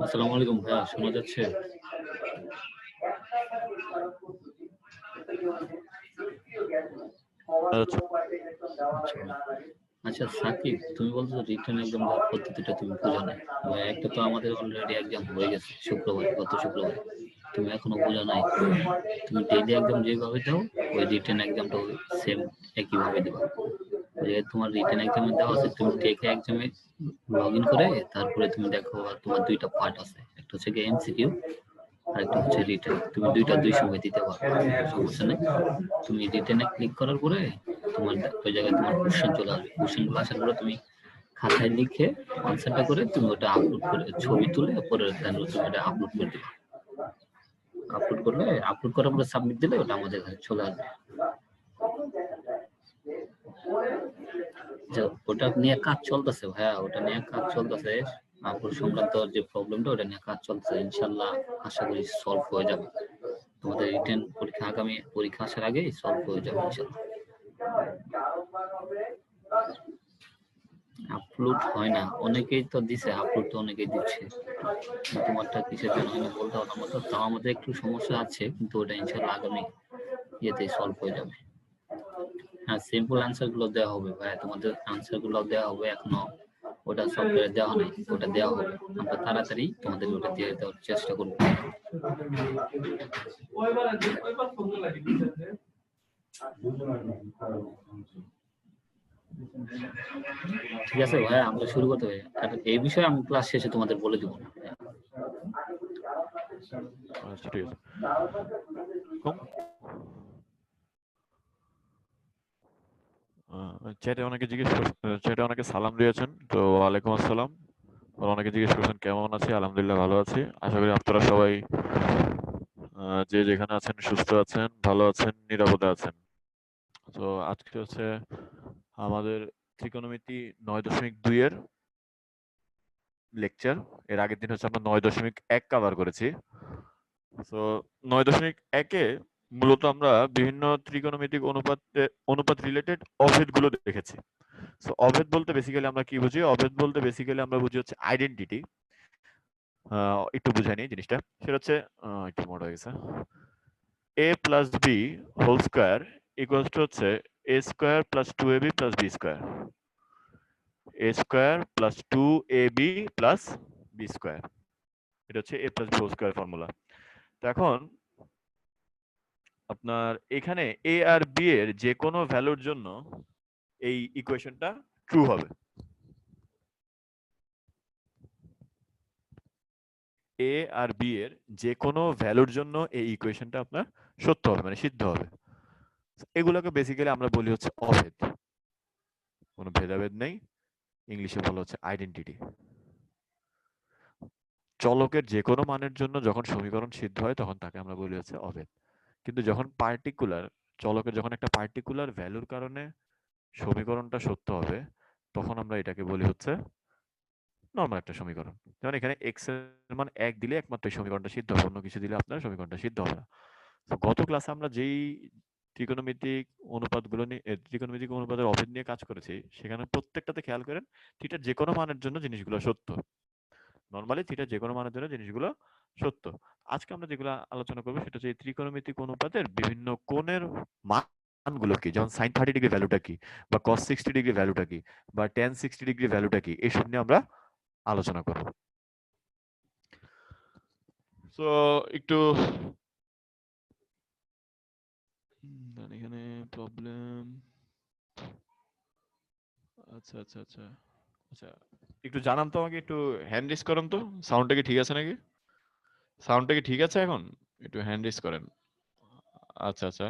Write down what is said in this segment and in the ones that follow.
আসসালামু আলাইকুম ভাইয়া, শোনা যাচ্ছে? আচ্ছা, আচ্ছা সাকিব, তুমি বলছো রিটার্ন এক্সাম দেওয়ার পদ্ধতিটা তুমি বোঝো না। ভাই, একটা তো আমাদের অলরেডি এক্সাম হয়ে গেছে শুক্রবার, গত শুক্রবার। তুমি এখনো বোঝো নাই। তুমি ডেইলি এক্সাম যেভাবে দাও, ওই রিটার্ন এক্সামটা সেম একইভাবে দেবা। যে তোমার রিটার্ন এক্সামে দেওয়া আছে, তুমি টেকে এক্সামে লগ ইন করে তারপরে তুমি দেখো তোমার দুইটা পার্ট আছে, একটা হচ্ছে গিয়ে এমসিকিউ আর একটা হচ্ছে রিটার্ন। তুমি দুইটা দুই সময় দিতে পারো, সমস্যা নেই। তুমি রিটার্নে ক্লিক করার পরে তোমার ওই জায়গায় তোমার কোশ্চেন চলে আসবে। কোশ্চেনগুলো আসার পরে তুমি খাতায় লিখে আনসারটা করে তুমি ওটা আপলোড করে ছবি তুলে পরে তুমি ওটা আপলোড করে দিবে। আপলোড করলে আপলোড করার পরে সাবমিট দিলে ওটা আমাদের কাছে চলে আসবে। যে ওটা নিয়ে কাজ চলতেছে ভাইয়া, ওটা নিয়ে কাজ চলতেছে। আপলোড সংক্রান্ত যে প্রবলেমটা, ওটা নিয়ে কাজ চলতেছে। ইনশাল্লাহ আশা করি সলভ হয়ে যাবে। তোমাদের রিটেন পরীক্ষা আগামী পরীক্ষা আসার আগেই সলভ হয়ে যাবে ইনশাল্লাহ। আপলোড হয় না, অনেকেই তো দিছে, আপলোড তো অনেকেই দিচ্ছে। তোমারটা কিসের জন্য হয় না বলতে পারলাম না তো। তাও আমাদের একটু সমস্যা আছে, কিন্তু ওটা ইনশাল্লাহ আগামী ইয়েতে সলভ হয়ে যাবে। হ্যাঁ, সিম্পল অ্যান্সার গুলো দেওয়া হবে ভাই, তোমাদের অ্যান্সার গুলো দেওয়া হবে এখনো। ওটা সফটওয়্যারে দেওয়া নেই, ওটা দেওয়া হবে। আমরা তাড়াতাড়ি তোমাদের ওটা দিয়ে দেওয়ার চেষ্টা করবো। ঠিক আছে ভাই, আমরা শুরু করতে হবে। আর এই বিষয়ে আমি ক্লাস শেষে তোমাদের বলে দিব। আচ্ছা, ঠিক আছে। কম চ্যাটে অনেকে চ্যাটে অনেকে সালাম দিয়েছেন, তো ওয়ালাইকুম আসসালাম। আর অনেকে জিজ্ঞেস করছেন কেমন আছি। আলহামদুলিল্লাহ ভালো আছি। আশা করি আপনারা সবাই যে যেখানে আছেন সুস্থ আছেন, ভালো আছেন, নিরাপদে আছেন। তো আজকে হচ্ছে আমাদের ত্রিকোণমিতি 9.2 এর লেকচার। এর আগের দিন হচ্ছে আমরা 9.1 কভার করেছি। তো 9.1-এ মূলত আমরা বিভিন্ন ত্রিকোণমিতিক অনুপাত রিলেটেড অভেদ গুলো দেখেছি। সো অভেদ বলতে বেসিক্যালি আমরা কি বুঝি? অভেদ বলতে বেসিক্যালি আমরা বুঝি হচ্ছে আইডেন্টিটি। একটু বুঝাই নিই জিনিসটা। সেটা হচ্ছে একটু মোটা হয়ে গেছে। a plus B whole square equals to হচ্ছে a square plus 2ab plus b square. a square plus 2ab plus b square. এটা হচ্ছে a plus b whole square formula. তো এখন আপনার এখানে a আর b এর যে কোনো ভ্যালুর জন্য এই ইকুয়েশনটা ট্রু হবে। a আর b এর যে কোনো ভ্যালুর জন্য এই ইকুয়েশনটা আপনার সত্য হবে, মানে সিদ্ধ হবে। এগুলোকে বেসিক্যালি আমরা বলি হচ্ছে অভেদ। কোনো ভেদাভেদ নেই, ইংলিশে বলা হচ্ছে আইডেন্টিটি। চলকের যে কোনো মানের জন্য যখন সমীকরণ সিদ্ধ হয় তখন তাকে আমরা বলি হচ্ছে অভেদ। কিন্তু যখন চলকের যখন একটা পার্টিকুলার ভ্যালুর কারণে সমীকরণটা সত্য হবে, তখন আমরা এটাকে বলি হচ্ছে নরমাল একটা সমীকরণ। যেমন এখানে এক্স এর মান 1 দিলে একমাত্র এই সমীকরণটা সিদ্ধ হবে, অন্য কিছু দিলে আপনার সমীকরণটা সিদ্ধ হবে না। তো গত ক্লাসে আমরা যেই ত্রিকোণমিতিক ত্রিকোণমিতিক অনুপাতের অভেদ নিয়ে কাজ করেছি, সেখানে প্রত্যেকটাতে খেয়াল করেন থিটার যে কোনো মানের জন্য জিনিসগুলো সত্য। নরমালি থিটার যে কোনো মানের জন্য জিনিসগুলো সত্য। আজকে আমরা যেগুলো আলোচনা করবো সেটা হচ্ছে এই ত্রিকোণমিতিক অনুপাতের বিভিন্ন কোণের মানগুলো কি, যেমন sin 30 ডিগ্রি ভ্যালুটা কি, বা cos 60 ডিগ্রি ভ্যালুটা কি, বা tan 60 ডিগ্রি ভ্যালুটা কি, এইসব নিয়ে আমরা আলোচনা করব। সো একটু এখানে প্রবলেম। আচ্ছা আচ্ছা আচ্ছা আচ্ছা, একটু জানান তো আমাকে, একটু হ্যান্ড রেজ করেন তো। সাউন্ডটা কি ঠিক আছে নাকি? সাউন্ডটা কি ঠিক আছে এখন? একটু হ্যান্ড রেজ করেন। আচ্ছা আচ্ছা,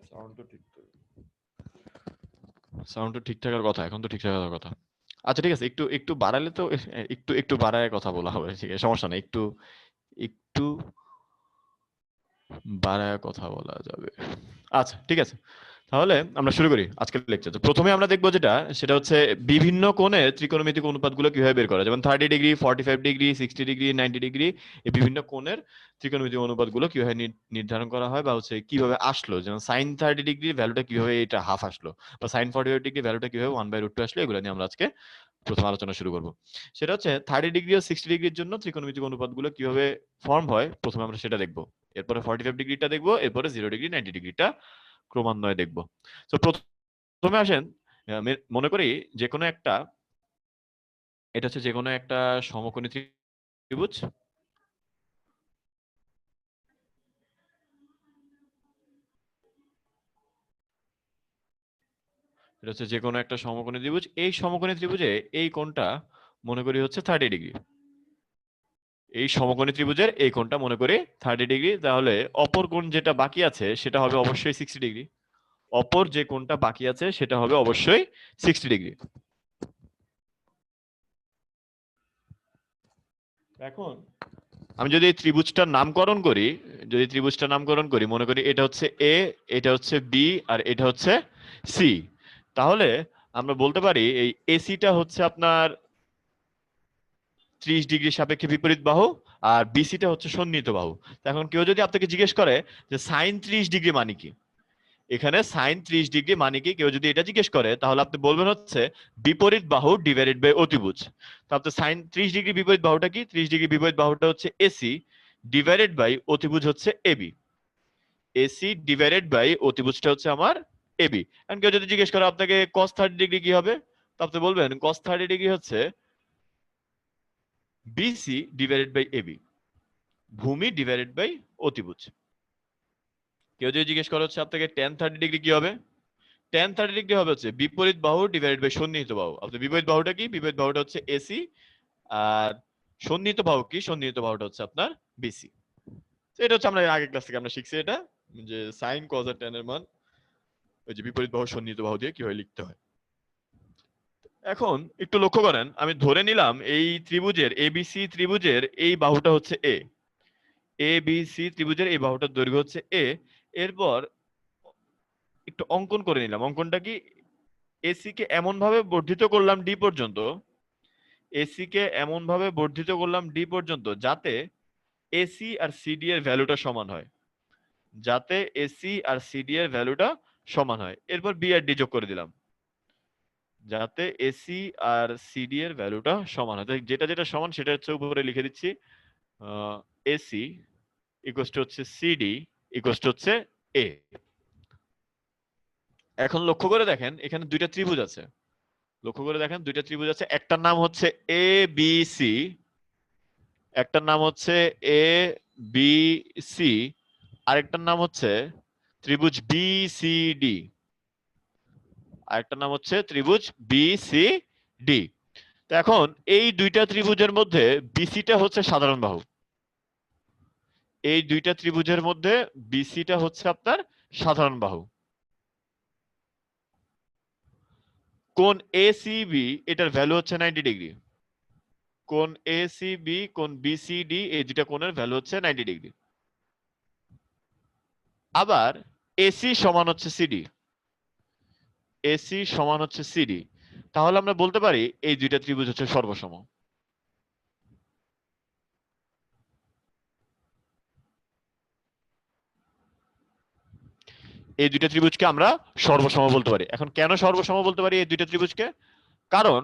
সাউন্ড তো ঠিক, সাউন্ড তো ঠিক থাকার কথা, এখন তো ঠিক থাকার কথা। আচ্ছা ঠিক আছে, একটু একটু বাড়ালে তো একটু একটু বাড়ায় কথা বলা হবে, ঠিক আছে, সমস্যা নেই। একটু একটু বাড়ায় কথা বলা যাবে। আচ্ছা ঠিক আছে। তাহলে আমরা শুরু করি আজকের লেকচার। তো প্রথমে আমরা দেখবো সেটা হচ্ছে বিভিন্ন কোণের ত্রিকোণমিতিক অনুপাতগুলো কিভাবে বের করা, যেমন 30 ডিগ্রি, 45 ডিগ্রি, 60 ডিগ্রি, 90 ডিগ্রি, এই বিভিন্ন কোণের ত্রিকোণমিতিক অনুপাতগুলো কিভাবে নির্ধারণ করা হয়, বা হচ্ছে কিভাবে আসলো, যেমন সাইন 30 ডিগ্রি ভ্যালুটা কিভাবে এটা হাফ আসলো, বা সাইন 45 ডিগ্রি ভ্যালুটা কিভাবে 1/√2 আসলো, এগুলো নিয়ে আমরা আজকে প্রথম আলোচনা শুরু করবো। সেটা হচ্ছে 30 ডিগ্রি ও 60 ডিগ্রির জন্য ত্রিকোণমিতিক অনুপাতগুলো কিভাবে ফর্ম হয়, প্রথমে আমরা সেটা দেখবো। এরপরে 45 ডিগ্রিটা দেখবো, এরপরে 0 ডিগ্রি, 90 ডিগ্রিটা ক্রমান্বয়ে দেখবো। তো প্রথমে আসেন, মনে করি যে কোনো একটা, এটা হচ্ছে যে কোনো একটা সমকোণী ত্রিভুজ। এটা হচ্ছে যে কোনো একটা সমকোণী ত্রিভুজ। এই সমকোণী ত্রিভুজে এই কোণটা মনে করি হচ্ছে 30 ডিগ্রি। এই সমকোণী ত্রিভুজের এই কোণটা মনে করি 30 ডিগ্রি। তাহলে অপর কোণ যেটা বাকি আছে সেটা হবে অবশ্যই 60 ডিগ্রি। অপর যে কোণটা বাকি আছে সেটা হবে অবশ্যই 60 ডিগ্রি। এখন আমি যদি ত্রিভুজটার নামকরণ করি, মনে করি এটা হচ্ছে এ, এটা হচ্ছে বি, আর এটা হচ্ছে সি, তাহলে আমরা বলতে পারি এই এসিটা হচ্ছে আপনার 30 ডিগ্রি সাপেক্ষে বিপরীত বাহু, আর বিসিটা হচ্ছে সন্নিহিত বাহু। এখন কেউ যদি আপনাকে জিজ্ঞেস করে যে সাইন 30 ডিগ্রি মানে কি, এখানে সাইন 30 ডিগ্রি মানে কি, কেউ যদি এটা জিজ্ঞেস করে, তাহলে আপনি বলবেন হচ্ছে বিপরীত বাহু ডিভাইডেড বাই অতিভুজ। তাহলে সাইন 30 ডিগ্রি বিপরীত বাহুটা কি? 30 ডিগ্রি বিপরীত বাহুটা হচ্ছে এসি ডিভাইডেড বাই অতিভুজ হচ্ছে এবি। এসি ডিভাইডেড বাই অতিভুজটা হচ্ছে আমার এবি। এখন কেউ যদি জিজ্ঞেস করে আপনাকে cos 30 ডিগ্রি কি হবে, তো আপনি বলবেন cos 30 ডিগ্রি হচ্ছে বিসি ডিভাইডেড বাই এবি, ভূমি ডিভাইডেড বাই অতিভুজ। কেউ যদি জিজ্ঞেস করে হচ্ছে আপনাকে tan 30 ডিগ্রি কি হবে, tan 30 ডিগ্রি হবে হচ্ছে বিপরীত বাহু ডিভাইডেড বাই সন্নিহিত বাহু। আপনার বিপরীত বাহুটা কি? বিপরীত বাহুটা হচ্ছে এসি, আর সন্নিহিত বাহু কি? সন্নিহিত বাহুটা হচ্ছে আপনার বিসি। এটা হচ্ছে আমরা আগের ক্লাস থেকে আমরা শিখছি, এটা যে সাইন কজ আর ট্যান এর মান ওই যে বিপরীত বাহু সন্নিহিত বাহু দিয়ে কিভাবে লিখতে হয়। এখন একটু লক্ষ্য করেন, আমি ধরে নিলাম এই ত্রিভুজের এবিসি ত্রিভুজের এই বাহুটা হচ্ছে এ, এবিসি ত্রিভুজের এই বাহুটার দৈর্ঘ্য হচ্ছে এ। এরপর একটু অঙ্কন করে নিলাম। অঙ্কনটা কি? এসি কে এমন ভাবে বর্ধিত করলাম ডি পর্যন্ত, এসি কে এমন ভাবে বর্ধিত করলাম ডি পর্যন্ত যাতে এসি আর সিডি এর ভ্যালুটা সমান হয়, যাতে এসি আর সিডি এর ভ্যালুটা সমান হয়। এরপর বি আর ডি যোগ করে দিলাম যাতে এসি আর সিডি এর ভ্যালুটা সমান হয়। যেটা যেটা সমান সেটা হচ্ছে উপরে লিখে দিচ্ছি, এসি ইকুয়ালস টু হচ্ছে সিডি ইকুয়ালস টু হচ্ছে এ। এখন লক্ষ্য করে দেখেন এখানে দুইটা ত্রিভুজ আছে, লক্ষ্য করে দেখেন দুইটা ত্রিভুজ আছে, একটার নাম হচ্ছে এ বি সি, একটার নাম হচ্ছে এ বি সি, আরেকটার নাম হচ্ছে ত্রিভুজ বি সি ডি, আরেকটার নাম হচ্ছে ত্রিভুজ বি সি ডি। তো এখন এই দুইটা ত্রিভুজের মধ্যে বিসিটা হচ্ছে সাধারণ বাহু, এই দুইটা ত্রিভুজের মধ্যে বিসিটা হচ্ছে আপনার সাধারণ বাহু। কোণ এসিবি এটার ভ্যালু হচ্ছে 90 ডিগ্রি। কোণ এসিবি, কোণ বিসিডি, এই দুইটা কোণের ভ্যালু হচ্ছে 90 ডিগ্রি। আবার এসি সমান হচ্ছে সিডি, এসি সমান হচ্ছে সিডি, তাহলে আমরা বলতে পারি এই দুইটা ত্রিভুজ হচ্ছে সর্বসম। এই দুইটা ত্রিভুজকে আমরা সর্বসম বলতে পারি। এখন কেন সর্বসম বলতে পারি এই দুইটা ত্রিভুজকে? কারণ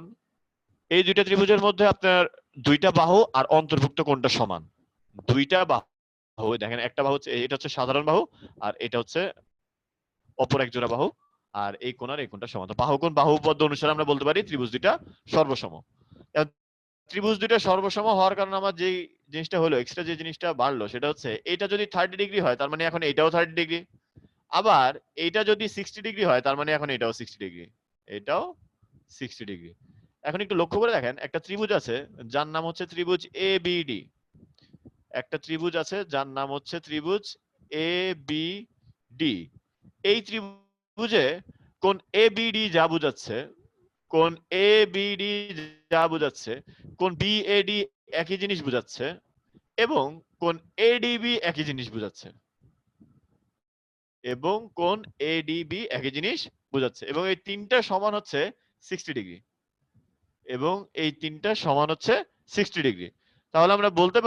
এই দুইটা ত্রিভুজের মধ্যে আপনার দুইটা বাহু আর অন্তর্ভুক্ত কোণটা সমান। দুইটা বাহু দেখেন, একটা বাহু হচ্ছে এটা হচ্ছে সাধারণ বাহু, আর এটা হচ্ছে অপর এক জোড়া বাহু, আর এই কোণ আর এই কোণটা সমান। তো বাহু কোণ বাহুপদ অনুসারে আমরা বলতে পারি ত্রিভুজ দুইটা সর্বসম। ত্রিভুজ দুইটা সর্বসম হওয়ার কারণে আমার যে জিনিসটা হলো, এক্সট্রা যে জিনিসটা বাড়লো সেটা হচ্ছে এটা যদি 30 ডিগ্রি হয় তার মানে এখন এটাও 30 ডিগ্রি, আবার এইটা যদি 60 ডিগ্রি হয় তার মানে এখন এটাও 60 ডিগ্রি, এটাও 60 ডিগ্রি। এখন একটু লক্ষ্য করে দেখেন, একটা ত্রিভুজ আছে যার নাম হচ্ছে ত্রিভুজ এ বি ডি, একটা ত্রিভুজ আছে যার নাম হচ্ছে ত্রিভুজ এ বি ডি। এই ত্রিভুজে কোণ এ বি ডি যা বুঝাচ্ছে, কোণ এ বি ডি যা বুঝাচ্ছে, কোণ বি এ ডি একই জিনিস বুঝাচ্ছে, এবং কোণ এডিবি একই জিনিস বুঝাচ্ছে। এবং কোণ এডিবি একই জিনিস বোঝাচ্ছে, এবং এই তিনটা সমান হচ্ছে 60 ডিগ্রি, এবং এই তিনটা সমান হচ্ছে 60 ডিগ্রি। তাহলে আমরা বলতে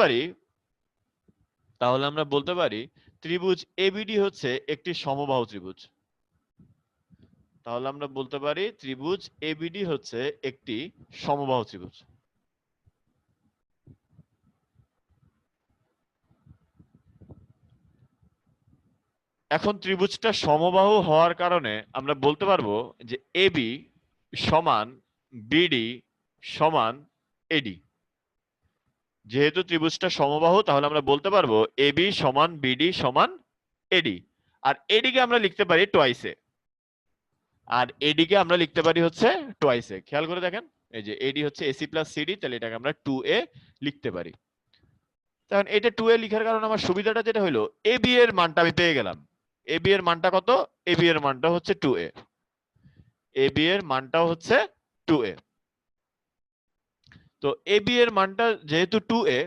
পারি ত্রিভুজ এবিডি হচ্ছে একটি সমবাহু ত্রিভুজ। তাহলে আমরা বলতে পারি ত্রিভুজ এবিডি হচ্ছে একটি সমবাহু ত্রিভুজ। এখন ত্রিভুজটা সমবাহু হওয়ার কারণে আমরা বলতে পারবো যে এবি সমান বিডি সমান এডি। যেহেতু ত্রিভুজটা সমবাহু তাহলে আমরা বলতে পারবো এবি সমান বিডি সমান এডি। আর এডিকে আমরা লিখতে পারি টুয়াইসে, আর এডিকে আমরা লিখতে পারি হচ্ছে টুয়াইসে। খেয়াল করে দেখেন, এই যে এডি হচ্ছে এসি প্লাস সিডি, তাহলে এটাকে আমরা 2a লিখতে পারি। তখন এটা 2a লিখার কারণে আমার সুবিধাটা যেটা হলো, এবি এর মানটা আমি পেয়ে গেলাম। এবি এর মানটা কত? এবি এর মানটা হচ্ছে 2a। এবি এর মানটাও হচ্ছে 2a। তো এবি এর মানটা যেহেতু 2a,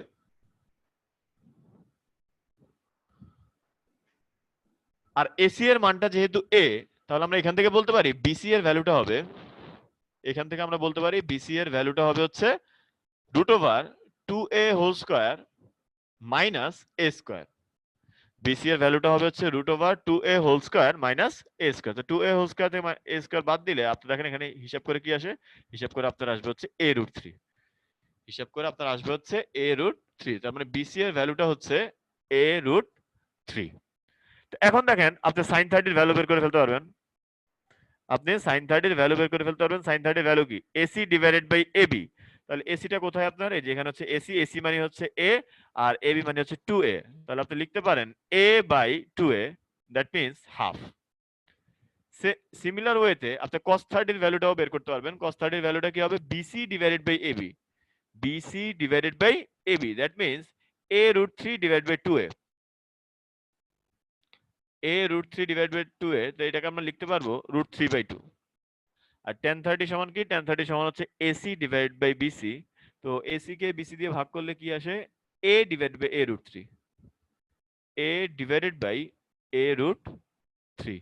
আর এসি এর মানটা যেহেতু a, তাহলে আমরা এখান থেকে বলতে পারি বিসি এর ভ্যালুটা হবে, এখান থেকে আমরা বলতে পারি বিসি এর ভ্যালুটা হবে হচ্ছে √2a whole square minus a square. BC এর ভ্যালুটা হবে হচ্ছে √2a whole square minus a square. তো 2a হোল স্কয়ার থেকে a স্কয়ার বাদ দিলে আপনি দেখেন এখানে হিসাব করে কি আসে, হিসাব করে আপনার আসবে হচ্ছে a√3। হিসাব করে আপনার আসবে হচ্ছে a√3। তার মানে বিসি এর ভ্যালুটা হচ্ছে a√3। তো এখন দেখেন আপনি sin 30 এর ভ্যালু বের করে ফেলতে পারবেন। আপনি sin 30 এর ভ্যালু বের করে ফেলতে পারবেন। sin 30 এর ভ্যালু কি? AC divided by AB. তাহলে এসিটা কোথায় আপনার? এই যে এখানে হচ্ছে এসি, এসি মানে হচ্ছে a, আর এবি মানে হচ্ছে 2a। তাহলে আপনি লিখতে পারেন a by 2a, that means half. Similar ওয়েতে আপনি cos 30 এর ভ্যালুটাও বের করতে পারবেন। cos 30 এর ভ্যালুটা কি হবে? BC divided by AB. BC divided by AB, that means a√3 divided by 2a। a√3 divided by 2a, তো এটাকে আমরা লিখতে পারবো √3/2। আর tan 30 সমান কি? tan 30 সমান হচ্ছে এসি ডিভাইড বাই বিসি। তো এসি কে বিসি দিয়ে ভাগ করলে কি আসে? a divide by a√3। a divided by a√3,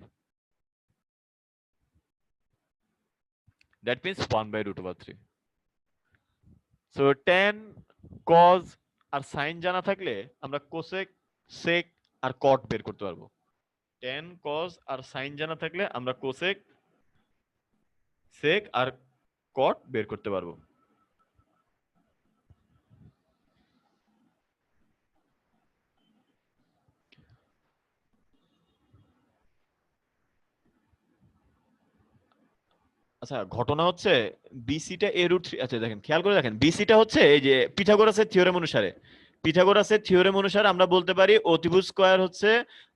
that means 1/√3। So tan, cos আর sin জানা থাকলে আমরা কোসেক, সেক আর কট বের করতে পারবো। tan, cos আর sin জানা থাকলে আমরা কোসেক, সেক আর কট বের করতে পারবো। আচ্ছা, ঘটনা হচ্ছে বিসিটা a√3। আচ্ছা দেখেন, খেয়াল করে দেখেন, বিসিটা হচ্ছে এই যে পিথাগোরাসের থিওরেম অনুসারে, পিথাগোরাসের থিওরেম অনুসারে আমরা বলতে পারি অতিভুজ স্কয়ার হচ্ছে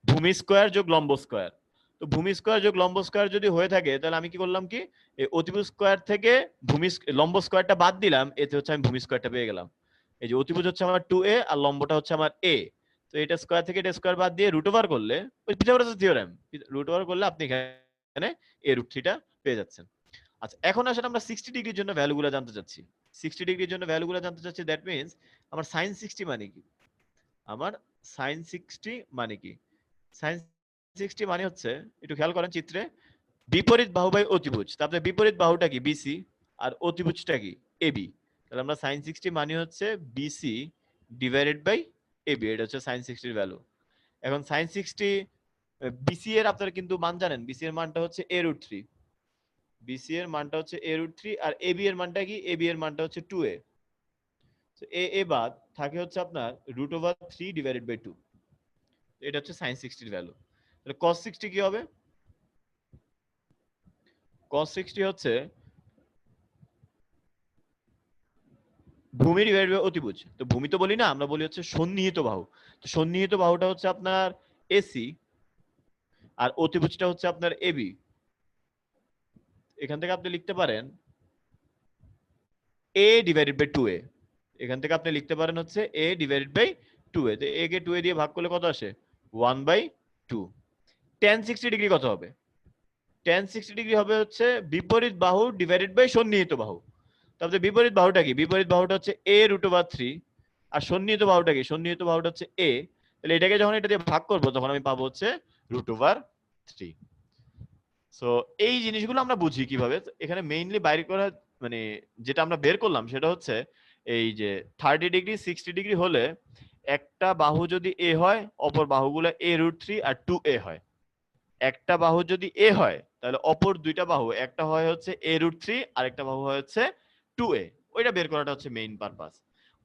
ভূমি স্কয়ার যোগ লম্ব স্কয়ার। তো ভূমি স্কয়ার যোগ লম্ব স্কয়ার যদি হয়ে থাকে, তাহলে আমি কি করলাম কি, এই অতিভুজ স্কয়ার থেকে লম্ব স্কয়ারটা বাদ দিলাম, এতে হচ্ছে আমি ভূমি স্কয়ারটা পেয়ে গেলাম। এই যে অতিভুজ হচ্ছে আমার 2a আর লম্বটা হচ্ছে আমার a। তো এটা স্কয়ার থেকে এটা স্কয়ার বাদ দিয়ে রুট ওভার করলে, ওই পিথাগোরাসের থিওরেম, রুট ওভার করলে আপনি এখানে a√3টা পেয়ে যাচ্ছেন। আচ্ছা, এখন আসলে আমরা 60 ডিগ্রির জন্য ভ্যালুগুলো জানতে চাচ্ছি। 60 ডিগ্রির জন্য ভ্যালুগুলো জানতে চাচ্ছি, দ্যাট মিন্স আমার sin 60 মানে কি? আমার sin 60 মানে কি? sin 60 মানে হচ্ছে, একটু খেয়াল করেন চিত্রে, বিপরীত বাহু বাই অতিভুজ। তারপরে বিপরীত বাহুটা কি? বিসি। আর অতিভুজটা কি? এবি। তাহলে আমরা sin 60 মানে হচ্ছে বিসি ডিভাইডেড বাই এবি। এটা হচ্ছে sin 60 এর ভ্যালু। এখন sin 60 বিসি এর আপনারা কিন্তু মান জানেন, বিসি এর মানটা হচ্ছে a√3। বিসি এর মানটা হচ্ছে a√3, আর এবি এর মানটা কি? এবি এর মানটা হচ্ছে 2a। তো এ বাদ থাকে হচ্ছে আপনার √3 ডিভাইডেড বাই 2। এটা হচ্ছে sin 60 এর ভ্যালু। তাহলে cos 60 কি হবে? cos 60 হচ্ছে ভূমি ডিভাইডেড বাই অতিভুজ। তো ভূমি তো বলি না, আমরা বলি হচ্ছে সন্নিহিত বাহু। তো সন্নিহিত বাহুটা হচ্ছে আপনার এসি, আর অতিভুজটা হচ্ছে আপনার এবি। এখান থেকে আপনি লিখতে পারেন a ডিভাইডেড বাই 2a। এখান থেকে আপনি লিখতে পারেন হচ্ছে a ডিভাইডেড বাই 2a। তো a কে 2a দিয়ে ভাগ করলে কত আসে? 1/2। tan 60 ডিগ্রি কত হবে? tan 60 ডিগ্রি হবে হচ্ছে বিপরীত বাহু ডিভাইডেড বাই সন্নিহিত বাহু। তাহলে বিপরীত বাহুটা কি? বিপরীত বাহুটা হচ্ছে a√3, আর সন্নিহিত বাহুটা কি? সন্নিহিত বাহুটা হচ্ছে a। তাহলে এটাকে যখন এটা দিয়ে ভাগ করব, তখন আমি পাবো হচ্ছে √3। 3। সো এই জিনিসগুলো আমরা বুঝি কিভাবে। এখানে মেইনলি বাইর করা মানে যেটা আমরা বের করলাম সেটা হচ্ছে এই যে 30 ডিগ্রি 60 ডিগ্রি হলে একটা বাহু যদি এ হয় অপর বাহুগুলো a√3 আর 2a হয়। একটা বাহু যদি এ হয় তাহলে অপর দুইটা বাহু একটা হয় হচ্ছে a√3 আর একটা বাহু হয় হচ্ছে 2a। ওইটা বের করাটা হচ্ছে মেইন পারপাস।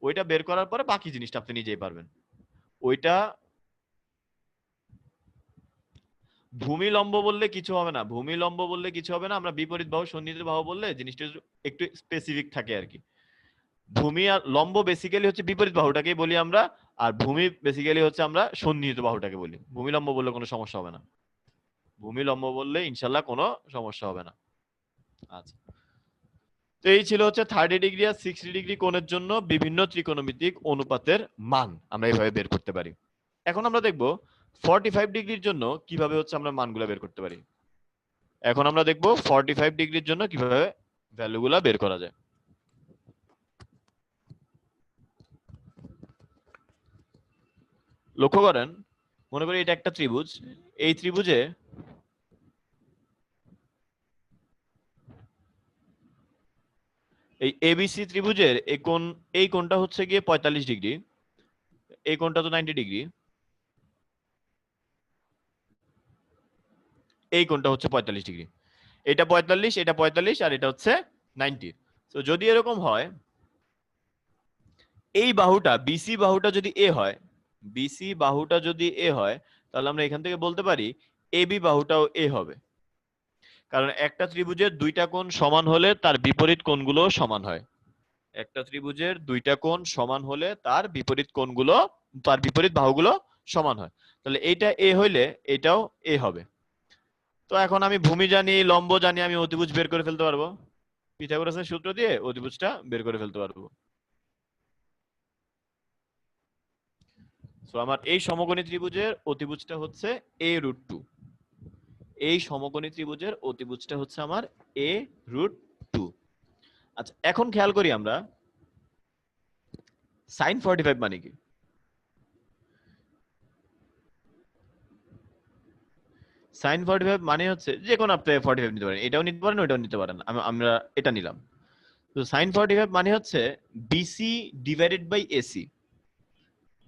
ওইটা বের করার পরে বাকি জিনিসটা আপনি নিজেই পারবেন। ওইটা ভূমি লম্ব বললে কিছু হবে না, ভূমি লম্ব বললে কিছু হবে না, আমরা বিপরীত বাহু সন্নিহিত বাহু বললে জিনিসটা একটু স্পেসিফিক থাকে আর কি। ভূমি আর লম্ব বেসিক্যালি হচ্ছে বিপরীত বাহুটাকেই বলি আমরা, আর ভূমি বেসিক্যালি হচ্ছে আমরা সন্নিহিত বাহুটাকে বলি। ভূমি লম্ব বললে কোনো সমস্যা হবে না, ভূমি লম্ব বললে ইনশাল্লাহ কোনো সমস্যা হবে না। আচ্ছা, তো এই ছিল হচ্ছে 30 ডিগ্রি আর 60 ডিগ্রি কোণের জন্য বিভিন্ন ত্রিকোণমিতিক অনুপাতের মান আমরা এইভাবে বের করতে পারি। এখন আমরা দেখব 45 ডিগ্রির জন্য কিভাবে হচ্ছে আমরা মানগুলো বের করতে পারি। এখন আমরা দেখব 45 ডিগ্রির জন্য কিভাবে ভ্যালুগুলা বের করা যায়। লক্ষ্য করেন, মনে করি এটা একটা ত্রিভুজ। এই ত্রিভুজে এই এবিসি ত্রিভুজের এই কোণটা হচ্ছে গিয়ে 45 ডিগ্রি, এই কোণটা তো 90 ডিগ্রি, এই কোণটা হচ্ছে 45 ডিগ্রি। এটা 45, এটা 45 আর এটা হচ্ছে 90। তো যদি এরকম হয়, এই বাহুটা বিসি বাহুটা যদি এ হয়, বিসি বাহুটা যদি এ হয় তাহলে আমরা এখান থেকে বলতে পারি এবি বাহুটাও এ হবে। কারণ একটা ত্রিভুজের দুইটা কোণ সমান হলে তার বিপরীত কোণগুলো সমান হয়। একটা ত্রিভুজের দুইটা কোণ সমান হলে তার বিপরীত কোণগুলো, তার বিপরীত বাহুগুলো সমান হয়। তাহলে এইটা এ হইলে এটাও এ হবে। তো এখন আমি ভূমি জানি, লম্ব জানি, আমি অতিভুজ বের করে ফেলতে পারবো। পিথাগোরাসের সূত্র দিয়ে অতিভুজটা বের করে ফেলতে পারবো। সো আমার এই সমকোণী ত্রিভুজের অতিভুজটা হচ্ছে a√2। এই সমকোণী ত্রিভুজের অতিভুজটা হচ্ছে আমার a√2। আচ্ছা, এখন খেয়াল করি আমরা sin 45 মানে কি। sin 45 মানে হচ্ছে যে কোনো আপনি 45 নিতে পারেন, এটাও নিতে পারেন ওইটাও নিতে পারেন, আমরা এটা নিলাম। তো sin 45 মানে হচ্ছে BC divided by AC।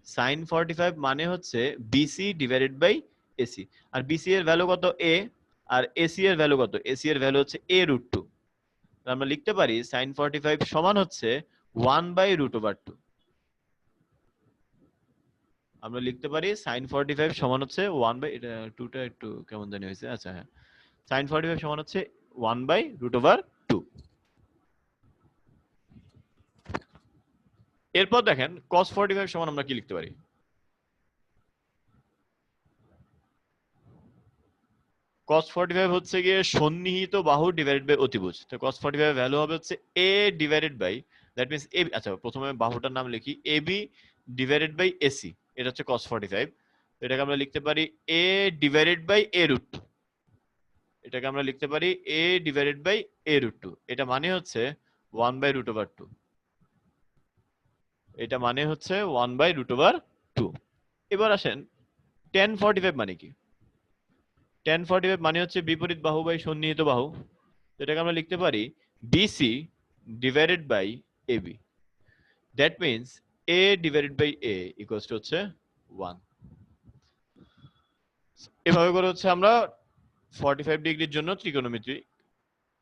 sin 45 মানে হচ্ছে BC ডিভাইডেড বাই AC। আর BC এর ভ্যালু কত? a, আর AC এর ভ্যালু কত? AC এর ভ্যালু হচ্ছে a√2। আমরা লিখতে পারি sin 45 সমান হচ্ছে 1/√2। আমরা লিখতে পারি sin 45 সমান হচ্ছে 1 বাই, এটা 2টা একটু কেমন জানি হয়েছে। আচ্ছা হ্যাঁ, sin 45 সমান হচ্ছে 1/√2। এরপর দেখেন cos 45 সমান আমরা কি লিখতে পারি। cos 45 হচ্ছে গিয়ে সন্নিহিত বাহু ডিভাইডেড বাই অতিভুজ। তো cos 45 ভ্যালু হবে হচ্ছে a divided by, that means a। আচ্ছা, প্রথমে বাহুটার নাম লিখি, ab ডিভাইডেড বাই ac। এটা হচ্ছে cos 45। তো এটাকে আমরা লিখতে পারি a ডিভাইডেড বাই a√2। এটাকে আমরা লিখতে পারি a ডিভাইডেড বাই a√2। এটা মানে হচ্ছে 1/√2। এটা মানে হচ্ছে 1/√2। এবার আসেন tan 45 মানে কি। tan 45 মানে হচ্ছে বিপরীত বাহু বাই সন্নিহিত বাহু। এটাকে আমরা লিখতে পারি BC divided by AB। That means A divided by A equals to হচ্ছে 1। এভাবে করে হচ্ছে আমরা 45 ডিগ্রির জন্য ত্রিকোণমিতিক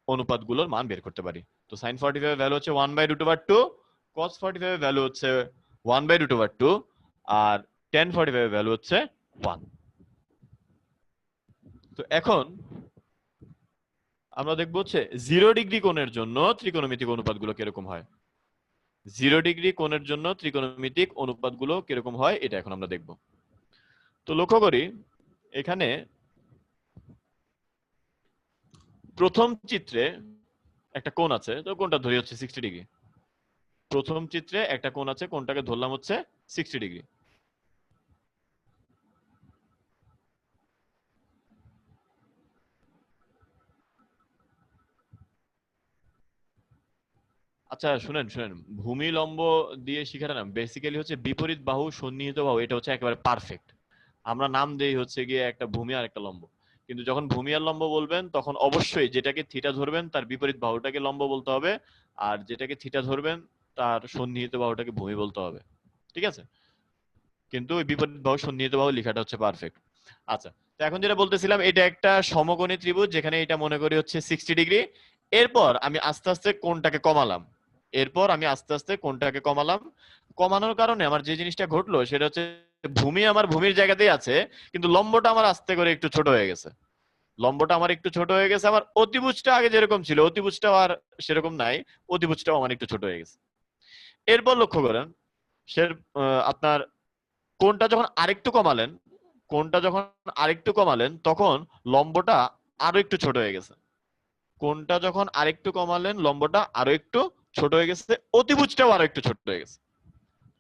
অনুপাতগুলোর মান বের করতে পারি। তো sin 45 এর ভ্যালু হচ্ছে 1/√2, cos 45 এর ভ্যালু হচ্ছে 1/√2, আর tan 45 এর ভ্যালু হচ্ছে 1। তো এখন আমরা দেখব হচ্ছে 0 ডিগ্রি কোণের জন্য ত্রিকোণমিতিক অনুপাতগুলো কিরকম হয়। 0 ডিগ্রি কোণের জন্য ত্রিকোণমিতিক অনুপাতগুলো কিরকম হয় এটা এখন আমরা দেখব। তো লক্ষ্য করি এখানে প্রথম চিত্রে একটা কোণ আছে, তো কোণটা ধরি হচ্ছে 60 ডিগ্রি। প্রথম চিত্রে একটা কোণ আছে, কোণটাকে ধরলাম হচ্ছে 60 ডিগ্রি। আচ্ছা শুনেন শুনেন, ভূমি লম্ব দিয়ে শিখাটা না বেসিক্যালি হচ্ছে বিপরীত বাহু সন্নিহিত বাহু, এটা হচ্ছে একেবারে পারফেক্ট। আমরা নাম দেই হচ্ছে গিয়ে একটা ভূমি আর একটা লম্ব। কিন্তু যখন ভূমি আর লম্ব বলবেন তখন অবশ্যই যেটাকে থিটা ধরবেন তার বিপরীত বাহুটাকে লম্ব বলতে হবে, আর যেটাকে থিটা ধরবেন তার সন্নিহিত বাহুটাকে ভূমি বলতে হবে। ঠিক আছে, কিন্তু ওই বিপরীত বাহু সন্নিহিত বাহু লেখাটা হচ্ছে পারফেক্ট। আচ্ছা, তো এখন যেটা বলতেছিলাম, এটা একটা সমকোণী ত্রিভুজ, যেখানে এটা মনে করি হচ্ছে 60 ডিগ্রি। এরপর আমি আস্তে আস্তে কোণটাকে কমালাম, কমানোর কারণে আমার যে জিনিসটা ঘটলো সেটা হচ্ছে ভূমি আমার ভূমির জায়গাতেই আছে, কিন্তু লম্বটা আমার আস্তে করে একটু ছোট হয়ে গেছে। আমার অতিভুজটা আগে যেরকম ছিল অতিভুজটাও আর সেরকম নাই, অতিভুজটাও আমার একটু ছোট হয়ে গেছে। এরপর লক্ষ্য করেন, সে আপনার কোণটা যখন আরেকটু কমালেন তখন লম্বটা আরো একটু ছোট হয়ে গেছে। অতিভুজটাও আরো একটু ছোট হয়ে গেছে।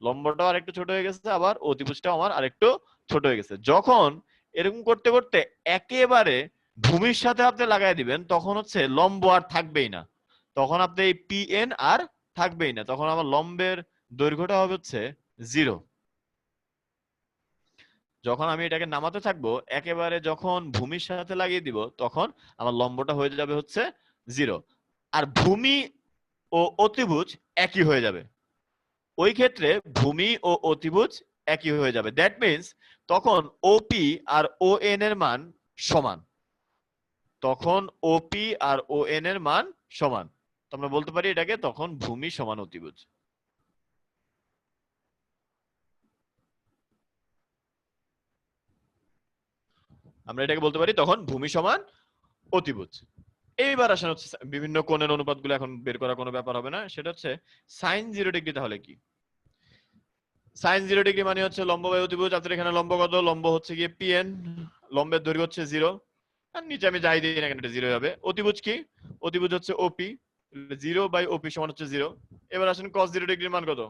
লম্বটাও আরেকটু ছোট হয়ে গেছে, আবার অতিভুজটাও আমার আরেকটু ছোট হয়ে গেছে। যখন এরকম করতে করতে একেবারে ভূমির সাথে আপনি লাগাই দিবেন তখন হচ্ছে লম্ব আর থাকবেই না, তখন আপনি এই পিএন আর থাকবেই না, তখন আমার লম্বের দৈর্ঘ্যটা হবে হচ্ছে 0। যখন আমি এটাকে নামাতে থাকবো, একেবারে যখন ভূমির সাথে লাগিয়ে দিব তখন আমার লম্বটা হয়ে যাবে হচ্ছে 0, আর ভূমি ও অতিভুজ একই হয়ে যাবে। ওই ক্ষেত্রে ভূমি ও অতিভুজ একই হয়ে যাবে, দ্যাট মিন্স তখন ওপি আর ও এন এর মান সমান। তো আমরা বলতে পারি এটাকে তখন ভূমি সমান অতিভুজ। এইবার আসেন হচ্ছে বিভিন্ন কোণের অনুপাতগুলো এখন বের করা কোনো ব্যাপার হবে না, সেটা হচ্ছে সাইন 0 ডিগ্রি। তাহলে কি সাইন 0 ডিগ্রি মানে হচ্ছে লম্ব বাই অতিভুজ। আপনার এখানে লম্ব কত? লম্ব হচ্ছে গিয়ে পিএন, লম্বের দৈর্ঘ্য হচ্ছে 0, আর নিচে আমি যাই দিই না কেন এটা 0 হবে। অতিভুজ কি? অতিভুজ হচ্ছে ওপি, 0 বাই ওপি সমান হচ্ছে 0। এবার আসেন cos 0 ডিগ্রির মান কত?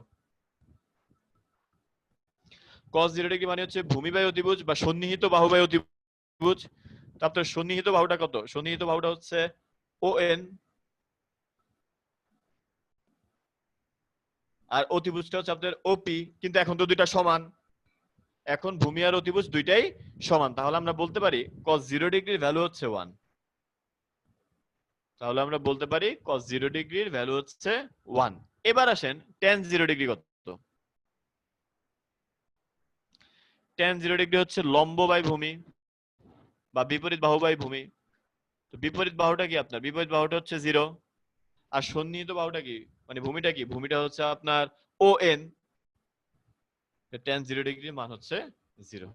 cos 0 ডিগ্রি মানে হচ্ছে ভূমি বাই অতিভুজ বা সন্নিহিত বাহু বাই অতিভুজ। তারপর সন্নিহিত বাহুটা কত? সন্নিহিত বাহুটা হচ্ছে ওএন, আর অতিভুজটা হচ্ছে আপনাদের ওপি। কিন্তু এখন তো দুইটা সমান, এখন ভূমি আর অতিভুজ দুইটাই সমান, তাহলে আমরা বলতে পারি cos 0 ডিগ্রির ভ্যালু হচ্ছে 1। এবার আসেন tan 0 ডিগ্রি কত? tan 0 ডিগ্রি হচ্ছে লম্ব বাই ভূমি বা বিপরীত বাহু বাই ভূমি। তো বিপরীত বাহুটা কি? আপনার বিপরীত বাহুটা হচ্ছে 0, আর সন্নিহিত বাহুটা কি মানে ভূমিটা কি? ভূমিটা হচ্ছে আপনার ওএন। tan 0 ডিগ্রির মান হচ্ছে 0।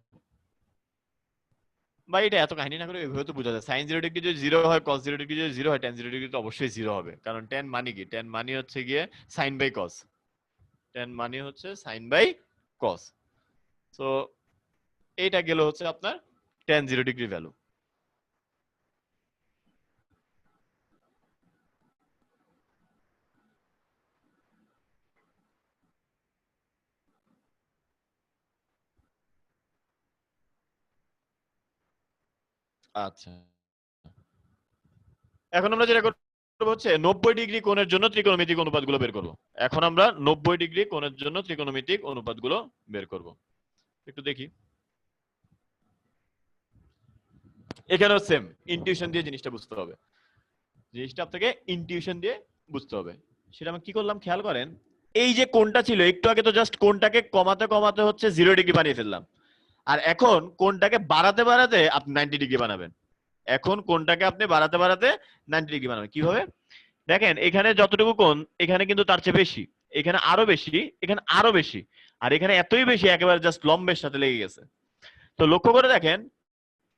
বা এটা এত কাহিনী না করে এভাবে তো বোঝা যায়, sin 0 ডিগ্রি যদি 0 হয়, cos 0 ডিগ্রি যদি 0 হয়, tan 0 ডিগ্রি তো অবশ্যই 0 হবে, কারণ tan মানে কি? tan মানে হচ্ছে গিয়ে sin বাই cos। তো এইটা গেল হচ্ছে আপনার tan 0 ডিগ্রি ভ্যালু। আচ্ছা, এখন আমরা যেটা করব হচ্ছে 90 ডিগ্রি কোণের জন্য ত্রিকোণমিতিক অনুপাতগুলো বের করব। একটু দেখি, এখানেও সেম ইনটিউশন দিয়ে জিনিসটা বুঝতে হবে। সেটা আমি কি করলাম খেয়াল করেন, এই যে কোণটা ছিল একটু আগে, তো জাস্ট কোণটাকে কমাতে কমাতে হচ্ছে 0 ডিগ্রি বানিয়ে ফেললাম, আর এখন কোণটাকে বাড়াতে বাড়াতে আপনি 90 ডিগ্রি বানাবেন। কিভাবে? দেখেন এখানে যতটুকু কোণ, এখানে কিন্তু তার চেয়ে বেশি, এখানে আরো বেশি, এখানে আরো বেশি, আর এখানে এতই বেশি একেবারে জাস্ট লম্বের সাথে লেগে গেছে। তো লক্ষ্য করে দেখেন,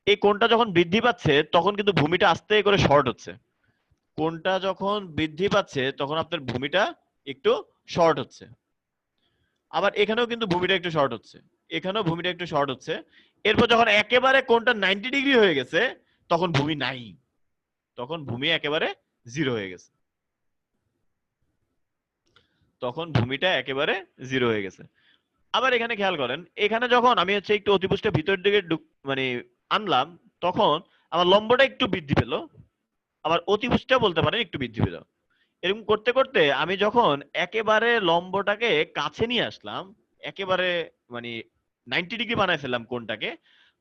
এই কোণটা যখন বৃদ্ধি পাচ্ছে তখন কিন্তু ভূমিটা আস্তে করে শর্ট হচ্ছে। কোণটা যখন বৃদ্ধি পাচ্ছে তখন আপনার ভূমিটা একটু শর্ট হচ্ছে। আবার এখানেও কিন্তু ভূমিটা একটু শর্ট হচ্ছে। এরপর যখন একেবারে কোণটা 90 ডিগ্রি হয়ে গেছে তখন ভূমি নাই, তখন ভূমি একেবারে 0 হয়ে গেছে। আবার এখানে খেয়াল করেন, এখানে যখন আমি হচ্ছে একটু অতিভুজটা ভিতর দিকে মানে আনলাম তখন আমার লম্বটা একটু বৃদ্ধি পেল, আবার অতিভুজটা বলতে পারেন একটু বৃদ্ধি পেল। এরকম করতে করতে আমি যখন একেবারে লম্বটাকে কাছে নিয়ে আসলাম, একেবারে মানে 90 ডিগ্রি বানায় ফেললাম কোণটাকে,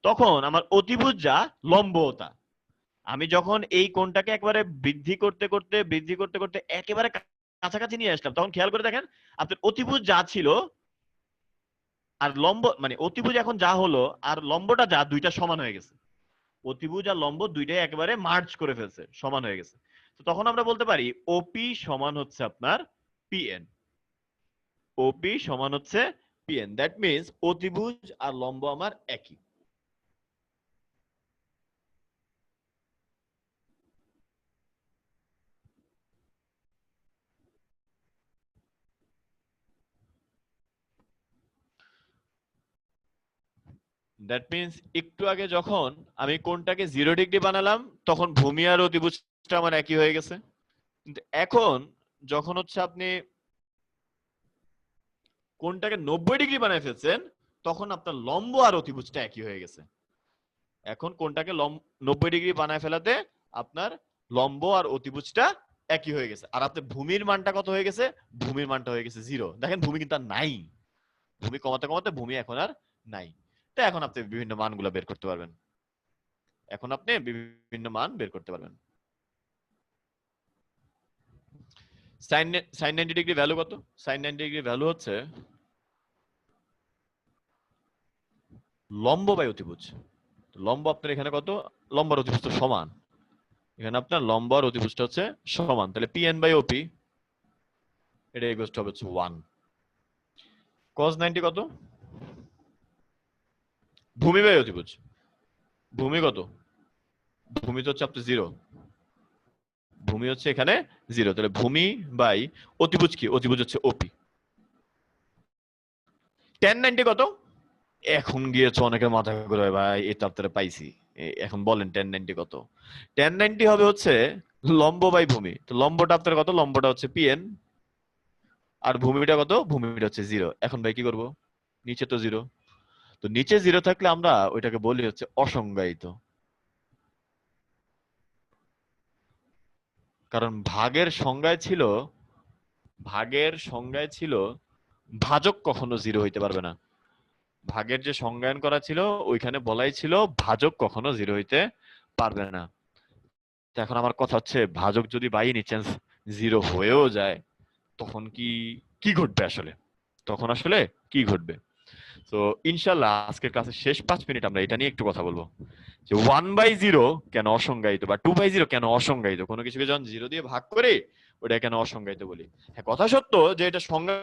তখন আমার অতিভুজ যা লম্বও তা। আমি যখন এই কোণটাকে একবারে বৃদ্ধি করতে করতে একেবারে কাছাকাছি নিয়ে আসলাম, তখন খেয়াল করে দেখেন আপনার অতিভুজ যা ছিল আর লম্ব, মানে অতিভুজ এখন যা হলো আর লম্বটা যা, দুইটা সমান হয়ে গেছে। অতিভুজ আর লম্ব দুইটাই একেবারে মার্জ করে ফেলছে, সমান হয়ে গেছে। তো তখন আমরা বলতে পারি ওপি সমান হচ্ছে আপনার পিএন। ওপি সমান হচ্ছে পিএন, দ্যাট মিনস অতিভুজ আর লম্ব আমার একই। দ্যাট মিনস একটু আগে যখন আমি কোণটাকে 0 ডিগ্রি বানালাম তখন ভূমি আর অতিভুজটা আমার একই হয়ে গেছে। কিন্তু এখন যখন হচ্ছে আপনি কোণটাকে 90 ডিগ্রি বানায় ফেলছেন তখন আপনার লম্ব আর অতিভুজটা একই হয়ে গেছে। এখন কোণটাকে 90 ডিগ্রি বানায় ফেলাতে আপনার লম্ব আর অতিভুজটা একই হয়ে গেছে। আর আপনার ভূমির মানটা কত হয়ে গেছে? ভূমির মানটা হয়ে গেছে 0। দেখেন ভূমি কিন্তু আর নাই, ভূমি কমাতে কমাতে ভূমি এখন আর নাই। তো এখন আপনি বিভিন্ন মানগুলো বের করতে পারবেন, এখন আপনি বিভিন্ন মান বের করতে পারবেন। sin 90 ডিগ্রি ভ্যালু কত? sin 90 ডিগ্রি ভ্যালু হচ্ছে লম্ব বাই অতিভুজ। লম্ব আপনার এখানে কত? লম্ব আর অতিভুজ তো সমান, এখানে আপনার লম্ব আর অতিভুজটা হচ্ছে সমান, তাহলে pn বাই op এটা ইকুয়াল টু হবে 1। cos 90 কত? ভূমি বাই অতিভুজ। ভূমি কত? ভূমি তো হচ্ছে আপনার 0, ভূমি হচ্ছে এখানে 0, তাহলে ভূমি বাই অতিভুজ কি? অতিভুজ হচ্ছে ওপি। tan 90 কত? এখন গিয়েছে অনেকের মাথা ঘুরে, ভাই এই তো আপনারা পাইছি, এখন বলেন tan 90 কত? tan 90 হবে হচ্ছে লম্ব বাই ভূমি। তো লম্বটা আপনার কত? লম্বটা হচ্ছে pn, আর ভূমিটা কত? ভূমিটা হচ্ছে 0। এখন ভাই কি করব? নিচে তো 0, তো নিচে 0 থাকলে আমরা ওইটাকে বলি হচ্ছে অসংজ্ঞায়িত। কারণ ভাগের সংজ্ঞায় ছিল, ভাগের সংজ্ঞায় ছিল ভাজক কখনো 0 হইতে পারবে না। ভাগের যে সংজ্ঞায়ন করা ছিল ওইখানে বলাই ছিল ভাজক কখনো 0 হইতে পারবে না। তো এখন আমার কথা হচ্ছে ভাজক যদি বাই এনি চান্স 0 হয়েও যায় তখন কি কি ঘটবে আসলে? তখন আসলে কি ঘটবে? তো ইনশাআল্লাহ আজকের ক্লাসের শেষ 5 মিনিট আমরা এটা নিয়ে একটু কথা বলবো যে 1/0 কেন অসংজ্ঞায়িত বা 2/0 কেন অসংজ্ঞায়িত। কোনো কিছুকে যখন 0 দিয়ে ভাগ করে ওটা কেন অসংজ্ঞায়িত বলি। হ্যাঁ, কথা সত্য যে এটা সংজ্ঞা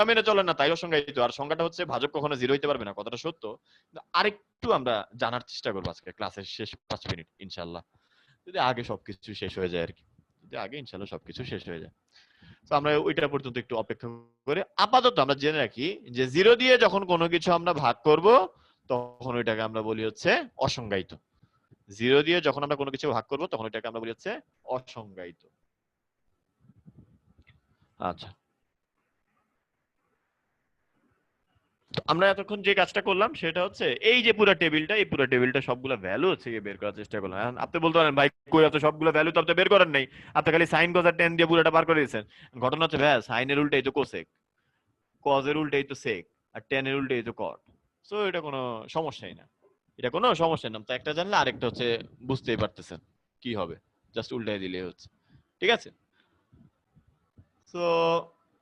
মেনে চলে না তাই অসংজ্ঞায়িত, আর সংজ্ঞাটা হচ্ছে ভাজক কখনো 0 হইতে পারবে না, কথাটা সত্য। কিন্তু আরেকটু আমরা জানার চেষ্টা করবো আজকে ক্লাসের শেষ 5 মিনিট ইনশাআল্লাহ, যদি আগে সবকিছু শেষ হয়ে যায় আর কি, যদি আগে ইনশাআল্লাহ সবকিছু শেষ হয়ে যায়। তো আমরা ওইটা পর্যন্ত একটু অপেক্ষা করে আপাতত আমরা জেনে রাখি যে 0 দিয়ে যখন কোনো কিছু আমরা ভাগ করব তখন ওইটাকে আমরা বলি হচ্ছে অসংজ্ঞায়িত। 0 দিয়ে যখন আমরা কোনো কিছু ভাগ করব তখন ওইটাকে আমরা বলি হচ্ছে অসংজ্ঞায়িত। আচ্ছা, তো আমরা এতক্ষণ যে কাজটা করলাম সেটা হচ্ছে এই যে পুরো টেবিলটা, এই পুরো টেবিলটা সবগুলো ভ্যালু হচ্ছে বের করার চেষ্টা করলাম। এখন আপনি বলতে পারেন ভাই কই এত সবগুলো ভ্যালু তো আপনি বের করেন নাই, আপনি খালি সাইন কস আর টেন দিয়ে পুরোটা বার করে দিয়েছেন। ঘটনা হচ্ছে ভাই সাইনের উল্টাই তো কোসেক, কজের উল্টাই তো সেক, আর টেনের উল্টাই তো কট। সো এটা কোনো সমস্যাই না, এটা কোনো সমস্যা না। তো একটা জানলে আরেকটা হচ্ছে বুঝতেই পারতেছেন কি হবে, জাস্ট উল্টাই দিলেই হচ্ছে। ঠিক আছে, তো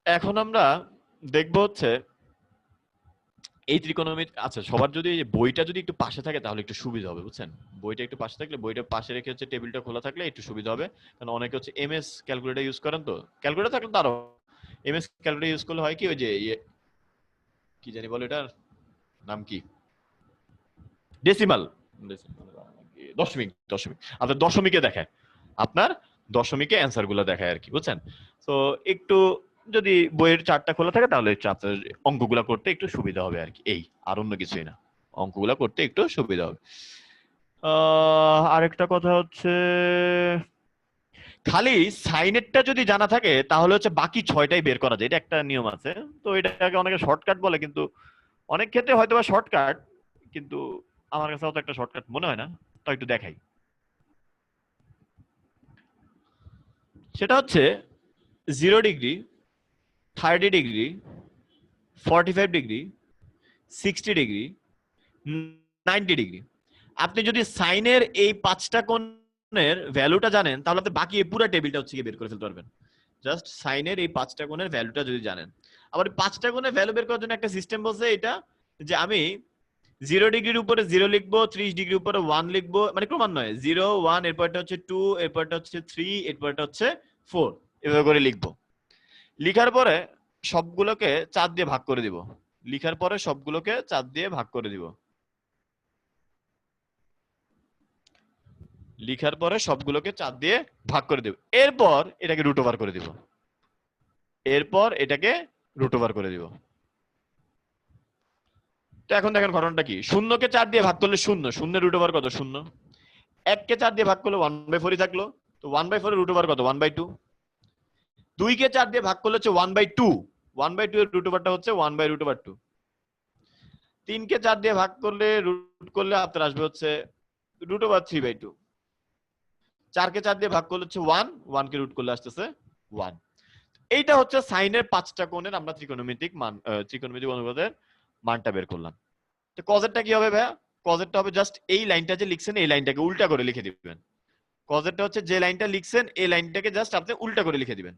এখন আমরা দেখবো হচ্ছে এই ত্রিকোণমিতি। আচ্ছা, সবার যদি বইটা যদি একটু পাশে থাকে তাহলে একটু সুবিধা হবে, বুঝছেন? বইটা একটু পাশে থাকলে, বইটা পাশে রেখে হচ্ছে টেবিলটা খোলা থাকলে একটু সুবিধা হবে। কারণ অনেকে হচ্ছে এমএস ক্যালকুলেটর ইউজ করেন, তো ক্যালকুলেটর থাকলে তো আরো, এমএস ক্যালকুলেটর ইউজ করলে হয় কি, ওই যে কি জানি বলে এটার নাম কি, ডেসিমাল, দশমিক, দশমিক আপনার দশমিকে দেখায়, আপনার দশমিকে অ্যান্সার গুলো দেখায় আর কি, বুঝছেন? তো একটু যদি বইয়ের চার্টটা খোলা থাকে তাহলে আপনার অঙ্কগুলা করতে একটু সুবিধা হবে আর কি, এই আর অন্য কিছুই না, অঙ্কগুলা করতে একটু সুবিধা হবে। আরেকটা কথা হচ্ছে খালি সাইনেরটা যদি জানা থাকে তাহলে হচ্ছে বাকি 6টাই বের করা যায়, এটা একটা নিয়ম আছে। তো এটাকে অনেকে শর্টকাট বলে, কিন্তু অনেক ক্ষেত্রে হয়তো বা শর্টকাট, কিন্তু আমার কাছে অত একটা শর্টকাট মনে হয় না। তো একটু দেখাই, সেটা হচ্ছে 0 degree, 30 degree, 45 degree, 60 degree, 90 degree. আপনি যদি সাইনের এই 5টা কোণের ভ্যালুটা জানেন তাহলে আপনি বাকি এই পুরো টেবিলটা হচ্ছে বের করে ফেলতে পারবেন। জাস্ট সাইনের এই 5টা কোণের ভ্যালুটা যদি জানেন। আবার 5টা কোণের ভ্যালু বের করার জন্য একটা সিস্টেম বলছে এটা, যে আমি 0 ডিগ্রির উপরে 0 লিখবো, 30 ডিগ্রির উপরে 1 লিখবো, মানে ক্রমান্বয়ে 0 1, এরপরটা হচ্ছে 2, এরপরটা হচ্ছে 3, এরপরটা হচ্ছে 4, এভাবে করে লিখবো। লিখার পরে সবগুলোকে 4 দিয়ে ভাগ করে দিব। লিখার পরে সবগুলোকে 4 দিয়ে ভাগ করে দিব। লিখার পরে সবগুলোকে 4 দিয়ে ভাগ করে দেব। এরপর এটাকে রুট ওভার করে দিব। এরপর এটাকে রুট ওভার করে দিব। তো এখন দেখেন ঘটনাটা কি, শূন্যকে 4 দিয়ে ভাগ করলে শূন্য, শূন্যের রুট ওভার কত? শূন্য। 1 কে 4 দিয়ে ভাগ করলে 1/4 থাকলো, তো 1/4 এর রুট ওভার কত? 1/2। 2 কে 4 দিয়ে ভাগ করলে হচ্ছে 1/2, 1/2 এর রুট ওভারটা হচ্ছে 1/√2। 3 কে 4 দিয়ে ভাগ করলে রুট করলে আপনার আসবে হচ্ছে √3/2। 4 কে 4 দিয়ে ভাগ করলে হচ্ছে 1, 1 কে রুট করলে আসতেছে 1। এইটা হচ্ছে সাইনের 5টা কোণের আমরা ত্রিকোণমিতিক অনুপাতের মানটা বের করলাম। তো কজেরটা কি হবে ভাইয়া? কজেরটা হবে জাস্ট এই লাইনটা যে লিখছেন এই লাইনটাকে উল্টা করে লিখে দিবেন। কজেরটা হচ্ছে যে লাইনটা লিখছেন এই লাইনটাকে জাস্ট আপনি উল্টা করে লিখে দিবেন।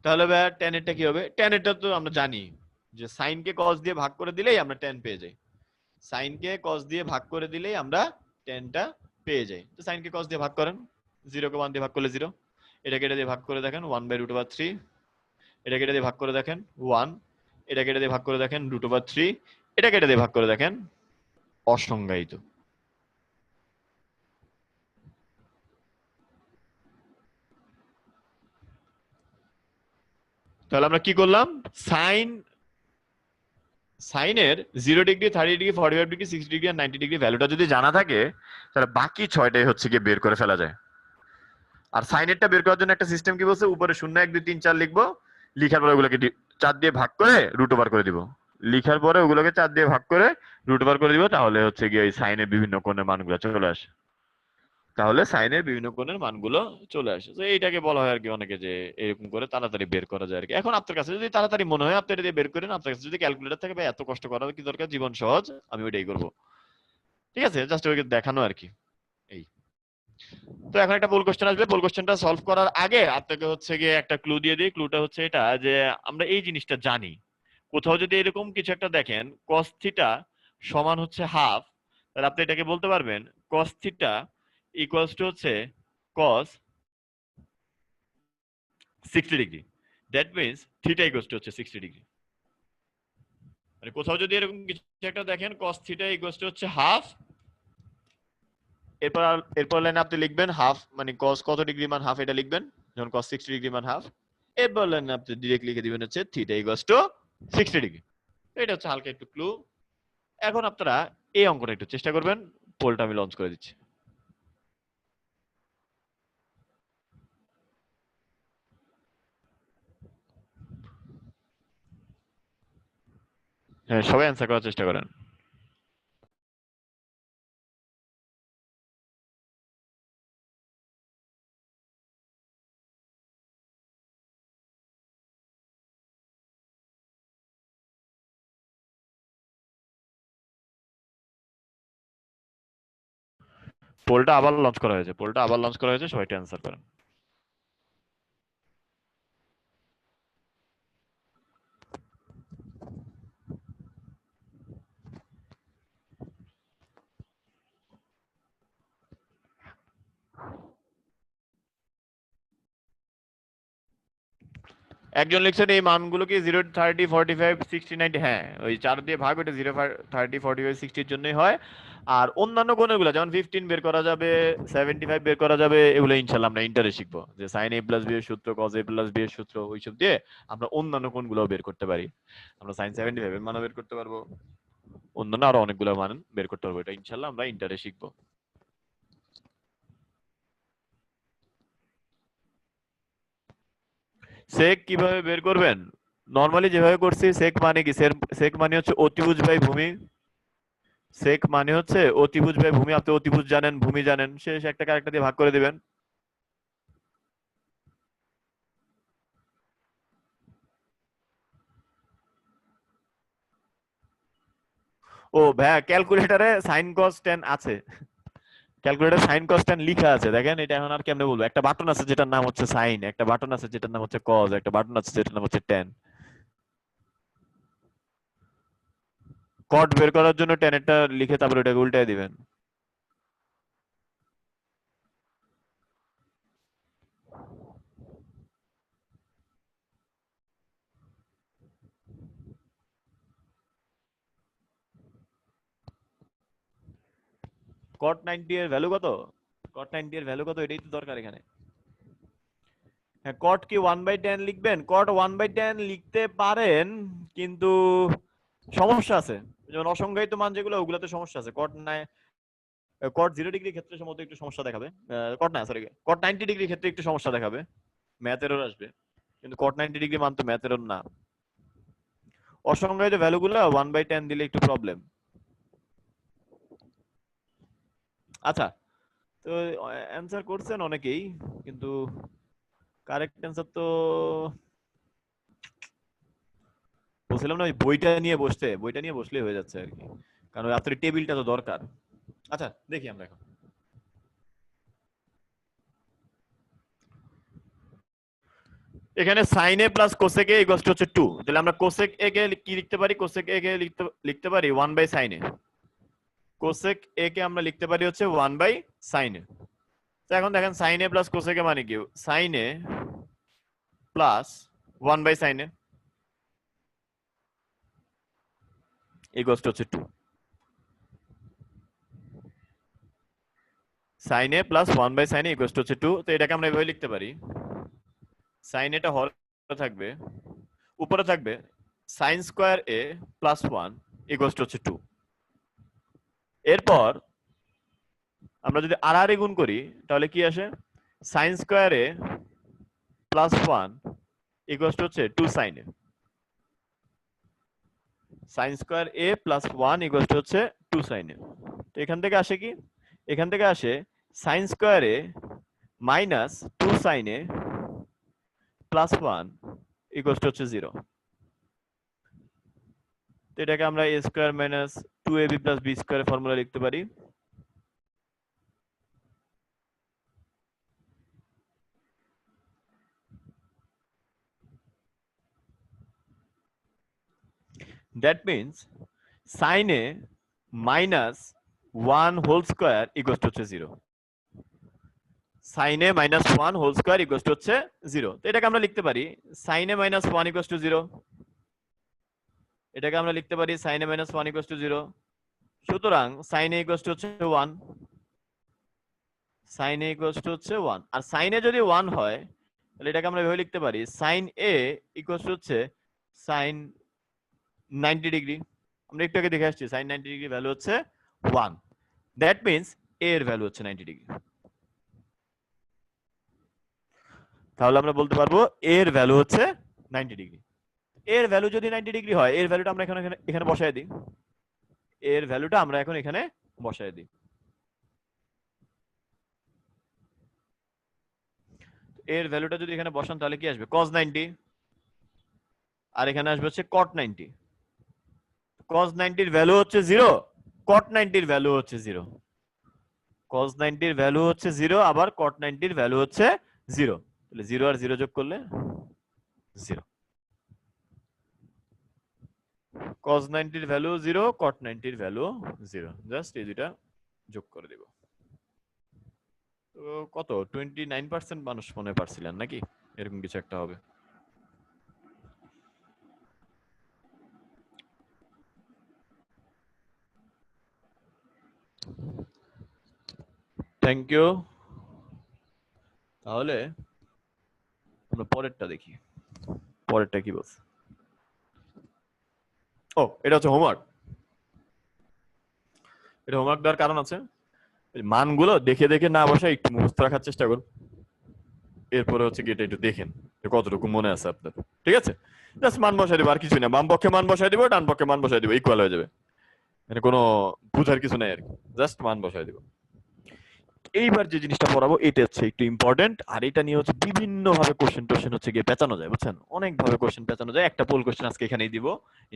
তাহলে ভাইয়া tan এরটা কি হবে? tan এরটা তো আমরা জানি যে sin কে cos দিয়ে ভাগ করে দিলেই আমরা tan পেয়ে যাই। sin কে cos দিয়ে ভাগ করে দিলেই আমরা tan টা পেয়ে যাই। তো sin কে cos দিয়ে ভাগ করেন, 0 কে 1 দিয়ে ভাগ করলে 0, এটাকে এটা দিয়ে ভাগ করে দেখেন 1/√3, এটাকে এটা দিয়ে ভাগ করে দেখেন 1, এটাকে এটা দিয়ে ভাগ করে দেখেন √3, এটাকে এটা দিয়ে ভাগ করে দেখেন অসংজ্ঞায়িত। তাহলে আমরা কি করলাম? সাইনের 0 ডিগ্রি, 30 ডিগ্রি, 45 ডিগ্রি, 60 ডিগ্রি আর 90 ডিগ্রি ভ্যালুটা যদি জানা থাকে তাহলে বাকি 6টাই হচ্ছে গিয়ে বের করে ফেলা যায়। আর সাইনেরটা বের করার জন্য একটা সিস্টেম কি বলছে, উপরে 0 1 2 3 4 লিখবো, লিখার পরে ওগুলোকে 4 দিয়ে ভাগ করে রুট ওভার করে দিব। লিখার পরে ওগুলোকে 4 দিয়ে ভাগ করে রুট ওভার করে দিব, তাহলে হচ্ছে গিয়ে এই সাইনের বিভিন্ন কোণের মানগুলো চলে আসে। তাহলে সাইনের বিভিন্ন কোণের মানগুলো চলে আসে। তো এইটাকে বলা হয় আর কি অনেকে যে এরকম করে তাড়াতাড়ি বের করা যায় আর কি। এখন আপনার কাছে যদি তাড়াতাড়ি মনে হয় আপনি এটা দিয়ে বের করেন, আপনার কাছে যদি ক্যালকুলেটর থাকে ভাই এত কষ্ট করার কি দরকার, জীবন সহজ, আমি ওইটাই করব। ঠিক আছে, জাস্ট ওইকে দেখানো আর কি। এই তো এখন একটা পোল কোশ্চেন আসবে, পোল কোশ্চেনটা সলভ করার আগে আপনাকে হচ্ছে গিয়ে একটা ক্লু দিয়ে দিই। ক্লুটা হচ্ছে এটা যে আমরা এই জিনিসটা জানি, কোথাও যদি এরকম কিছু একটা দেখেন cos থিটা সমান হচ্ছে হাফ, তাহলে আপনি এটাকে বলতে পারবেন cos থিটা ইকুয়ালস টু হচ্ছে cos 60 degree. That means theta equals to হচ্ছে 60 ডিগ্রি। মানে কোথাও যদি এরকম কিছু একটা দেখেন cos থিটা ইকুয়ালস টু হচ্ছে হাফ, এরপর এরপর লাইনে আপনি লিখবেন হাফ মানে cos কত ডিগ্রি মান হাফ এটা লিখবেন, যখন cos 60 ডিগ্রি মান হাফ। এরপর লাইনে আপনি ডিরেক্ট লিখে দিবেন হচ্ছে থিটা ইকুয়ালস টু 60 ডিগ্রি। এটা হচ্ছে হালকা একটু ক্লু। এখন আপনারা এই অঙ্কটা একটু চেষ্টা করবেন। পোলটা আমি লঞ্চ করে দিচ্ছি। হ্যাঁ, সবাই অ্যান্সার করার চেষ্টা করেন। পোলটা আবার লঞ্চ করা হয়েছে, পোলটা আবার লঞ্চ করা হয়েছে, সবাই একটু অ্যান্সার করেন। একজন লিখছেন এই মানগুলো কি 0 30 45 60 90, হ্যাঁ ওই 4 দিয়ে ভাগ, ওটা 0 30 45 60 এর জন্যই হয়। আর অন্যান্য কোণগুলো যেমন 15 বের করা যাবে, 75 বের করা যাবে, এগুলো ইনশাআল্লাহ আমরা ইন্টারে শিখবো, যে sin a প্লাস b এর সূত্র, cos a প্লাস b এর সূত্র, ওইসব দিয়ে আমরা অন্যান্য কোণগুলো বের করতে পারি। আমরা sin 75 এর মানও বের করতে পারবো, অন্যান্য আরো অনেকগুলো মান বের করতে পারবো, এটা ইনশাআল্লাহ আমরা ইন্টারে শিখবো। সেক কিভাবে বের করবেন? নরমালি যেভাবে করছি, সেক মানে কি, সেক মানে হচ্ছে অতিভুজ বাই ভূমি। সেক মানে হচ্ছে অতিভুজ বাই ভূমি, আপনি অতিভুজ জানেন, ভূমি জানেন, শেষ একটাকে আরেকটা দিয়ে ভাগ করে দিবেন। ও ভাইয়া ক্যালকুলেটরে sin cos tan আছে, ক্যালকুলেটরে sin cos tan লেখা আছে, দেখেন এটা এখন আর কেমনে বলবো। একটা বাটন আছে যেটার নাম হচ্ছে sin, একটা বাটন আছে যেটার নাম হচ্ছে cos, একটা বাটন আছে যেটার নাম হচ্ছে tan। cot বের করার জন্য tan এরটা লিখে তারপর ওটাকে উল্টায় দিবেন। cot 90 এর ভ্যালু কত? cot 90 এর ভ্যালু কত এটাই তো দরকার এখানে। হ্যাঁ, cot কি 1/tan লিখবেন? cot 1/tan লিখতে পারেন, কিন্তু সমস্যা আছে। যেমন অসংজ্ঞায়িত মান যেগুলো ওগুলোতে সমস্যা আছে। cot 0 ডিগ্রি ক্ষেত্রে সম্ভবত একটু সমস্যা দেখাবে। cot 90 ডিগ্রি ক্ষেত্রে একটু সমস্যা দেখাবে, ম্যাথ এরর আসবে। কিন্তু cot 90 ডিগ্রি মান তো ম্যাথ এরর না। অসংজ্ঞায়িত ভ্যালুগুলো 1/tan দিলে একটু প্রবলেম। আচ্ছা, তো অ্যানসার করছেন অনেকেই, কিন্তু কারেক্ট অ্যানসার তো বলছিলাম না, ওই বইটা নিয়ে বসলেই হয়ে যাচ্ছে আর কি, কারণ আপনার টেবিলটা তো দরকার। আচ্ছা দেখি আমরা এখন এখানে sin a plus cosec a equal to হচ্ছে 2, তাহলে আমরা cosec a কে কি লিখতে পারি? cosec a কে লিখতে পারি 1/sin a। cosec a কে আমরা লিখতে পারি হচ্ছে 1/sin a। তো এখন দেখেন sin a plus cosec a মানে কি? sin a plus 1/sin a equal to হচ্ছে 2। sin a plus 1/sin a equal to হচ্ছে 2। তো এটাকে আমরা এভাবে লিখতে পারি, sin a টা হরে থাকবে, উপরে থাকবে sin square a plus 1 equal to হচ্ছে 2। এরপর আমরা যদি আর গুণ করি তাহলে কি আসে? sin square a plus 1 equal to হচ্ছে 2 sin a। sin square a plus 1 equal to হচ্ছে 2 sin a। তো এখান থেকে আসে কি? এখান থেকে আসে sin square a minus 2 sin a plus 1 equal to হচ্ছে 0। তো এটাকে আমরা a square minus 2ab plus b square formula লিখতে পারি। That means sin a minus 1 whole square equals to 0। sin a minus 1 whole square equals to 0। তো এটাকে আমরা লিখতে পারি sin a minus 1 equals to 0। এটাকে আমরা লিখতে পারি sin a minus 1 equals to 0। সুতরাং sin a equals to 1। sin a equals to 1। R sin a যদি 1 হয় তাহলে এটাকে আমরা এভাবে লিখতে পারি sin a equals to sin 90 degree. আমরা একটু আগে দেখে আসছি sin 90 ডিগ্রি ভ্যালু হচ্ছে 1। দ্যাট মিন্স a এর ভ্যালু হচ্ছে 90 ডিগ্রি। তাহলে আমরা বলতে পারবো a এর ভ্যালু হচ্ছে 90 ডিগ্রি। এর ভ্যালু যদি 90 ডিগ্রি হয়, এর ভ্যালুটা আমরা এখানে বসায় দিই। এর ভ্যালুটা আমরা এখন এখানে বসায় দিই। এর ভ্যালুটা যদি এখানে বসান তাহলে কি আসবে? cos 90, আর এখানে আসবে হচ্ছে cot 90। cos 90 এর ভ্যালু হচ্ছে 0, cot 90 এর ভ্যালু হচ্ছে 0। cos 90 এর ভ্যালু হচ্ছে 0, আবার cot 90 এর ভ্যালু হচ্ছে 0। তাহলে 0 আর 0 যোগ করলে 0। cos 90 এর ভ্যালু 0, cot 90 এর ভ্যালু 0। জাস্ট এই দুইটা যোগ করে দেব। তো কত 29% মানুষ মনে পারছিলেন নাকি? এরকম কিছু একটা হবে। Thank you. তাহলে আমরা পরেরটা দেখি, পরেরটা কি বলছে। ও এটা হচ্ছে হোমওয়ার্ক। এটা হোমওয়ার্ক দেওয়ার কারণ আছে, মানগুলো দেখে দেখে না বসে একটু মুখস্থ রাখার চেষ্টা করুন। এরপরে হচ্ছে কি এটা একটু দেখেন কতটুকু মনে আছে আপনার। ঠিক আছে, জাস্ট মান বসাই দিব, আর কিছু না। বাম পক্ষে মান বসাই দিব, ডান পক্ষে মান বসাই দিব, ইকুয়াল হয়ে যাবে। মানে কোনো বুঝার কিছু নাই আর কি, জাস্ট মান বসাই দিব। এইবার যে জিনিসটা পড়াবো এটা হচ্ছে একটু ইম্পর্টেন্ট, আর এটা নিয়ে হচ্ছে বিভিন্ন ভাবে কোশ্চেন হচ্ছে গিয়ে পেঁচানো যায়, বুঝছেন? অনেক ভাবে কোশ্চেন পেঁচানো যায়। একটা পোল কোশ্চেন আজকে এখানেই দিব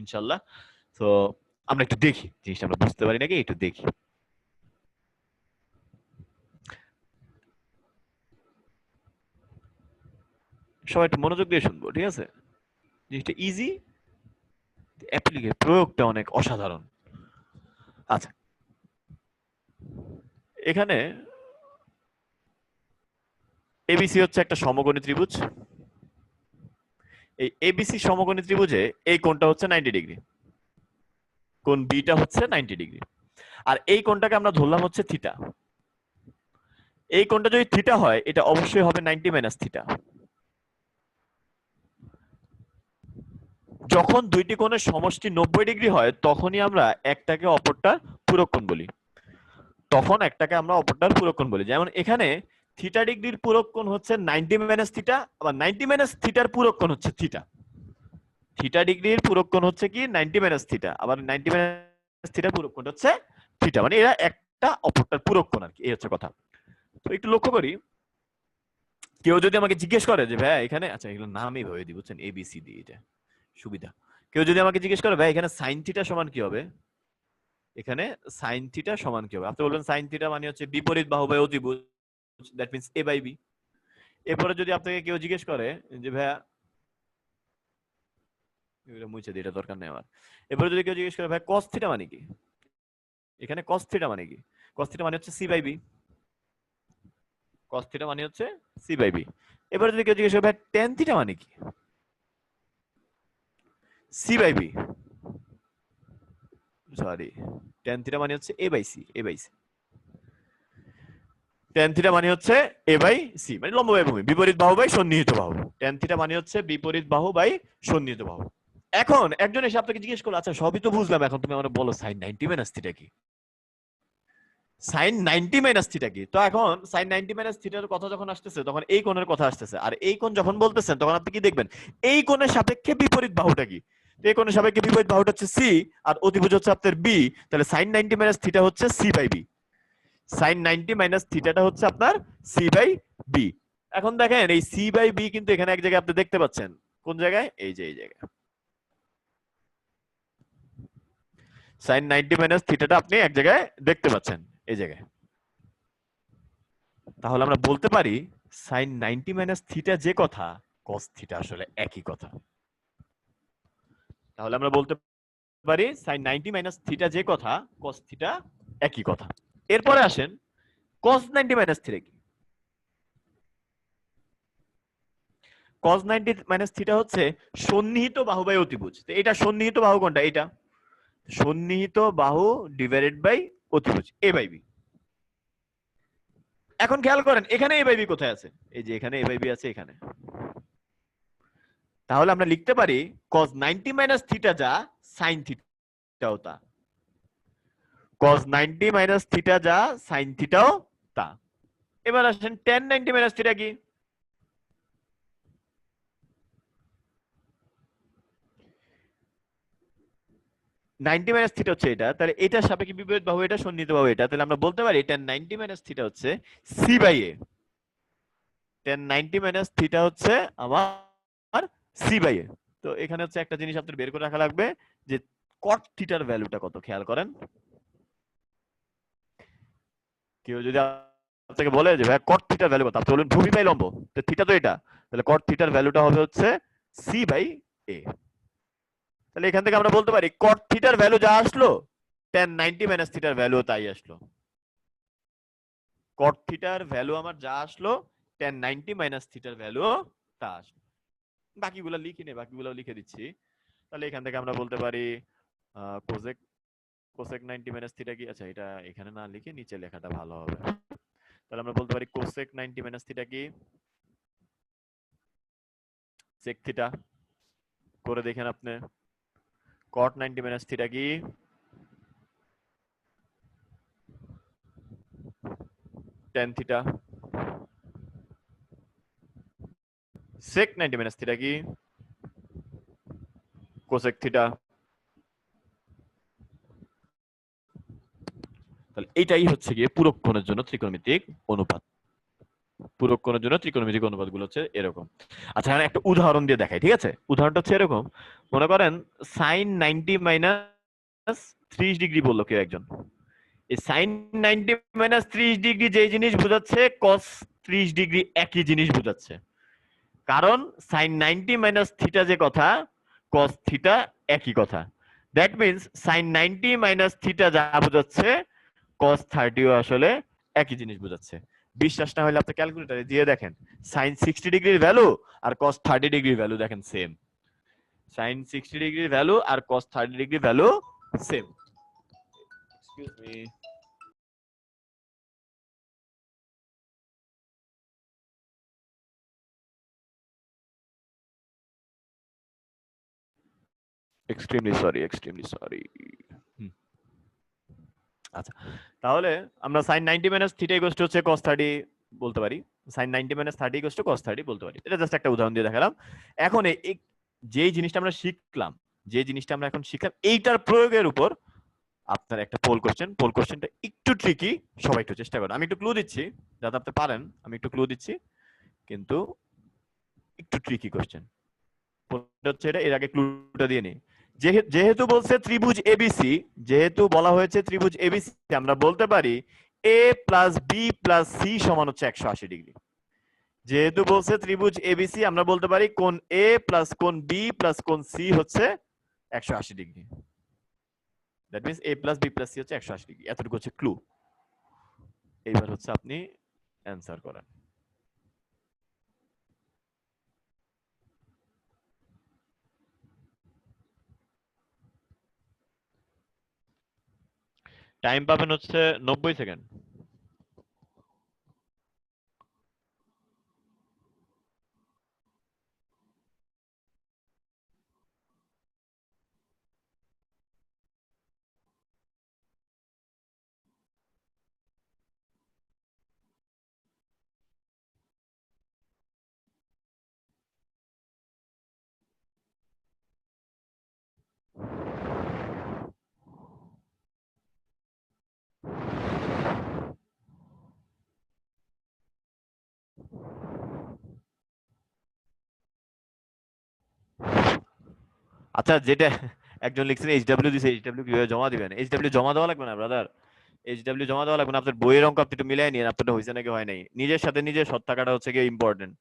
ইনশাআল্লাহ। তো আমরা একটু দেখি জিনিসটা আমরা বুঝতে পারি নাকি একটু দেখি। সবাই একটু মনোযোগ দিয়ে শুনবো, ঠিক আছে? জিনিসটা ইজি, অ্যাপ্লিকে প্রয়োগটা অনেক অসাধারণ। আচ্ছা, এখানে এবিসি হচ্ছে একটা সমকোণী ত্রিভুজ। এই এবিসি সমকোণী ত্রিভুজে এই কোণটা হচ্ছে 90 ডিগ্রি, কোণ বিটা হচ্ছে 90 ডিগ্রি, আর এই কোণটাকে আমরা ধরলাম হচ্ছে থিটা। এই কোণটা যদি থিটা হয় এটা অবশ্যই হবে 90 মাইনাস থিটা। যখন দুইটি কোণের সমষ্টি 90 ডিগ্রি হয় তখনই আমরা একটাকে অপরটার পূরক কোণ বলি, তখন একটাকে আমরা অপরটার পূরক কোণ বলি। যেমন এখানে থিটা ডিগ্রির পূরক কোণ হচ্ছে 90 মাইনাস থিটা, আবার 90 মাইনাস থিটার পূরক কোণ হচ্ছে থিটা। থিটা ডিগ্রির পূরক কোণ হচ্ছে কি 90 মাইনাস থিটা, আবার 90 মাইনাস থিটার পূরক কোণ হচ্ছে থিটা, মানে এরা একটা অপরটার পূরক কোণ আর কি, এই হচ্ছে কথা। তো একটু লক্ষ্য করি, কেউ যদি আমাকে জিজ্ঞেস করে যে ভাই এখানে, আচ্ছা এগুলো নামই ভেবে দিই বুঝছেন, এবিসিডি, এটা সুবিধা। কেউ যদি আমাকে জিজ্ঞেস করে ভাই এখানে সাইন থিটা সমান কি হবে, এখানে সাইন থিটা সমান কি হবে, আপনি বলবেন সাইন থিটা মানে হচ্ছে বিপরীত বাহুবাহু অতিভুজ, that means A by B. এরপরে যদি আপনাকে কেউ জিজ্ঞেস করে যে ভাইয়া, এটা মুছে দিই, এটা দরকার নেই আমার। এরপরে যদি কেউ জিজ্ঞেস করে ভাই কস থিটা মানে কি, এখানে কস থিটা মানে কি, কস থিটা মানে হচ্ছে C by B, cos theta মানে হচ্ছে সি বাই বি। এবারে যদি কেউ জিজ্ঞেস করে ভাই ট্যান থিটা মানে কি, c by b, sorry tan theta মানে হচ্ছে a by c, a by c. Tan theta মানে হচ্ছে এ বাই সি, মানে লম্ব বাই ভূমি, বিপরীত বাহু বাই সন্নিহিত বাহু। ট্যান থিটা মানে হচ্ছে বিপরীত বাহু বাই সন্নিহিত বাহু। এখন একজন এসে আপনাকে জিজ্ঞেস করলো, আচ্ছা সবই তো বুঝলাম, এখন তুমি আমাকে বলো সাইন 90 মাইনাস থিটা কি, সাইন 90 মাইনাস থিটা কি। তো এখন সাইন 90 মাইনাস থিটার কথা যখন আসতেছে তখন এই কোণের কথা আসতেছে, আর এই কোণ যখন বলতেছেন তখন আপনি কি দেখবেন, এই কোণের সাপেক্ষে বিপরীত বাহুটা কি, এই কোণের সাপেক্ষে বিপরীত বাহুটা হচ্ছে সি, আর অতিভুজ হচ্ছে আপনার বি, তাহলে সাইন 90 মাইনাস থিটা হচ্ছে C by b, sine 90 minus থিটাটা হচ্ছে আপনার সি বাই বি। এখন দেখেন এই সি বাই বি কিন্তু এখানে এক জায়গায় আপনি দেখতে পাচ্ছেন, কোন জায়গায়, এই যে এই জায়গায় সাইন 90 মাইনাস থিটাটা আপনি এক জায়গায় দেখতে পাচ্ছেন, এই জায়গায়। তাহলে আমরা বলতে পারি সাইন 90 মাইনাস থিটা যে কথা, কস থিটা আসলে একই কথা। তাহলে আমরা বলতে পারি সাইন 90 মাইনাস থিটা যে কথা, কস থিটা একই কথা। এরপরে আসেন কস 90 মাইনাস থিটা কি, কস 90 মাইনাস থিটা হচ্ছে সন্নিহিত বাহু বাই অতিভুজ। তো এটা সন্নিহিত বাহু কোনটা, এটা সন্নিহিত বাহু ডিভাইডেড বাই অতিভুজ এ বাই বি। এখন খেয়াল করেন এখানে এ বাই বি কোথায় আছে, এই যে এখানে এ বাই বি আছে এখানে। তাহলে আমরা লিখতে পারি cos 90 মাইনাস থিটা যা sin থিটাও তা, cos 90 মাইনাস থিটা যা sin থিটাও তা। এবার আসেন tan 90 মাইনাস থিটা কি, নাইনটি মাইনাস থিটা হচ্ছে এটা, তাহলে এটার সাপেক্ষে বিপরীত বাহু এটা, সন্নিহিত বাহু এটা, তাহলে আমরা বলতে পারি tan 90 মাইনাস থিটা হচ্ছে C by A, tan 90 minus theta হচ্ছে আমার সি বাই এ। তো এখানে হচ্ছে একটা জিনিস আপনাদের বের করে রাখা লাগবে যে cot থিটার ভ্যালুটা কত, খেয়াল করেন। কেউ যদি আপনাকে বলে যে ভাই cot থিটার ভ্যালু কত, আপনি বলবেন ভূমি বাই লম্ব, তো থিটা তো এটা, তাহলে cot থিটার ভ্যালুটা হবে হচ্ছে সি বাই এ। তাহলে এখান থেকে আমরা বলতে পারি cot থিটার ভ্যালু যা আসলো tan 90 মাইনাস থিটার ভ্যালু তাই আসলো, cot থিটার ভ্যালু আমার যা আসলো tan 90 মাইনাস থিটার ভ্যালু তা আসলো। বাকিগুলো লিখি নে, বাকিগুলো লিখে দিচ্ছি। তাহলে এখান থেকে আমরা বলতে পারি কোসেক কোসেক 90 মাইনাস থিটা কি, আচ্ছা এটা এখানে না লিখে নিচে লেখাটা ভালো হবে। তাহলে আমরা বলতে পারি কোসেক 90 মাইনাস থিটা কি, সেক থিটা করে দেখেন আপনি, cot 90 মাইনাস থিটা কি, tan theta, sec 90 minus theta কি, cosec থিটা। তাহলে এটাই হচ্ছে গিয়ে পূরক কোণের জন্য ত্রিকোণমিতিক অনুপাত। পূরক কোণের জন্য ত্রিকোণমিতিক অনুপাতগুলো হচ্ছে এরকম। আচ্ছা এখানে একটা উদাহরণ দিয়ে দেখাই, ঠিক আছে? উদাহরণটা হচ্ছে এরকম, মনে করেন sin 90 মাইনাস 30 ডিগ্রি বললো কেউ একজন। এই সাইন 90 মাইনাস 30 ডিগ্রি যে জিনিস বোঝাচ্ছে কস 30 ডিগ্রি একই জিনিস বোঝাচ্ছে, কারণ সাইন 90 মাইনাস থিটা যে কথা, কস থিটা একই কথা। That means sign 90 minus theta যা বোঝাচ্ছে কস 30ও আসলে একই জিনিস বোঝাচ্ছে। বিশ্বাস না হলে আপনি ক্যালকুলেটরে দিয়ে দেখেন, সাইন 60 ডিগ্রির ভ্যালু আর কস 30 ডিগ্রির ভ্যালু দেখেন সেম। সাইন 60 ডিগ্রির ভ্যালু আর কস 30 ডিগ্রির value same. Excuse me. Extremely sorry. আচ্ছা, তাহলে আমরা sine 90 minus theta equal to হচ্ছে cos 30 বলতে পারি, sine 90 minus 30 equal to cos 30 বলতে পারি। এটা জাস্ট একটা উদাহরণ দিয়ে দেখালাম। এখন যেই জিনিসটা আমরা শিখলাম, এইটার প্রয়োগের উপর আপনার একটা পোল কোশ্চেনটা একটু ট্রিকি, সবাই একটু চেষ্টা করেন। আমি একটু ক্লু দিচ্ছি যাতে আপনি পারেন, আমি একটু ক্লু দিচ্ছি, কিন্তু একটু ট্রিকি কোশ্চেন হচ্ছে এটা। এর আগে ক্লুটা দিয়ে নিই। যেহেতু বলছে ত্রিভুজ এবিসি, যেহেতু বলা হয়েছে ত্রিভুজ এবিসি, আমরা বলতে পারি এ প্লাস বি প্লাস সি সমান হচ্ছে 180 ডিগ্রি। যেহেতু বলছে ত্রিভুজ এবিসি, আমরা বলতে পারি কোণ এ প্লাস কোণ বি প্লাস কোণ সি হচ্ছে 180 degree. That means A plus B plus C হচ্ছে 180 ডিগ্রি। এতটুকু হচ্ছে ক্লু। এইবার হচ্ছে আপনি অ্যান্সার করেন। টাইম পাবেন হচ্ছে 90 সেকেন্ড। আচ্ছা, যেটা একজন লিখছেন এইচডব্লিউ দিছে, এইচডব্লিউ কিভাবে জমা দিবেন? এইচডব্লিউ জমা দেওয়া লাগবে না ব্রাদার, এইচডব্লিউ জমা দেওয়া লাগবে না। আপনার বইয়ের অঙ্ক আপনি একটু মিলাই নিন, আপনারটা হয়েছে নাকি হয় নাই। নিজের সাথে নিজের সৎ থাকাটা হচ্ছে গিয়ে ইম্পর্টেন্ট।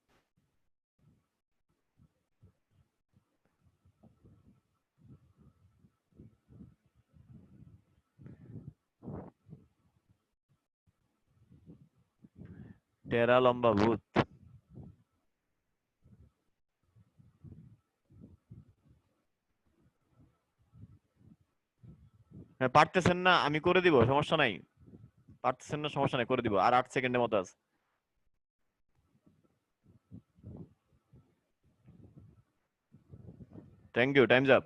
টেরা লম্বা ভূত। হ্যাঁ, পারতেছেন না আমি করে দিব, সমস্যা নাই। পারতেছেন না সমস্যা নাই, করে দিব। আর 8 সেকেন্ডের মতো আছে। Thank you, times up.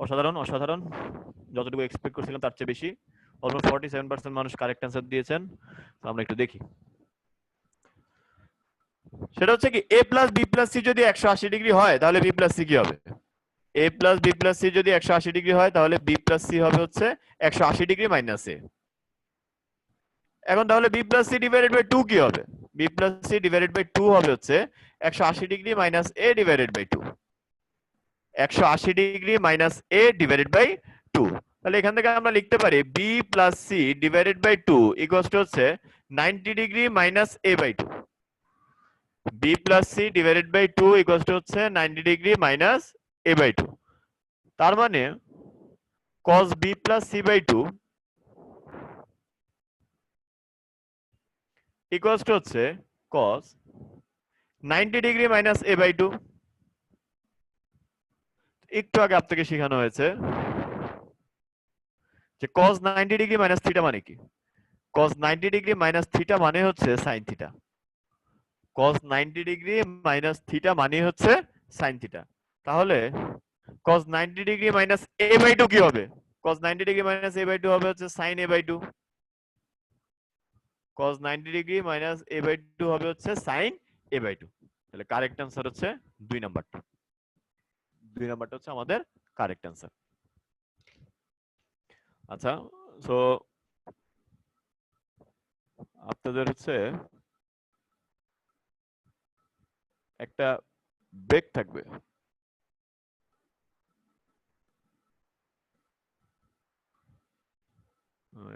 অসাধারণ অসাধারণ, যতটুকু এক্সপেক্ট করছিলাম তার চেয়ে বেশি। অলমোস্ট 47% মানুষ কারেক্ট অ্যান্সার দিয়েছেন। তো আমরা একটু দেখি। সেটা হচ্ছে কি, এ প্লাস বি প্লাস সি যদি 180 ডিগ্রি হয় তাহলে বি প্লাস সি কি হবে? এ প্লাস বি প্লাস সি যদি 180 ডিগ্রি হয় তাহলে বি প্লাস সি হবে হচ্ছে 180 ডিগ্রি মাইনাস এ। এখন তাহলে B plus C divided by 2 কি হবে? B plus C divided by 2 হবে হচ্ছে 180 degree minus A divided by 2। 180 degree minus A divided by 2। তাহলে এখান থেকে আমরা লিখতে পারি B plus C divided by 2 equals to হচ্ছে 90 degree minus A by 2। B plus C divided by 2 equals to হচ্ছে 90 ডিগ্রি মাইনাস এ বাই 2। তার মানে cos b plus C by 2 equals to হচ্ছে cos 90 degree minus A by 2। একটু আগে আপনাকে শেখানো হয়েছে যে cos 90 ডিগ্রি মাইনাস থিটা মানে কি? cos 90 ডিগ্রি মাইনাস থিটা মানে হচ্ছে sin theta. cos 90 degree minus theta মানে হচ্ছে sin থিটা। তাহলে cos 90 degree minus a by 2 কি হবে? cos 90 degree minus a by 2 হবে হচ্ছে sin a by 2। cos 90 degree minus a by 2 হবে হচ্ছে sin a বাই 2। তাহলে কারেক্ট অ্যান্সার হচ্ছে 2 নাম্বারটা। 2 নাম্বারটা হচ্ছে আমাদের কারেক্ট অ্যান্সার। আচ্ছা, সো আপনাদের হচ্ছে একটা ব্রেক থাকবে।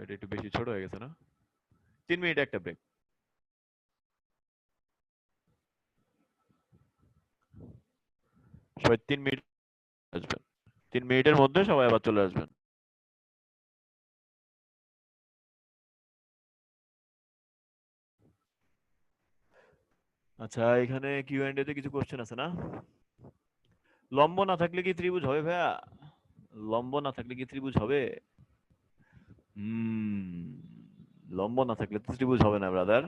এটা একটু বেশি ছোট হয়ে গেছে না? 3 মিনিট একটা ব্রেক। সবাই 3 মিনিট আসবেন, 3 মিনিটের মধ্যে সবাই আবার চলে আসবেন। আচ্ছা, এখানে কিউএনডি তে কিছু কোশ্চেন আছে না? লম্ব না থাকলে কি ত্রিভুজ হবে ভাইয়া? লম্ব না থাকলে কি ত্রিভুজ হবে? হুম, লম্ব না থাকলে তো ত্রিভুজ হবে না ব্রাদার।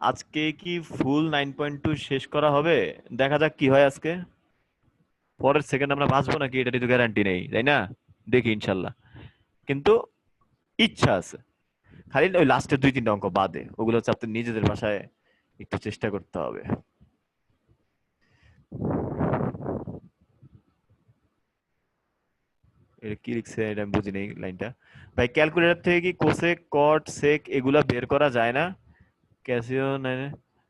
আজকে কি ফুল 9.2 শেষ করা হবে? দেখা যাক কি হয় আজকে। পরের সেকেন্ড আমরা বাঁচবো নাকি এটা তো গ্যারান্টি নেই, তাই না? দেখি ইনশাল্লাহ, কিন্তু ইচ্ছা আছে। খালি ওই লাস্টের 2-3টা অঙ্ক বাদে, ওগুলো হচ্ছে আপনার নিজেদের ভাষায় একটু চেষ্টা করতে হবে। এটা কি লিখছে এটা আমি বুঝি নাই লাইনটা। ভাই ক্যালকুলেটর থেকে কি কোসেক কট সেক এগুলা বের করা যায় না? ক্যাসিও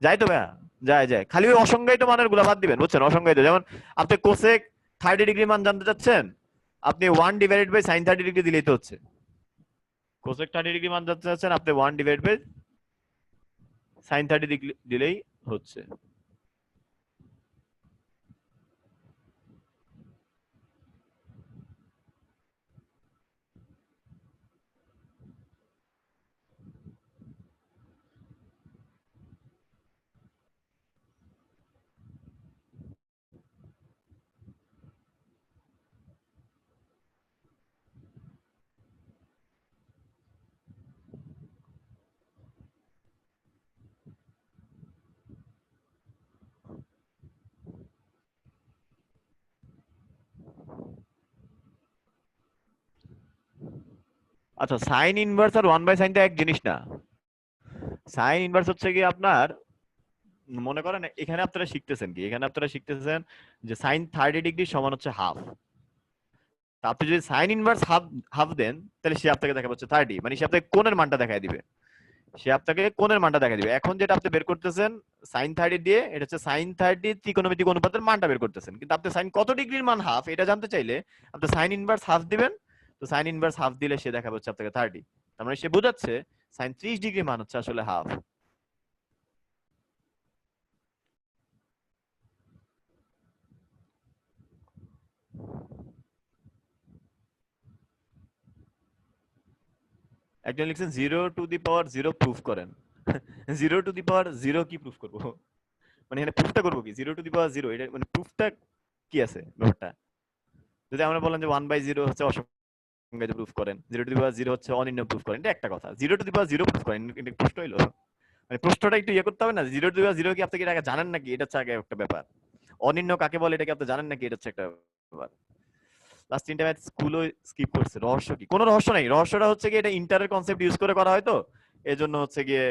যায় তো ভাইয়া, যায় যায়, খালি ওই অসংজ্ঞায়িত মানের গুলা বাদ দিবেন, বুঝছেন? অসংজ্ঞায়িত, যেমন আপনি কোসেক 30 ডিগ্রি মান জানতে চাচ্ছেন, আপনি 1/sin 30 ডিগ্রি দিলেই তো হচ্ছে। কোসেক 30 ডিগ্রি মান জানতে চাচ্ছেন, আপনি 1/sin 30 ডিগ্রি দিলেই হচ্ছে। আচ্ছা, সাইন ইনভার্স আর 1/sin তো এক জিনিস না। সাইন ইনভার্স হচ্ছে কি আপনার, মনে করেন এখানে আপনারা শিখতেছেন কি, এখানে আপনারা শিখতেছেন যে sin 30 ডিগ্রি সমান হচ্ছে হাফ। তা আপনি যদি সাইন ইনভার্স হাফ হাফ দেন, তাহলে সে আপনাকে দেখাবে হচ্ছে 30, মানে সে আপনাকে কোণের মানটা দেখায় দিবে। সে আপনাকে কোণের মানটা দেখা দিবে। এখন যেটা আপনি বের করতেছেন sin 30 দিয়ে, এটা হচ্ছে sin 30 ত্রিকোণমিতিক অনুপাতের মানটা বের করতেছেন, কিন্তু আপনি সাইন কত ডিগ্রির মান হাফ এটা জানতে চাইলে আপনি সাইন ইনভার্স হাফ দিবেন। তো সাইন ইনভার্স হাফ দিলে সে দেখাবে হচ্ছে আপনাকে 30, তার মানে সে বোঝাচ্ছে সাইন 30 ডিগ্রি মান হচ্ছে আসলে হাফ। একজন লিখছেন 0 টু দি পাওয়ার 0 প্রুফ করেন। 0 টু দি পাওয়ার 0 কি প্রুফ করবো? মানে এখানে প্রুফটা করবো কি? 0 টু দি পাওয়ার 0 এটা মানে প্রুফটা কি আছে ব্যাপারটা? যদি আমরা বললাম যে 1/0 হচ্ছে অসংজ্ঞায়িত প্রুফ করেন, 0 টু দি পাওয়ার 0 হচ্ছে অনির্ণয় প্রুফ করেন, এটা একটা কথা। 0 টু দি পাওয়ার 0 প্রুফ করেন, এটা প্রশ্ন হইলো? মানে প্রশ্নটা একটু ইয়ে করতে হবে না? 0 টু দি পাওয়ার 0 কি আপনি কি এটা আগে জানেন নাকি? এটা হচ্ছে আগে একটা ব্যাপার। অনির্ণয় কাকে বলে এটা কি আপনি জানেন নাকি? এটা হচ্ছে একটা ব্যাপার। লাস্ট 3টা ম্যাথ স্কুলও স্কিপ করছে, রহস্য কি? কোনো রহস্য নাই, রহস্যটা হচ্ছে কি এটা ইন্টারের কনসেপ্ট ইউজ করে করা হয়, তো এজন্য হচ্ছে গিয়ে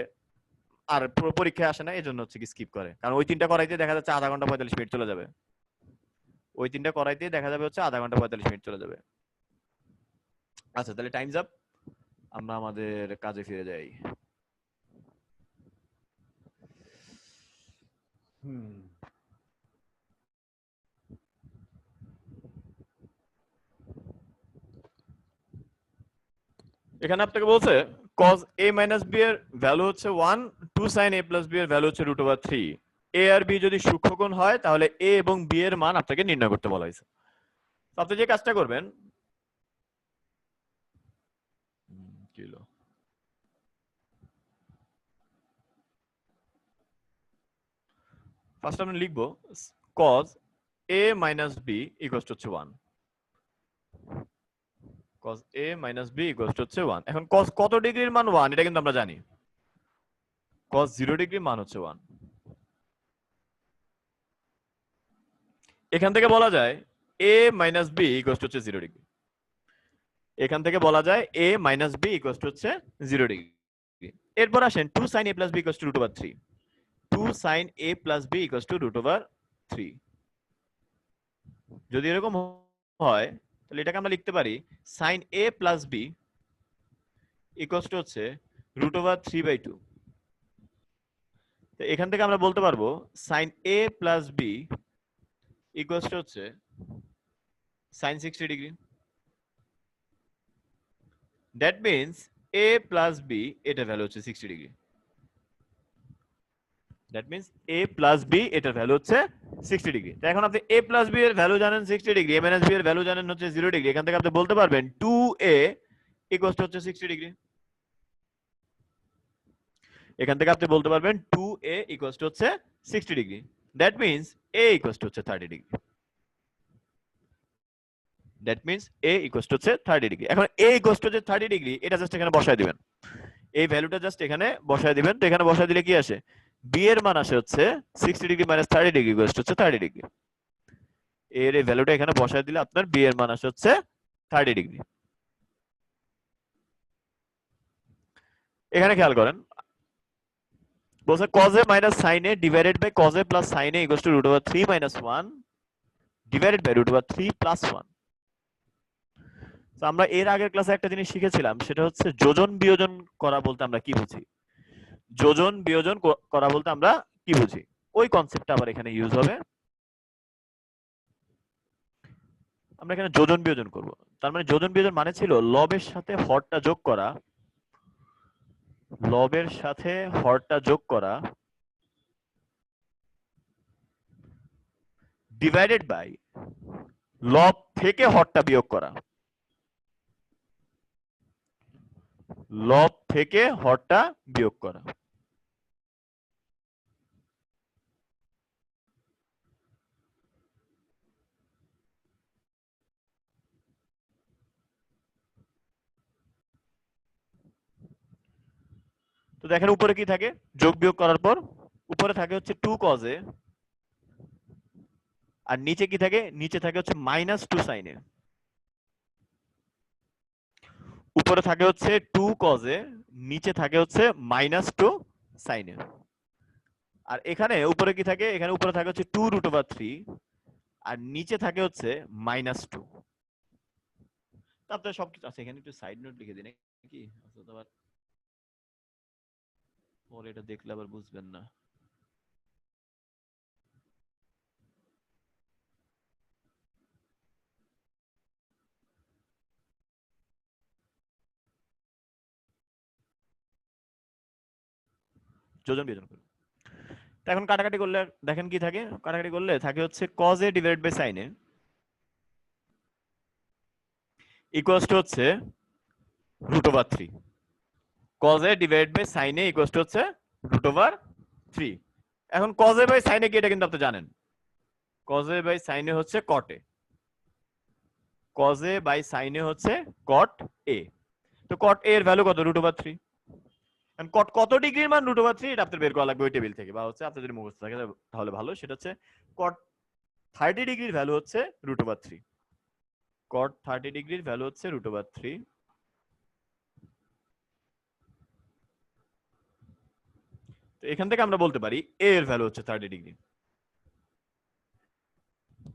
আর পরীক্ষায় আসে না, এজন্য হচ্ছে কি স্কিপ করে। কারণ ওই 3টা করাইতে দেখা যাচ্ছে আধা ঘন্টা 45 মিনিট চলে যাবে। ওই 3টা করাইতে দেখা যাবে হচ্ছে আধা ঘন্টা 45 মিনিট চলে যাবে। আচ্ছা, তাহলে টাইমস আপ, আমরা আমাদের কাজে ফিরে যাই। এখানে আপনাকে বলছে cos a মাইনাস b এর ভ্যালু হচ্ছে 1, 2 sin a প্লাস b এর ভ্যালু হচ্ছে √3। a আর b যদি সূক্ষ্মকোণ হয় তাহলে a এবং b এর মান আপনাকে নির্ণয় করতে বলা হয়েছে। তো আপনি যে কাজটা করবেন, কি হলো, ফার্স্ট আমরা লিখবো cos a minus b equals to হচ্ছে 1। cos a minus b equals to হচ্ছে 1। এখন cos কত ডিগ্রির মান 1 এটা কিন্তু আমরা জানি। cos 0 ডিগ্রির মান হচ্ছে 1। এখান থেকে বলা যায় a minus b equals to হচ্ছে 0 ডিগ্রি। এখান থেকে বলা যায় a minus b equals to হচ্ছে 0 ডিগ্রি। এরপর আসেন 2 sin a plus b equals to √3। 2 sin a plus b equals to √3। যদি এরকম হয় তাহলে এটাকে আমরা লিখতে পারি sin a plus b equals to হচ্ছে √3/2। তো এখান থেকে আমরা বলতে পারবো sin a plus b equals to হচ্ছে sin 60 degree. That means A plus B এটার ভ্যালু হচ্ছে 60 degree. That means A plus B এটার ভ্যালু হচ্ছে 60 ডিগ্রি। তো এখন আপনি এ প্লাস বি এর ভ্যালু জানেন 60 ডিগ্রি, এ মাইনাস বি এর ভ্যালু জানেন হচ্ছে 0 ডিগ্রি। এখান থেকে আপনি বলতে পারবেন 2a ইকুয়ালস টু হচ্ছে 60 ডিগ্রি। এখান থেকে আপনি বলতে পারবেন 2a ইকুয়ালস টু হচ্ছে 60 degree. That means a equals to হচ্ছে 30 degree. That means a equals to হচ্ছে 30 ডিগ্রি। এখন a ইকুয়ালস টু হচ্ছে 30 ডিগ্রি, এটা জাস্ট এখানে বসায় দিবেন। এই ভ্যালুটা জাস্ট এখানে বসায় দিবেন। তো এখানে বসায় দিলে কি আসে? b এর মান আসে হচ্ছে 60 degree minus 30 degree equals to হচ্ছে 30 ডিগ্রি। এর এই ভ্যালুটা এখানে বসায় দিলে আপনার b এর মান আসে হচ্ছে 30 ডিগ্রি। এখানে খেয়াল করেন, বলছে cos a minus sin a divided by cos a plus sin a equals to root over 3 minus 1 divided by root over 3 plus 1. তো আমরা এর আগের ক্লাসে একটা জিনিস শিখেছিলাম, সেটা হচ্ছে যোজন বিয়োজন করা বলতে আমরা কি বুঝি। যোজন বিয়োজন করা বলতে আমরা কি বুঝি, ওই কনসেপ্টটা আবার এখানে ইউজ হবে। আমরা এখানে যোজন বিয়োজন করব। তার মানে যোজন বিয়োজন মানে ছিল লবের সাথে হরটা যোগ করা, লবের সাথে হরটা যোগ করা ডিভাইডেড বাই লব থেকে হরটা বিয়োগ করা, লব থেকে হরটা বিয়োগ করা। তো দেখেন উপরে কি থাকে, যোগ বিয়োগ করার পর উপরে থাকে হচ্ছে 2 cos a, আর নিচে কি থাকে, নিচে থাকে হচ্ছে -2 sin a। উপরে থাকে হচ্ছে 2 cos a, নিচে থাকে হচ্ছে -2 sin a। আর এখানে উপরে কি থাকে, এখানে উপরে থাকে হচ্ছে 2 √3, আর নিচে থাকে হচ্ছে -2। তারপরে সবকিছু আছে। এখানে একটু সাইড নোট লিখে দিন নাকি, আবার পরে এটা দেখলে আবার বুঝবেন না। যোজন বিয়োজন করুন। তো এখন কাটাকাটি করলে দেখেন কি থাকে, কাটাকাটি করলে থাকে হচ্ছে cos a divided by sin a equals to হচ্ছে √3। cos a divided by sin a equals to হচ্ছে √3। এখন cos a by sin a কি, এটা কিন্তু আপনি জানেন। cos a by sin a হচ্ছে cot a, cos a by sin a হচ্ছে cot a। তো cot a এর ভ্যালু কত, √3। এখন cot কত ডিগ্রির মান √3, এটা আপনাদের বের করা লাগবে ওই টেবিল থেকে, বা হচ্ছে আপনাদের যদি মুখস্থ থাকে তাহলে ভালো। সেটা হচ্ছে cot 30 ডিগ্রির ভ্যালু হচ্ছে √3। cot 30 ডিগ্রির ভ্যালু হচ্ছে √3। তো এখান থেকে আমরা বলতে পারি a এর ভ্যালু হচ্ছে 30 ডিগ্রি।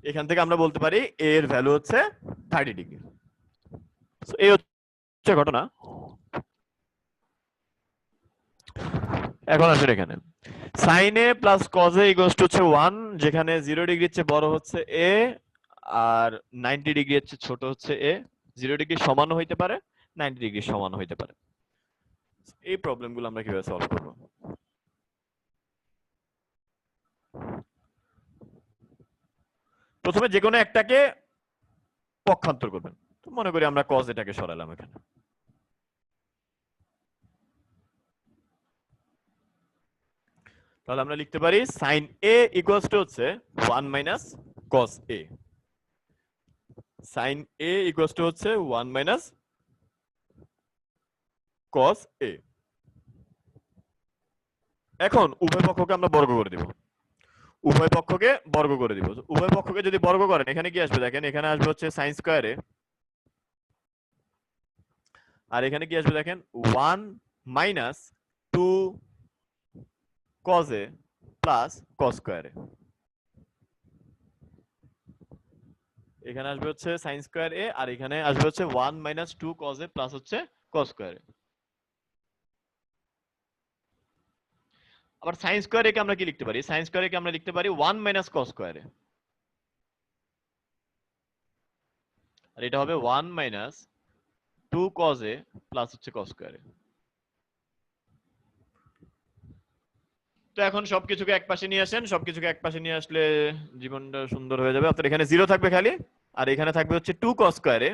এখান থেকে আমরা বলতে পারি a এর ভ্যালু হচ্ছে 30 ডিগ্রি। সো এই হচ্ছে ঘটনা। এখন আসলে এখানে sin a plus cos a equals to হচ্ছে 1, যেখানে 0 ডিগ্রির চেয়ে বড় হচ্ছে a আর 90 ডিগ্রি হচ্ছে ছোট হচ্ছে a। 0 ডিগ্রি সমান হইতে পারে, 90 ডিগ্রি সমান হইতে পারে। এই প্রবলেমগুলো আমরা কিভাবে সলভ করব? প্রথমে যে কোনো একটাকে পক্ষান্তর করবেন। তো মনে করি আমরা cos এটাকে সরালাম এখানে। তাহলে আমরা লিখতে পারি sin a ইকুয়ালস টু হচ্ছে 1 minus cos a। sin a equals to হচ্ছে 1 মাইনাস cos a। এখন উভয় পক্ষকে আমরা বর্গ করে দিব, উভয় পক্ষকে বর্গ করে দিব। উভয় পক্ষকে যদি বর্গ করেন এখানে কি আসবে দেখেন, এখানে আসবে হচ্ছে sin স্কয়ার a, আর এখানে কি আসবে দেখেন 1 minus 2 cos a plus cos square a। এখানে আসবে হচ্ছে sin স্কয়ার a, আর এখানে আসবে হচ্ছে 1 মাইনাস 2 cos a প্লাস হচ্ছে cos স্কয়ার a। আবার sin স্কয়ার a কে আমরা কি লিখতে পারি, sin স্কয়ার a কে আমরা লিখতে পারি 1 মাইনাস cos স্কয়ার a, আর এটা হবে 1 মাইনাস 2 cos a প্লাস হচ্ছে cos স্কয়ার a। তো এখন সবকিছুকে একপাশে নিয়ে আসেন, সবকিছুকে একপাশে নিয়ে আসলে জীবনটা সুন্দর হয়ে যাবে। আপনার এখানে 0 থাকবে খালি, আর এখানে থাকবে হচ্ছে 2 cos স্কয়ার a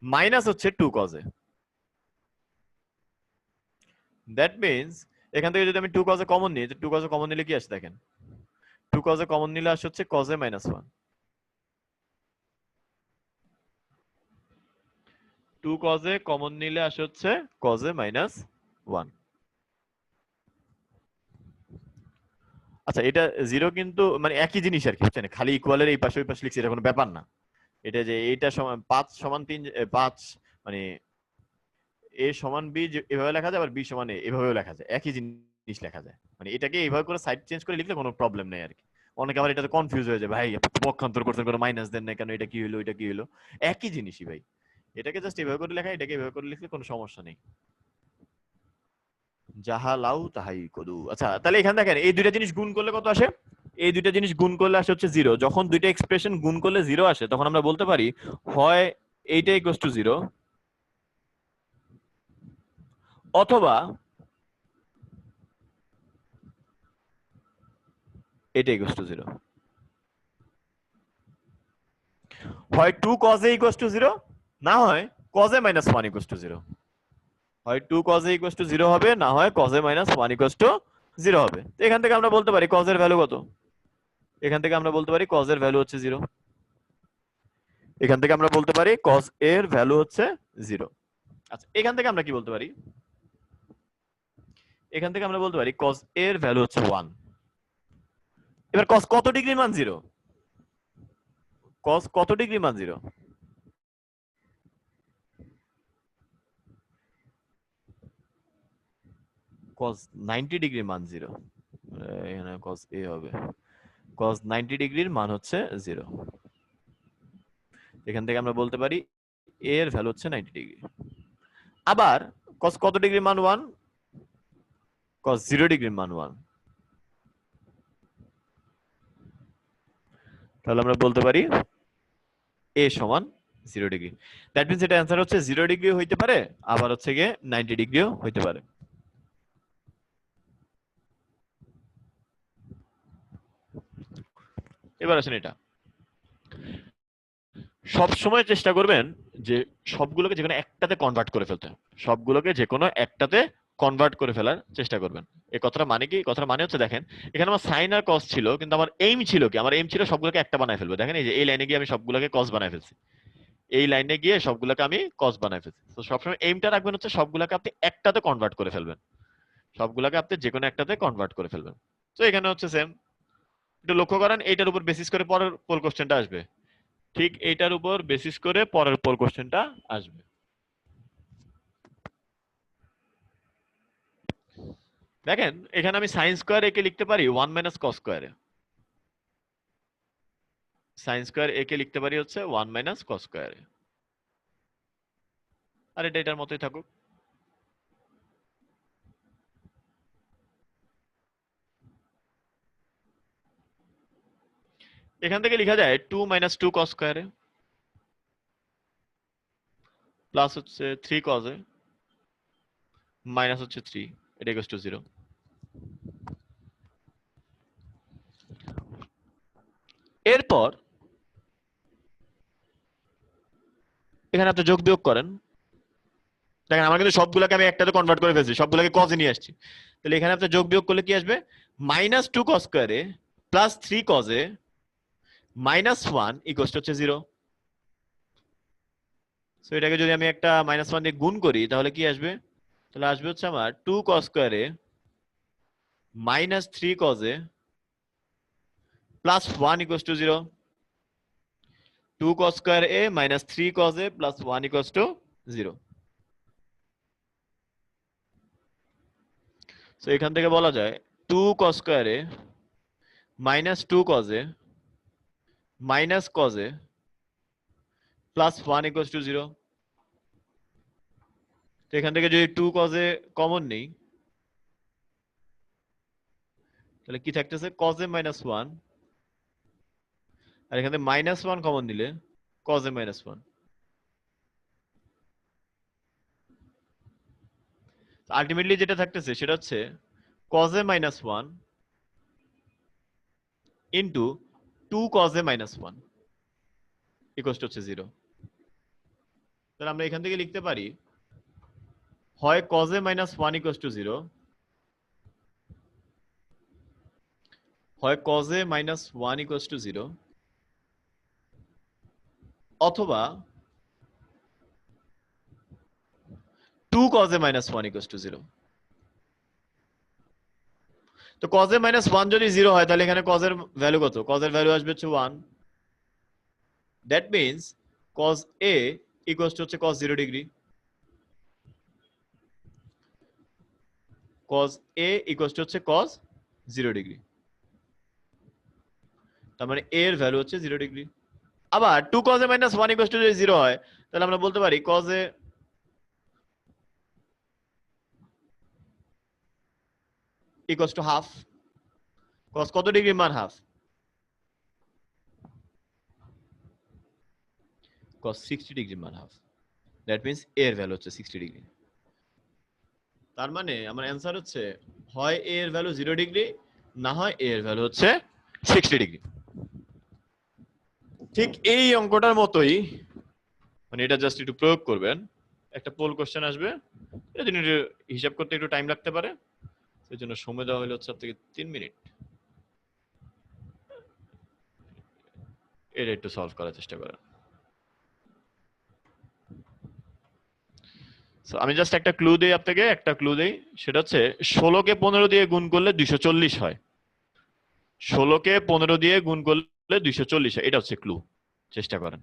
মাইনাস হচ্ছে 2 cos a। দ্যাট মিন্স এখান থেকে যদি আমি 2 cos a কমন নিই, 2 cos a কমন নিলে কি আসে দেখেন, 2 cos a কমন নিলে আসে হচ্ছে cos a minus 1। 2 cos a common নিলে আসে হচ্ছে cos a minus 1। আচ্ছা, এটা 0 কিন্তু মানে একই জিনিস আর কি, বুঝছেন? খালি ইকুয়ালের এই পাশে ওই পাশে লিখছি, এটা কোনো ব্যাপার না। এটা যে এইটা সমান 5 সমান 3 5 মানে a সমান b এভাবে লেখা যায়, আবার b সমান a এভাবেও লেখা যায়, একই জিনিস লেখা যায়। মানে এটাকে এইভাবে করে সাইড চেঞ্জ করে লিখলে কোনো প্রবলেম নেই আর কি। অনেকে আবার এটাতে কনফিউজ হয়ে যায়, ভাই আপনি পক্ষান্তর করছেন, কোনো মাইনাস দেন না কেন, এটা কি হলো এটা কি হলো, একই জিনিসই ভাই। এটাকে জাস্ট এভাবে করে লেখা, এটাকে এভাবে করে লিখলে কোনো সমস্যা নেই। যাহা লাউ তাহাই কদু। আচ্ছা, তাহলে এখানে দেখেন এই দুইটা জিনিস গুণ করলে কত আসে? এই দুইটা জিনিস গুণ করলে আসে হচ্ছে 0। যখন দুইটা এক্সপ্রেশন গুণ করলে 0 আসে, তখন আমরা বলতে পারি হয় এইটা ইকুয়ালস টু 0 অথবা এটা ইকুয়ালস টু 0। হয় 2 cos a ইকুয়ালস টু 0, না হয় cos a minus 1 equals to 0। হয় 2 cos a ইকুয়ালস টু 0 হবে, না হয় cos a minus 1 equals to 0 হবে। তো এখান থেকে আমরা বলতে পারি cos এর ভ্যালু কত? এখান থেকে আমরা বলতে পারি cos এর ভ্যালু হচ্ছে 0। এখান থেকে আমরা বলতে পারি cos এর ভ্যালু হচ্ছে 0। আচ্ছা, এখান থেকে আমরা কি বলতে পারি? এখান থেকে আমরা বলতে পারি cos এর ভ্যালু হচ্ছে 1। এবার cos কত ডিগ্রি মান 0? cos কত ডিগ্রি মান 0? cos 90 ডিগ্রি মান 0। এখানে cos a হবে, cos 90 ডিগ্রির মান হচ্ছে 0। এখান থেকে আমরা বলতে পারি a এর ভ্যালু হচ্ছে 90 ডিগ্রি। আবার cos কত ডিগ্রি মান 1? cos 0 ডিগ্রির মান 1। তাহলে আমরা বলতে পারি a সমান 0 ডিগ্রি। দ্যাট মিন্স এটা অ্যান্সার হচ্ছে 0 ডিগ্রি হইতে পারে, আবার হচ্ছে গিয়ে 90 ডিগ্রিও হইতে পারে। এবার আসেন, এটা সব সময় চেষ্টা করবেন যে সবগুলোকে যেকোনো একটাতে কনভার্ট করে ফেলতে, সবগুলোকে যেকোনো একটাতে কনভার্ট করে ফেলার চেষ্টা করবেন। এই কথাটা মানে কি? কথাটা মানে হচ্ছে দেখেন, এখানে আমার সাইন আর কস ছিল, কিন্তু আমার এইম ছিল কি? আমার এইম ছিল সবগুলোকে একটা বানায় ফেলবো। দেখেন এই যে এই লাইনে গিয়ে আমি সবগুলোকে কস বানায় ফেলছি, এই লাইনে গিয়ে সবগুলোকে আমি কস বানায় ফেলছি। তো সবসময় এইমটা রাখবেন হচ্ছে সবগুলোকে আপনি একটাতে কনভার্ট করে ফেলবেন, সবগুলোকে আপনি যেকোনো একটাতে কনভার্ট করে ফেলবেন। তো এখানে হচ্ছে সেম, একটু লক্ষ্য করেন এইটার উপর বেসিস করে পরের পোল কোশ্চেনটা আসবে, ঠিক এইটার উপর বেসিস করে পরের পোল কোশ্চেনটা আসবে। দেখেন এখানে আমি সাইন স্কয়ার একে লিখতে পারি 1 মাইনাস কস স্কয়ারে, সাইন স্কয়ার একে লিখতে পারি হচ্ছে 1 মাইনাস কস স্কয়ারে, আর এটা এটার মতোই থাকুক। এখান থেকে লেখা যায় 2 মাইনাস 2 কস স্কয়ারে প্লাস হচ্ছে 3 কস এ মাইনাস হচ্ছে 3, এটা ইকুয়ালস টু 0। এরপর এখানে আপনি যোগ বিয়োগ করেন। দেখেন আমার কিন্তু সবগুলোকে আমি একটাতে কনভার্ট করে ফেলছি, সবগুলোকে কসে নিয়ে আসছি। তাহলে এখানে আপনি যোগ বিয়োগ করলে কি আসবে? মাইনাস 2 কস স্কয়ারে plus 3 cos a minus 1 equals to হচ্ছে 0। সো এটাকে যদি আমি একটা মাইনাস 1 দিয়ে গুণ করি তাহলে কি আসবে? তাহলে আসবে হচ্ছে আমার 2 cos স্কয়ারে minus 3 cos a plus 1 equals to 0। 2 cos square a minus 3 cos a plus 1 equals to 0। So এখান থেকে বলা যায় 2 cos স্কয়ারে minus 2 cos a minus cos a plus 1 equals to 0। তো এখান থেকে যদি 2 cos এ কমন নেই তাহলে কি থাকতেছে? cos এ মাইনাস 1, আর এখানে মাইনাস 1 কমন নিলে cos এ মাইনাস 1। আলটিমেটলি যেটা থাকতেছে সেটা হচ্ছে cos a minus 1 into 2 cos a minus 1 equals to হচ্ছে 0। তাহলে আমরা এখান থেকে লিখতে পারি হয় cos a minus 1 equals to 0, হয় cos a minus 1 equals to 0, অথবা 2 cos a minus 1 equals to 0। তো cos a minus 1 যদি 0 হয় তাহলে এখানে cos এর ভ্যালু কত? cos এর ভ্যালু আসবে হচ্ছে 1। That means cos a equals to হচ্ছে cos 0 degree. cos a equals to হচ্ছে cos 0 ডিগ্রি। তার মানে a এর ভ্যালু হচ্ছে 0 ডিগ্রি। আবার 2 cos a minus 1 equals to যদি 0 হয় তাহলে আমরা বলতে পারি cos a equals to half। cos কত ডিগ্রি মান হাফ? cos 60 ডিগ্রি মান হাফ। দ্যাট মিন্স a এর ভ্যালু হচ্ছে 60 ডিগ্রি। তার মানে আমার অ্যান্সার হচ্ছে হয় a এর ভ্যালু 0 ডিগ্রি, না হয় a এর ভ্যালু হচ্ছে 60 ডিগ্রি। ঠিক এই অঙ্কটার মতোই, মানে এটা জাস্ট একটু প্রয়োগ করবেন, একটা পোল কোশ্চেন আসবে, এর জন্য একটু হিসাব করতে একটু টাইম লাগতে পারে, সেই জন্য সময় দেওয়া হলো হচ্ছে থেকে 3 মিনিট। এটা একটু সলভ করার চেষ্টা করেন। So, আমি জাস্ট একটা ক্লু দিই আপনাকে, একটা ক্লু দিই, সেটা হচ্ছে 16 কে 15 দিয়ে গুণ করলে 240 হয়। 16 কে 15 দিয়ে গুণ করলে 240 হয়, এটা হচ্ছে ক্লু। চেষ্টা করেন।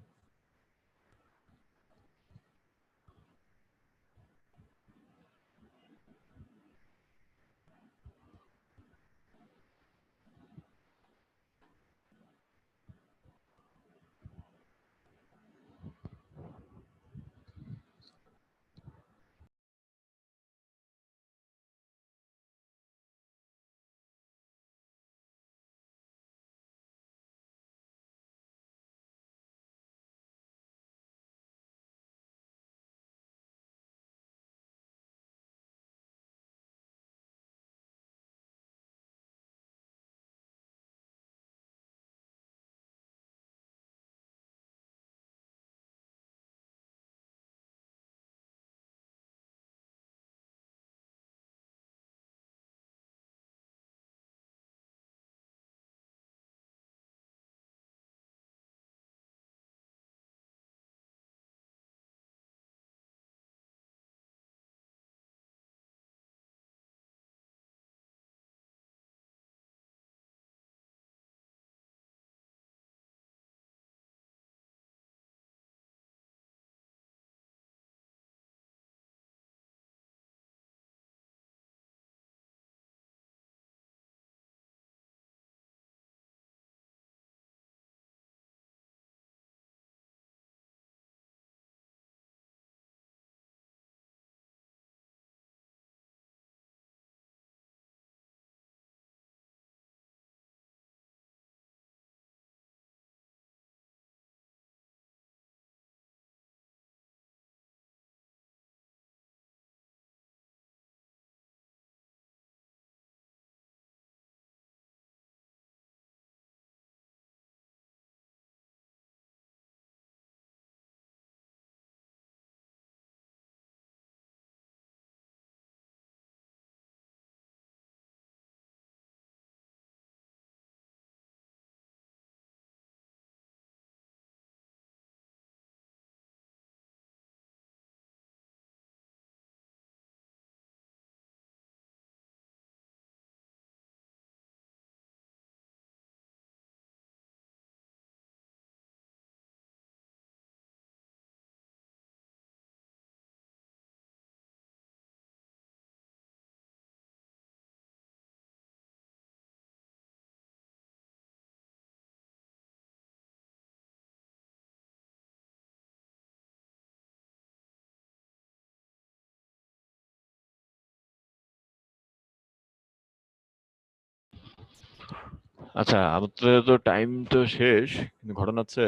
আচ্ছা, আমাদের তো টাইম তো শেষ, কিন্তু ঘটনা হচ্ছে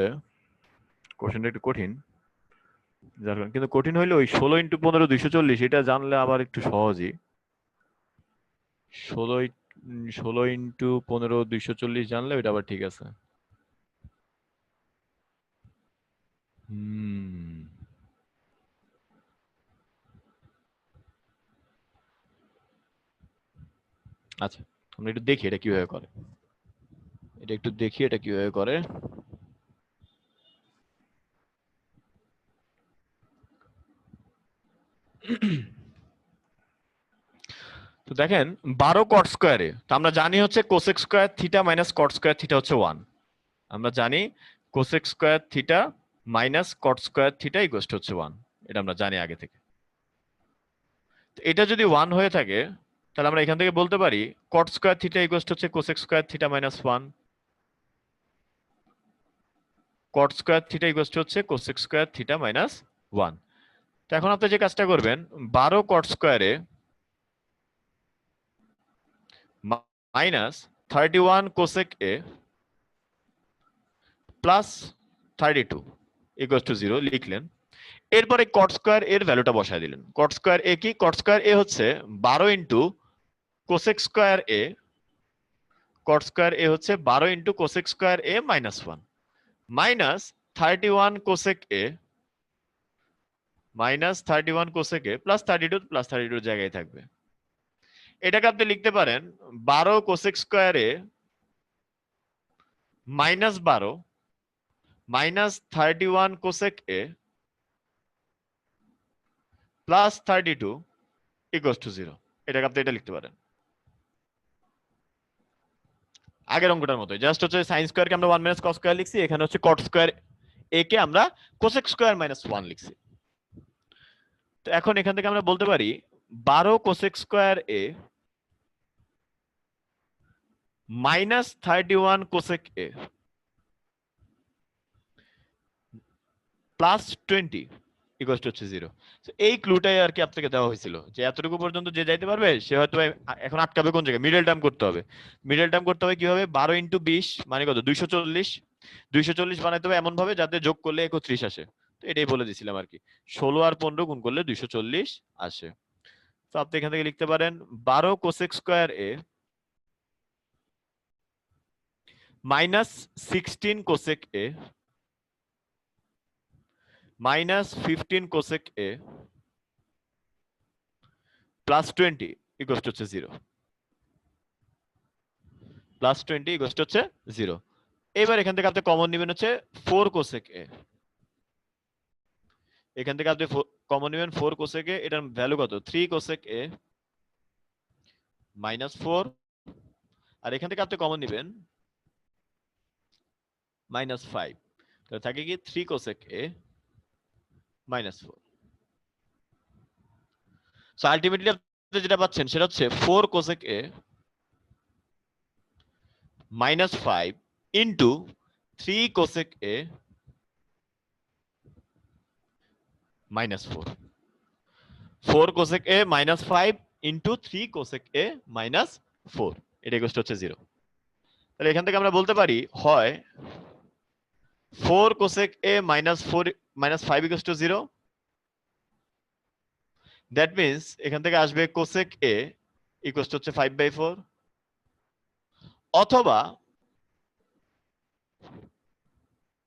কোশ্চেনটা একটু কঠিন। যার কারণে কিন্তু কঠিন হইলে ওই 16 ইন্টু 15 240 এটা জানলে আবার একটু সহজই। 16 ইন্টু 15 240 জানলে ওইটা আবার ঠিক আছে। আচ্ছা, আমরা একটু দেখি এটা কিভাবে করে। এটা একটু দেখি এটা কিভাবে করে। তো দেখেন 12 কট স্কয়ারে, তো আমরা জানি হচ্ছে কোসেক স্কয়ার থিটা মাইনাস কট স্কয়ার থিটা হচ্ছে 1। আমরা জানি cosec square theta minus caught square theta equal to হচ্ছে 1, এটা আমরা জানি আগে থেকে। তো এটা যদি 1 হয়ে থাকে তাহলে আমরা এখান থেকে বলতে পারি cot square theta equal to হচ্ছে cosec square theta minus 1, cot square theta equal to হচ্ছে কোসেক স্কয়ার থিটা মাইনাস 1। তো এখন আপনি যে কাজটা করবেন 12 কট স্কয়ারে minus 31 cosec a plus 32 equal to 0 লিখলেন। এরপরে কট স্কয়ার এর ভ্যালুটা বসায় দিলেন। কট স্কয়ার এ কি? কট স্কয়ার এ হচ্ছে 12 ইন্টু কোসেক স্কয়ার এ, কট স্কয়ার এ হচ্ছে 12 into cosec square a minus 1 minus 31 cosec A minus 31 cosec a plus 32 জায়গায় থাকবে। এটাকে আপনি লিখতে পারেন 12 cosec square a minus 12 minus 31 cosec a plus 32 equal to 0। এটাকে আপনি এটা লিখতে পারেন আগের অঙ্কটার মতো। জাস্ট হচ্ছে সাইন স্কয়ারকে আমরা 1 মাইনাস কস স্কয়ার লিখছি, এখানে হচ্ছে কট স্কয়ার এ কে আমরা কোসেক স্কয়ার মাইনাস 1 লিখছি। তো এখন এখান থেকে আমরা বলতে পারি 12 cosec square a minus 31 cosec a plus 20 equal to হচ্ছে 0। এই ক্লুটাই আর কি আপনাকে দেওয়া হয়েছিল যে এতটুকু পর্যন্ত যে যাইতে পারবে সে হয়তো এখন আটকাবে কোন জায়গায়, মিডল টার্ম করতে হবে। মিডল টার্ম করতে হবে কিভাবে? 12 ইন্টু 20 মানে কত? 240। 240 বানাইতে হবে এমন ভাবে যাতে যোগ করলে 31 আসে। তো এটাই বলে দিছিলাম আর কি, 16 আর 15 গুণ করলে 240 আসে। তো আপনি এখান থেকে লিখতে পারেন 12 cosec square a minus 16 cosec A minus 15 cosec a plus 20 equal to হচ্ছে 0, প্লাস 20 ইকুয়াল টু হচ্ছে 0। এবার এখান থেকে আপনি কমন নেবেন হচ্ছে 4 কোসেক এ। এখান থেকে আপনি কমন নেবেন 4 কোসেক এ, এটার ভ্যালু কত? 3 কোসেক এ মাইনাস 4, আর এখান থেকে আপনি কমন নেবেন মাইনাস 5, তাহলে থাকে কি 3 কোসেক এ মাইনাস 4। সো আলটিমেটলি আপনি যেটা পাচ্ছেন সেটা হচ্ছে 4 কোসেক এ মাইনাস 5 ইন্টু 3 কোসেক এ মাইনাস 4। 4 কোসেক এ মাইনাস 5 ইন্টু 3 কোসেক এ মাইনাস 4, এটা ইকুয়াল টু হচ্ছে 0। তাহলে এখান থেকে আমরা বলতে পারি হয় 4 cosec A minus 4 minus 5 equal to 0, that means এখান থেকে আসবে কোসেক এ ইকুয়াল টু হচ্ছে 5/4, অথবা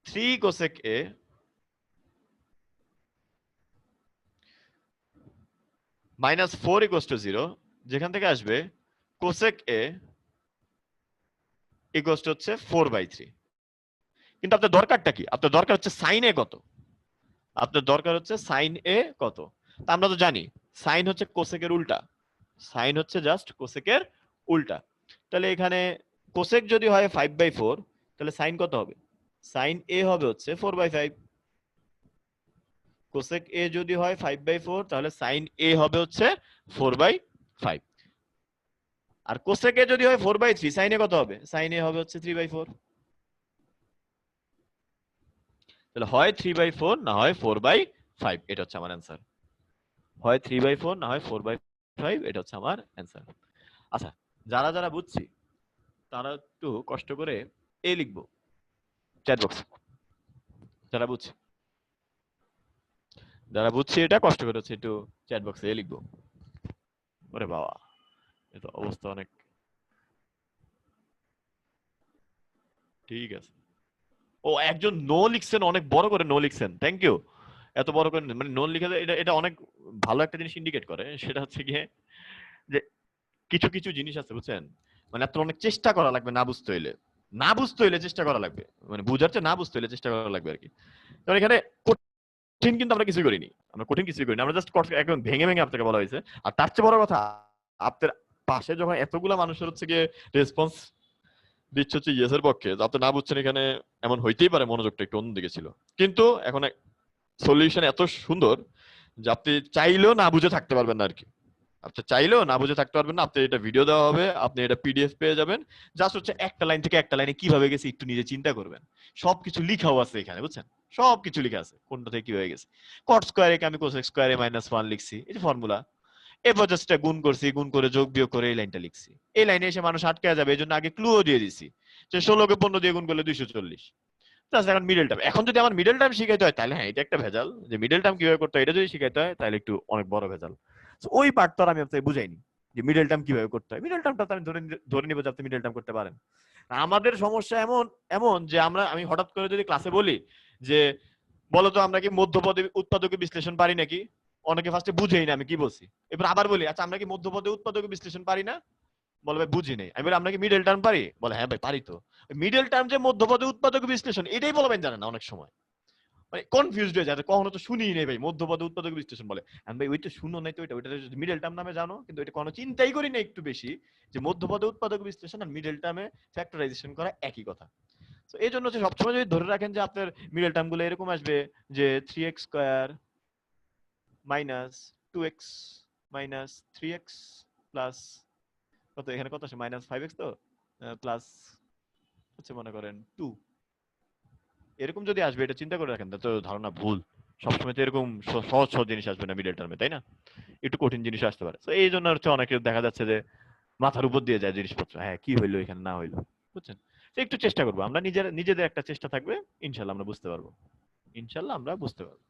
3 cosec A minus 4 equal to 0, যেখান থেকে আসবে কোসেক এ ইকুয়াল টু হচ্ছে 4/3। কিন্তু আপনার দরকারটা কি? আপনার দরকার হচ্ছে সাইন এ কত? আপনার দরকার হচ্ছে সাইন এ কত? তা আমরা তো জানি সাইন হচ্ছে কোসেকের উল্টা, সাইন হচ্ছে জাস্ট কোসেকের উল্টা। তাহলে এখানে কোসেক যদি হয় 5/4 তাহলে সাইন কত হবে? সাইন এ হবে হচ্ছে 4/5। কোসেক এ যদি হয় 5/4 তাহলে সাইন এ হবে হচ্ছে 4/5। আর কোসেক এ যদি হয় 4/3, সাইন এ কত হবে? সাইন এ হবে হচ্ছে 3/4। তাহলে হয় 3/4 না হয় 4/5, এটা হচ্ছে আমার অ্যান্সার। হয় 3/4 না হয় 4/5, এটা হচ্ছে আমার অ্যান্সার। আচ্ছা, যারা যারা বুঝছি তারা একটু কষ্ট করে এ লিখবো চ্যাট বক্সে, যারা বুঝছি। যারা বুঝছি এটা কষ্ট করে হচ্ছে একটু চ্যাট বক্সে লিখবো। ওরে বাবা, এ তো অবস্থা অনেক। ঠিক আছে। ও একজন নো লিখছেন, অনেক বড় করে নো লিখছেন, থ্যাংক ইউ। এত বড় করে মানে নো লিখে এটা এটা অনেক ভালো একটা জিনিস ইন্ডিকেট করে, সেটা হচ্ছে গিয়ে যে কিছু কিছু জিনিস আছে বুঝছেন, মানে আপনার অনেক চেষ্টা করা লাগবে না বুঝতে হইলে, না বুঝতে হইলে চেষ্টা করা লাগবে, মানে বুঝার চেয়ে না বুঝতে হইলে চেষ্টা করা লাগবে আর কি। কারণ এখানে কঠিন কিন্তু আমরা কিছুই করিনি, আমরা কঠিন কিছুই করিনি, আমরা জাস্ট একদম ভেঙে ভেঙে আপনাকে বলা হয়েছে। আর তার চেয়ে বড় কথা, আপনার পাশে যখন এতগুলা মানুষের হচ্ছে গিয়ে রেসপন্স দিচ্ছে হচ্ছে ইয়েস এর পক্ষে, আপনি না বুঝছেন এখানে, এমন হইতেই পারে মনোযোগটা একটু অন্যদিকে ছিল। কিন্তু এখন সলিউশন এত সুন্দর যে আপনি চাইলেও না বুঝে থাকতে পারবেন না আর কি। আপনি চাইলেও না বুঝে থাকতে পারবেন না, আপনি এটা ভিডিও দেওয়া হবে, আপনি এটা পিডিএফ পেয়ে যাবেন, জাস্ট হচ্ছে একটা লাইন থেকে একটা লাইনে কিভাবে গেছে একটু নিজে চিন্তা করবেন। সবকিছু লিখাও আছে এখানে বুঝছেন, সবকিছু লেখা আছে কোনটা থেকে কি হয়ে গেছে। কট স্কয়ারে আমি কোসেক স্কয়ারে -1 লিখছি, এই যে ফর্মুলা, এরপর জাস্ট গুণ করছি, গুণ করে যোগ বিয়োগ করে এই লাইনটা লিখছি। এই লাইনে এসে মানুষ আটকে যাবে, এই জন্য আগে ক্লুও দিয়ে দিছি যে 16 কে 15 দিয়ে গুণ করলে 240। জাস্ট এখন মিডল টার্ম, এখন যদি আমার মিডল টার্ম শিখাইতে হয় তাহলে হ্যাঁ এটা একটা ভেজাল, যে মিডল টার্ম কিভাবে করতে হয় এটা যদি শিখাইতে হয় তাহলে একটু অনেক বড় ভেজাল। So, ওই পার্ট তো আর আমি আপনাকে বুঝাইনি যে মিডল টার্ম কিভাবে করতে হয়। মিডল টার্মটা তো আমি ধরে নিব যে আপনি মিডল টার্ম করতে পারেন। আমাদের সমস্যা এমন এমন যে আমি হঠাৎ করে যদি ক্লাসে বলি যে বলো তো আমরা কি মধ্যপদে উৎপাদকে বিশ্লেষণ পারি নাকি, অনেকে ফার্স্টে বুঝেই না আমি কি বলছি। এবার আবার বলি আচ্ছা আমরা কি মধ্যপদে উৎপাদকে বিশ্লেষণ পারি না, বলে ভাই বুঝি নেই। আমি বলি আমরা কি মিডল টার্ম পারি, বলে হ্যাঁ ভাই পারি তো। মিডল টার্ম যে মধ্যপদে উৎপাদক বিশ্লেষণ এটাই বলবেন জানেন না অনেক সময়, মানে কনফিউজড হয়ে যায়, কখনো তো শুনিই নেই ভাই মধ্যপদে উৎপাদক বিশ্লেষণ বলে। আমি ভাই ওইটা শুনো নাই তো, ওইটা মিডল টার্ম নামে জানো, কিন্তু এটা কোনো চিন্তাই করি না একটু বেশি যে মধ্যপদে উৎপাদক বিশ্লেষণ আর মিডল টার্মে ফ্যাক্টরাইজেশন করা একই কথা। তো এই জন্য হচ্ছে সবসময় যদি ধরে রাখেন যে আপনার মিডল টার্ম গুলো এরকম আসবে যে 3x square minus 2x minus 3x plus কত, এখানে কত আসে -5x, তো প্লাস হচ্ছে মনে করেন 2, এরকম যদি আসবে এটা চিন্তা করে রাখেন, তো ধারণা ভুল। সবসময় তো এরকম সহজ সহজ জিনিস আসবে না মিডল টার্মে, তাই না? একটু কঠিন জিনিস আসতে পারে। তো এই জন্য হচ্ছে অনেকে দেখা যাচ্ছে যে মাথার উপর দিয়ে যায় জিনিসপত্র, হ্যাঁ কি হইলো এখানে না হইলো, বুঝছেন? তো একটু চেষ্টা করবো আমরা, নিজেদের একটা চেষ্টা থাকবে, ইনশাল্লাহ আমরা বুঝতে পারবো, ইনশাল্লাহ আমরা বুঝতে পারবো।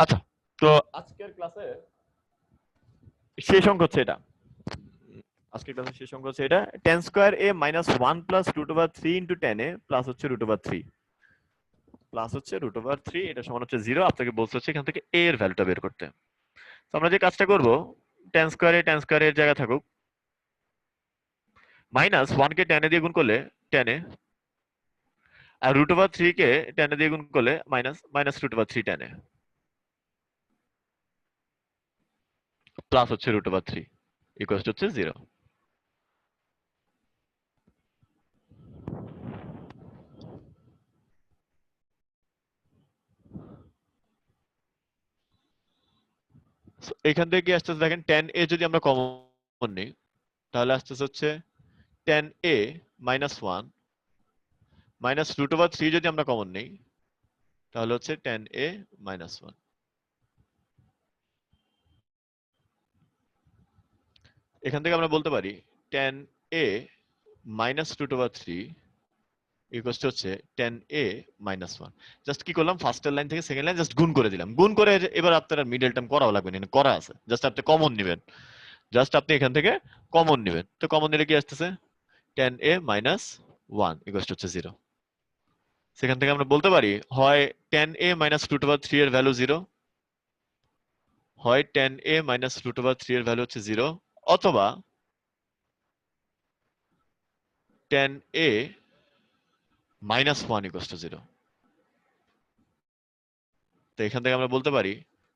আচ্ছা, তো আজকের ক্লাসে শেষ অঙ্ক হচ্ছে এটা, আজকের ক্লাসের শেষ অঙ্ক হচ্ছে এটা, tan square a -1 plus √3 into tan a plus হচ্ছে √3 প্লাস হচ্ছে √3, এটা সমান হচ্ছে 0। আপনাকে বলতে হচ্ছে এখান থেকে a এর ভ্যালুটা বের করতে। তো আমরা যে কাজটা করব, tan স্কয়ার এর জায়গা থাকুক, -1 কে tan a দিয়ে গুণ করলে tan a, R √3 K tan a দিয়ে গুণ করলে -√3 tan a প্লাস হচ্ছে √3 ইকুয়াল টু হচ্ছে 0। এখান থেকে কি আসতেছে দেখেন, tan a যদি আমরা কমন নিই তাহলে আসতেছে হচ্ছে tan a -1 মাইনাস √3 যদি আমরা কমন নিই তাহলে হচ্ছে tan a -1। এখান থেকে আমরা বলতে পারি tan a -√3 ইকুয়াল টু হচ্ছে tan a -1। জাস্ট কি করলাম, ফার্স্টের লাইন থেকে সেকেন্ড লাইন জাস্ট গুণ করে দিলাম, গুণ করে এবার আপনার মিডল টার্ম করাও লাগবে না, করা আছে, জাস্ট আপনি কমন নেবেন, জাস্ট আপনি এখান থেকে কমন নেবেন। তো কমন নিলে কি আসতেছে, tan a -1 ইকুয়াল টু হচ্ছে 0। সেখান থেকে আমরা বলতে পারি হয় tan a -√3 এর ভ্যালু 0, হয় tan a -√3 এর ভ্যালু হচ্ছে 0, অথবা tan a -1 ইকুয়াল টু 0। তো এখান থেকে আমরা বলতে পারি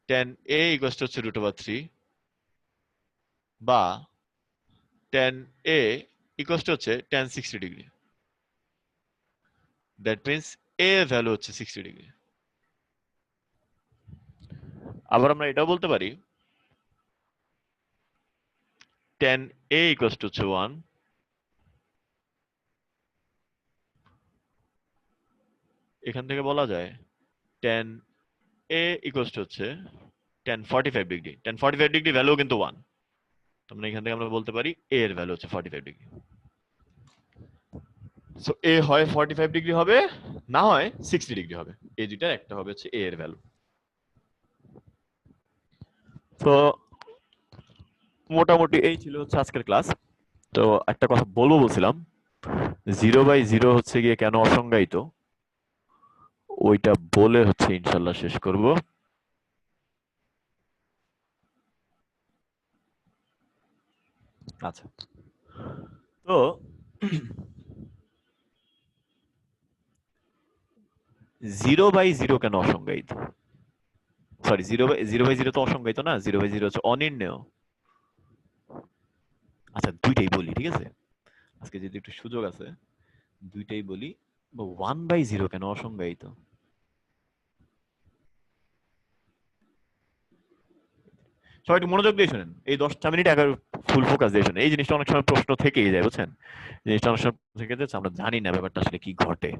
tan a ইকুয়াল টু হচ্ছে √3, বা tan a ইকুয়াল টু হচ্ছে tan 60 degree. That means a এর ভ্যালু হচ্ছে 60 ডিগ্রি। আবার আমরা এটাও বলতে পারি tan a ইকুয়াল টু হচ্ছে 1, এখান থেকে বলা যায় tan a ইকুয়াল টু হচ্ছে tan 45 degree. tan 45 degree value কিন্তু 1, তার মানে এখান থেকে আমরা বলতে পারি a এর ভ্যালু হচ্ছে 45 ডিগ্রি। সো এ হয় 45 ডিগ্রি হবে, না হয় 60 ডিগ্রি হবে। এই দুইটার একটা হবে হচ্ছে এ এর ভ্যালু। তো মোটামুটি এই ছিল হচ্ছে আজকের ক্লাস। তো একটা কথা বলছিলাম, 0/0 হচ্ছে গিয়ে কেন অসংজ্ঞায়িত, ওইটা বলে হচ্ছে ইনশাল্লাহ শেষ করব। আচ্ছা, তো 0/0 কেন অসংজ্ঞায়িত? সরি, 0/0 তো অসংজ্ঞায়িত না, 0/0 হচ্ছে অনির্ণেয়। আচ্ছা, দুইটাই বলি, ঠিক আছে? আজকে যদি একটু সুযোগ আছে দুইটাই বলি। 1/0 কেন অসংজ্ঞায়িত? সবাই একটু মনোযোগ দিয়ে শোনেন, এই 10টা মিনিট একবার ফুল ফোকাস দিয়ে শোনেন। এই জিনিসটা অনেক সময় প্রশ্ন থেকেই যায়, বুঝছেন? জিনিসটা অনেক সময় থেকে যাচ্ছে, আমরা জানি না ব্যাপারটা আসলে কি ঘটে।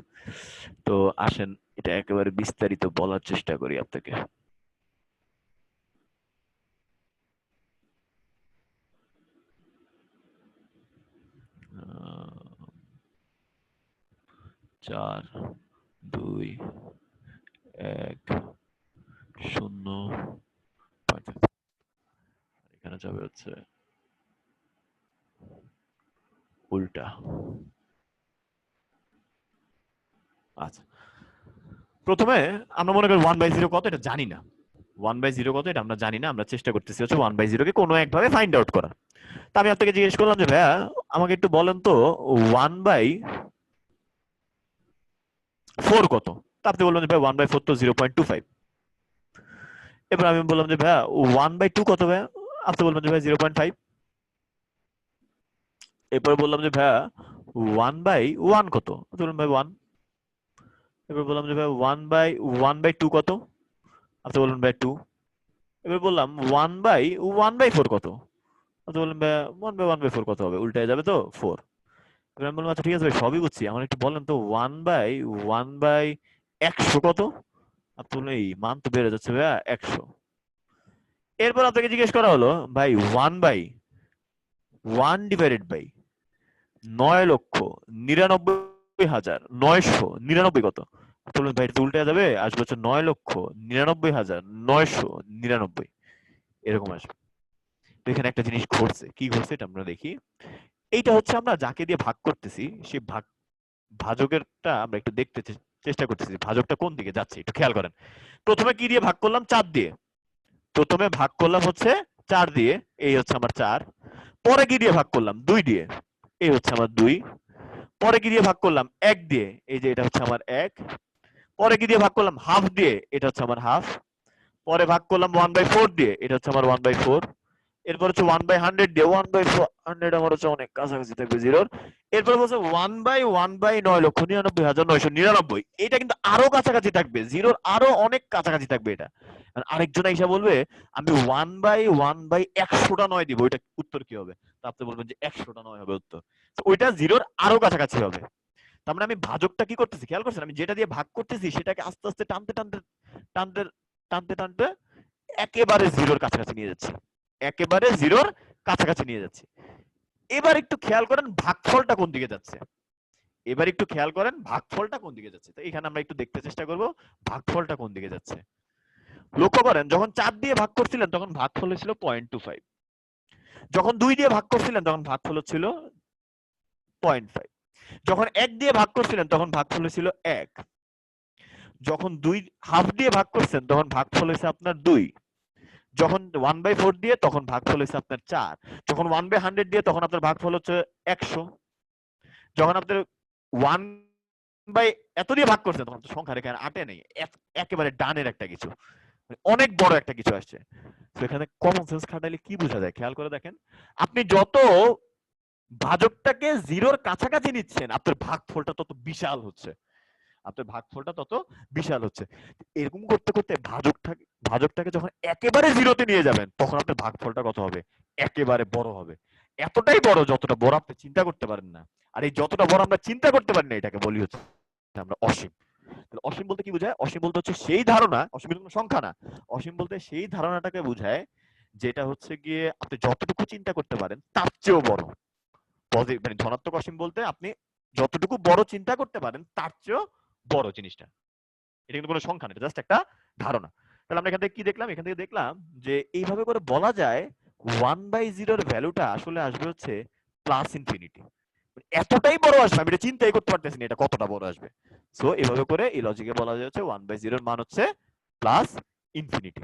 তো আসেন এটা একেবারে বিস্তারিত বলার চেষ্টা করি আপনাকে। আহ, 4 2 1 0 এখানে যাবে হচ্ছে উল্টা। আচ্ছা, প্রথমে আমরা মনে করি 1/0 কত এটা জানি না। 1/0 কত এটা আমরা জানি না, আমরা চেষ্টা করতেছি হচ্ছে 1/0 কে কোনো একভাবে ফাইন্ড আউট করা। তা আমি আপনাকে জিজ্ঞেস করলাম যে ভাইয়া আমাকে একটু বলেন তো 1/4 কত? তা আপনি বললেন যে ভাই 1/4 তো 0.25। এবার আমি বললাম যে ভাইয়া 1/2 কত ভাইয়া? আপনি বলবেন যে ভাই 0.5। এরপর বললাম যে ভাইয়া 1/1 কত? আপনি বললেন ভাই 1। এবার বললাম যে ভাই 1/2 কত? আপনি বললেন ভাই 2। এবার বললাম 1/4 কত? আপনি বললেন ভাই 1/1/4 কত হবে? উল্টায় যাবে তো 4। এবার আমি বললাম আচ্ছা ঠিক আছে ভাই, সবই বুঝছি, আমার একটু বলেন তো 1/1/100 কত? আপনি বললেন এই মান তো বেড়ে যাচ্ছে ভাইয়া 100। এরপর আপনাকে জিজ্ঞেস করা হলো ভাই 1/1/9,99,999 কত? বললেন ভাই এটা তো উল্টে যাবে, আসবে হচ্ছে 9,99,999 এরকম আসবে। তো এখানে একটা জিনিস ঘটছে, কি ঘটছে এটা আমরা দেখি। এইটা হচ্ছে আমরা যাকে দিয়ে ভাগ করতেছি সেই ভাজকেরটা আমরা একটু দেখতে চেষ্টা করতেছি, ভাজকটা কোন দিকে যাচ্ছে একটু খেয়াল করেন। প্রথমে কি দিয়ে ভাগ করলাম? 4 দিয়ে। প্রথমে ভাগ করলাম হচ্ছে 4 দিয়ে, এই হচ্ছে আমার 4। পরে কি দিয়ে ভাগ করলাম? 2 দিয়ে, এই হচ্ছে আমার 2। পরে কি দিয়ে ভাগ করলাম? 1 দিয়ে, এই যে এটা হচ্ছে আমার 1। পরে কি দিয়ে ভাগ করলাম? হাফ দিয়ে, এটা হচ্ছে আমার হাফ। পরে ভাগ করলাম 1/4 দিয়ে, এটা হচ্ছে আমার 1/4। এরপর হচ্ছে 1/100 দিয়ে, 1/100 আমার হচ্ছে অনেক কাছাকাছি থাকবে জিরোর। এরপর হচ্ছে 1/1/9,99,999, এটা কিন্তু আরো কাছাকাছি থাকবে জিরোর, আরো অনেক কাছাকাছি থাকবে এটা। আর আরেকজন এসে বলবে আমি 1/1/100টা 9 দিব, ওইটা উত্তর কি হবে? তা আপনি বলবেন যে 100টা 9 হবে উত্তর। তো ওইটা জিরোর আরো কাছাকাছি হবে। তার মানে আমি ভাজকটা কি করতেছি খেয়াল করছেন? আমি যেটা দিয়ে ভাগ করতেছি সেটাকে আস্তে আস্তে টানতে টানতে টানতে টানতে টানতে একেবারে জিরোর কাছাকাছি নিয়ে যাচ্ছি, একেবারে জিরোর কাছাকাছি নিয়ে যাচ্ছি। এবার একটু খেয়াল করেন ভাগফলটা কোন দিকে যাচ্ছে। এবার একটু খেয়াল করেন ভাগফলটা কোন দিকে যাচ্ছে। তো এখানে আমরা একটু দেখতে চেষ্টা করব ভাগফলটা কোন দিকে যাচ্ছে। লক্ষ্য করেন যখন 4 দিয়ে ভাগ করছিলেন তখন ভাগফল ছিল 0.25। যখন 2 দিয়ে ভাগ করছিলেন তখন ভাগফল ছিল 0.5। যখন 1 দিয়ে ভাগ করছিলেন তখন ভাগফল ছিল 1। যখন 2 হাফ দিয়ে ভাগ করছেন তখন ভাগফল হয়েছে আপনার 2। যখন 1/4 দিয়ে তখন ভাগফল হচ্ছে আপনার 4। যখন 1/100 দিয়ে তখন আপনার ভাগফল হচ্ছে 100। যখন আপনার 1 বাই এত দিয়ে ভাগ করছেন তখন সংখ্যা রেখা আটে নেই, একেবারে ডানের একটা কিছু, অনেক বড় একটা কিছু আসছে। তো এখানে কমন সেন্স খাটাইলে কি বোঝা যায় খেয়াল করে দেখেন। আপনি যত ভাজকটাকে জিরোর কাছাকাছি নিচ্ছেন আপনার ভাগফলটা তত বিশাল হচ্ছে, আপনার ভাগফলটা তত বিশাল হচ্ছে। এরকম করতে করতে ভাজকটাকে যখন একেবারে জিরোতে নিয়ে যাবেন তখন আপনার ভাগফলটা কত হবে? একেবারে বড় হবে, এতটাই বড় যতটা বড় আপনি চিন্তা করতে পারেন না। আর এই যতটা বড় আমরা চিন্তা করতে পারি না এটাকে বলি হচ্ছে আমরা অসীম। অসীম বলতে কি বোঝায়? অসীম বলতে হচ্ছে সেই ধারণা, অসীম কোনো সংখ্যা না, অসীম বলতে সেই ধারণাটাকে বোঝায় যেটা হচ্ছে গিয়ে আপনি যতটুকু চিন্তা করতে পারেন তার চেয়েও বড়। পজিটিভ মানে ধনাত্মক অসীম বলতে আপনি যতটুকু বড় চিন্তা করতে পারেন তার চেয়েও বড় জিনিসটা। এটা কিন্তু কোনো সংখ্যা না, এটা জাস্ট একটা ধারণা। তাহলে আমরা এখান থেকে কি দেখলাম? এখান থেকে দেখলাম যে এইভাবে করে বলা যায় 1/0 এর ভ্যালুটা আসলে আসবে হচ্ছে প্লাস ইনফিনিটি। এতটাই বড় আসবে আমি এটা চিন্তাই করতে পারতেছি না এটা কতটা বড় আসবে। সো এভাবে করে এই লজিকে বলা যায় হচ্ছে 1/0 এর মান হচ্ছে প্লাস ইনফিনিটি।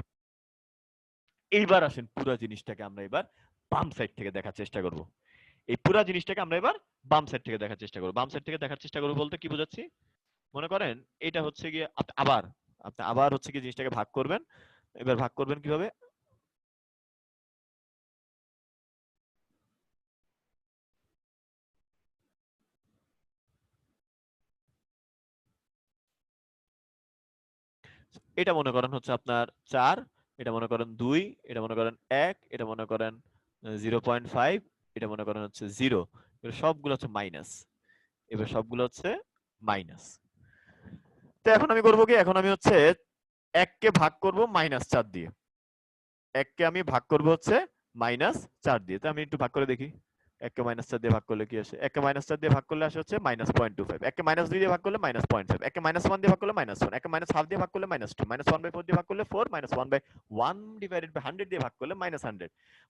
এইবার আসেন পুরো জিনিসটাকে আমরা এবার বাম সাইড থেকে দেখার চেষ্টা করব। এই পুরো জিনিসটাকে আমরা এবার বাম সাইড থেকে দেখার চেষ্টা করব। বাম সাইড থেকে দেখার চেষ্টা করব বলতে কি বোঝাচ্ছি? মনে করেন এটা হচ্ছে গিয়ে আপনি আবার হচ্ছে কি জিনিসটাকে ভাগ করবেন। এবার ভাগ করবেন কিভাবে? এটা মনে করেন হচ্ছে আপনার 4, এটা মনে করেন 2, এটা মনে করেন 1, এটা মনে করেন 0.5, এটা মনে করেন হচ্ছে 0। এবার সবগুলো হচ্ছে মাইনাস। এবার সবগুলো হচ্ছে মাইনাস। তো এখন আমি করব কি? এখন আমি হচ্ছে 1 কে ভাগ করব -4 দিয়ে। 1 কে আমি ভাগ করব হচ্ছে -4 দিয়ে। তো আমি একটু ভাগ করে দেখি। 1 কে -4 দিয়ে ভাগ করলে কি আসে? 1 কে -4 দিয়ে ভাগ করলে আসে হচ্ছে -0.25। 1 কে -2 দিয়ে ভাগ করলে -0.5। 1 কে -1 দিয়ে ভাগ করলে -1। 1 কে -1/2 দিয়ে ভাগ করলে -2। -1/4 দিয়ে ভাগ করলে 4। -1/1 দিয়ে ভাগ করলে -100।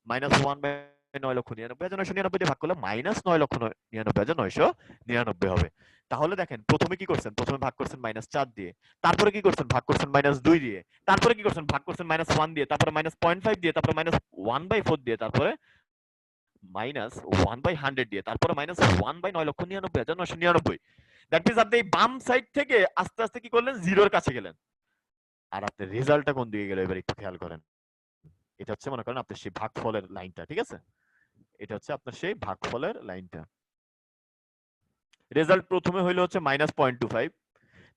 -1/9,99,999 দিয়ে ভাগ করলে -9,99,999 হবে। তাহলে দেখেন প্রথমে কি করছেন? প্রথমে ভাগ করছেন -4 দিয়ে। তারপরে কি করছেন? ভাগ করছেন -2 দিয়ে। তারপরে কি করছেন? ভাগ করছেন -1 দিয়ে। তারপরে -0.5 দিয়ে। তারপরে -1/4 দিয়ে। তারপরে -1/100 দিয়ে। তারপরে -1/9,99,999। দ্যাট মিন্স আপনি এই বাম সাইড থেকে আস্তে আস্তে কি করলেন? জিরোর কাছে গেলেন। আর আপনার রেজাল্টটা কোন দিকে গেল এবার একটু খেয়াল করেন। এটা হচ্ছে মনে করেন আপনার সেই ভাগফলের লাইনটা, ঠিক আছে? এটা হচ্ছে আপনার সেই ভাগফলের লাইনটা। রেজাল্ট প্রথমে হইলো হচ্ছে -0.25,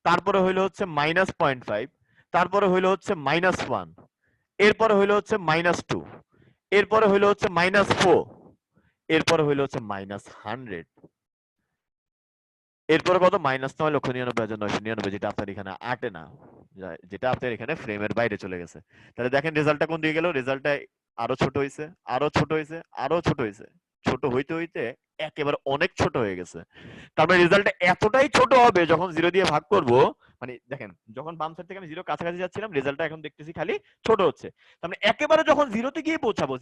তারপরে হইলো হচ্ছে -0.5, তারপরে হইলো হচ্ছে -1, এরপরে হইলো হচ্ছে -2, এরপরে হইলো হচ্ছে -4, এরপরে হইলো হচ্ছে -100, এরপরে কত? -9,99,999, যেটা আপনার এখানে আটে না, যেটা আপনার এখানে ফ্রেমের বাইরে চলে গেছে। তাহলে দেখেন রেজাল্টটা কোন দিকে গেল? রেজাল্টটা আরো ছোট হইছে, আরো ছোট হইছে, আরো ছোট হইছে। ছোট হইতে হইতে একেবারে অনেক ছোট হয়ে গেছে। তারপরে রেজাল্টটা এতটাই ছোট হবে যখন 0 দিয়ে ভাগ করব, মানে দেখেন যখন বাম সাইড থেকে আমি 0 কাছাকাছি যাচ্ছিলাম, রেজাল্টটা এখন দেখতেছি খালি ছোট হচ্ছে। তার মানে একেবারে যখন 0 তে গিয়ে পৌঁছাবো,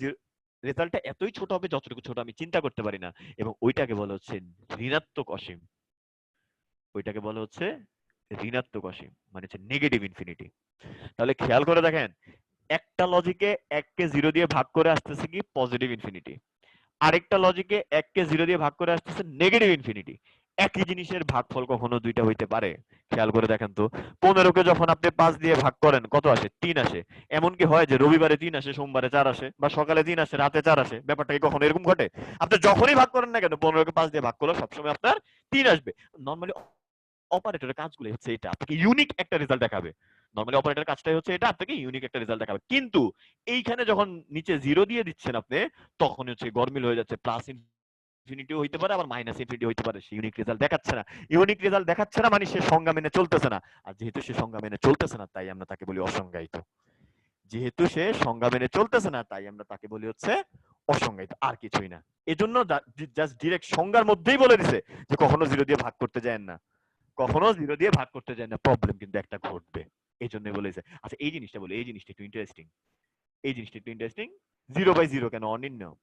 রেজাল্টটা এতই ছোট হবে যতটুকু ছোট আমি চিন্তা করতে পারি না, এবং ওইটাকে বলা হচ্ছে ঋণাত্মক অসীম। ওইটাকে বলা হচ্ছে ঋণাত্মক অসীম, মানে হচ্ছে নেগেটিভ ইনফিনিটি। তাহলে খেয়াল করে দেখেন, একটা লজিকে 1 কে 0 দিয়ে ভাগ করে আসতেছে কি? Positive infinity. আরেকটা লজিকে 1 কে 0 দিয়ে ভাগ করে আসতেছে নেগেটিভ ইনফিনিটি। একই জিনিসের ভাগফল কখনো দুইটা হইতে পারে? খেয়াল করে দেখেন তো, 15 কে যখন আপনি 5 দিয়ে ভাগ করেন কত আসে? 3 আসে। এমন কি হয় যে রবিবারে 3 আসে, সোমবারে 4 আসে, বা সকালে 3 আসে, রাতে 4 আসে? ব্যাপারটা কি কখনো এরকম ঘটে? আপনি যখনই ভাগ করেন না কেন 15 কে 5 দিয়ে ভাগ করলে সবসময় আপনার 3 আসবে। নরমালি অপারেটরের কাজগুলো হচ্ছে এটা, আপনাকে ইউনিক একটা রেজাল্ট দেখাবে। নরমালি অপারেটরের কাজটাই হচ্ছে এটা, আপনাকে ইউনিক একটা রেজাল্ট দেখাবে। কিন্তু এইখানে যখন নিচে 0 দিয়ে দিচ্ছেন আপনি, তখন হচ্ছে গরমিল হয়ে যাচ্ছে। প্লাস ইনফিনিটি হইতে পারে, আবার মাইনাস ইনফিনিটি হইতে পারে। সে ইউনিক রেজাল্ট দেখাচ্ছে না। ইউনিক রেজাল্ট দেখাচ্ছে না মানে সে সংজ্ঞা মেনে চলতেছে না। আর যেহেতু সে সংজ্ঞা মেনে চলতেছে না, তাই আমরা তাকে বলি অসংজ্ঞায়িত। যেহেতু সে সংজ্ঞা মেনে চলতেছে না, তাই আমরা তাকে বলি হচ্ছে অসংজ্ঞায়িত, আর কিছুই না। এজন্য জাস্ট ডিরেক্ট সংজ্ঞার মধ্যেই বলে দিছে যে কখনো 0 দিয়ে ভাগ করতে যায় না, কখনো 0 দিয়ে ভাগ করতে যায় না। প্রবলেম কিন্তু একটা ঘটবে, এই জন্যই বলেছে। আচ্ছা এই জিনিসটা বলি, এই জিনিসটা একটু ইন্টারেস্টিং। এই জিনিসটা একটু ইন্টারেস্টিং। 0/0 কেন অনির্ণয়?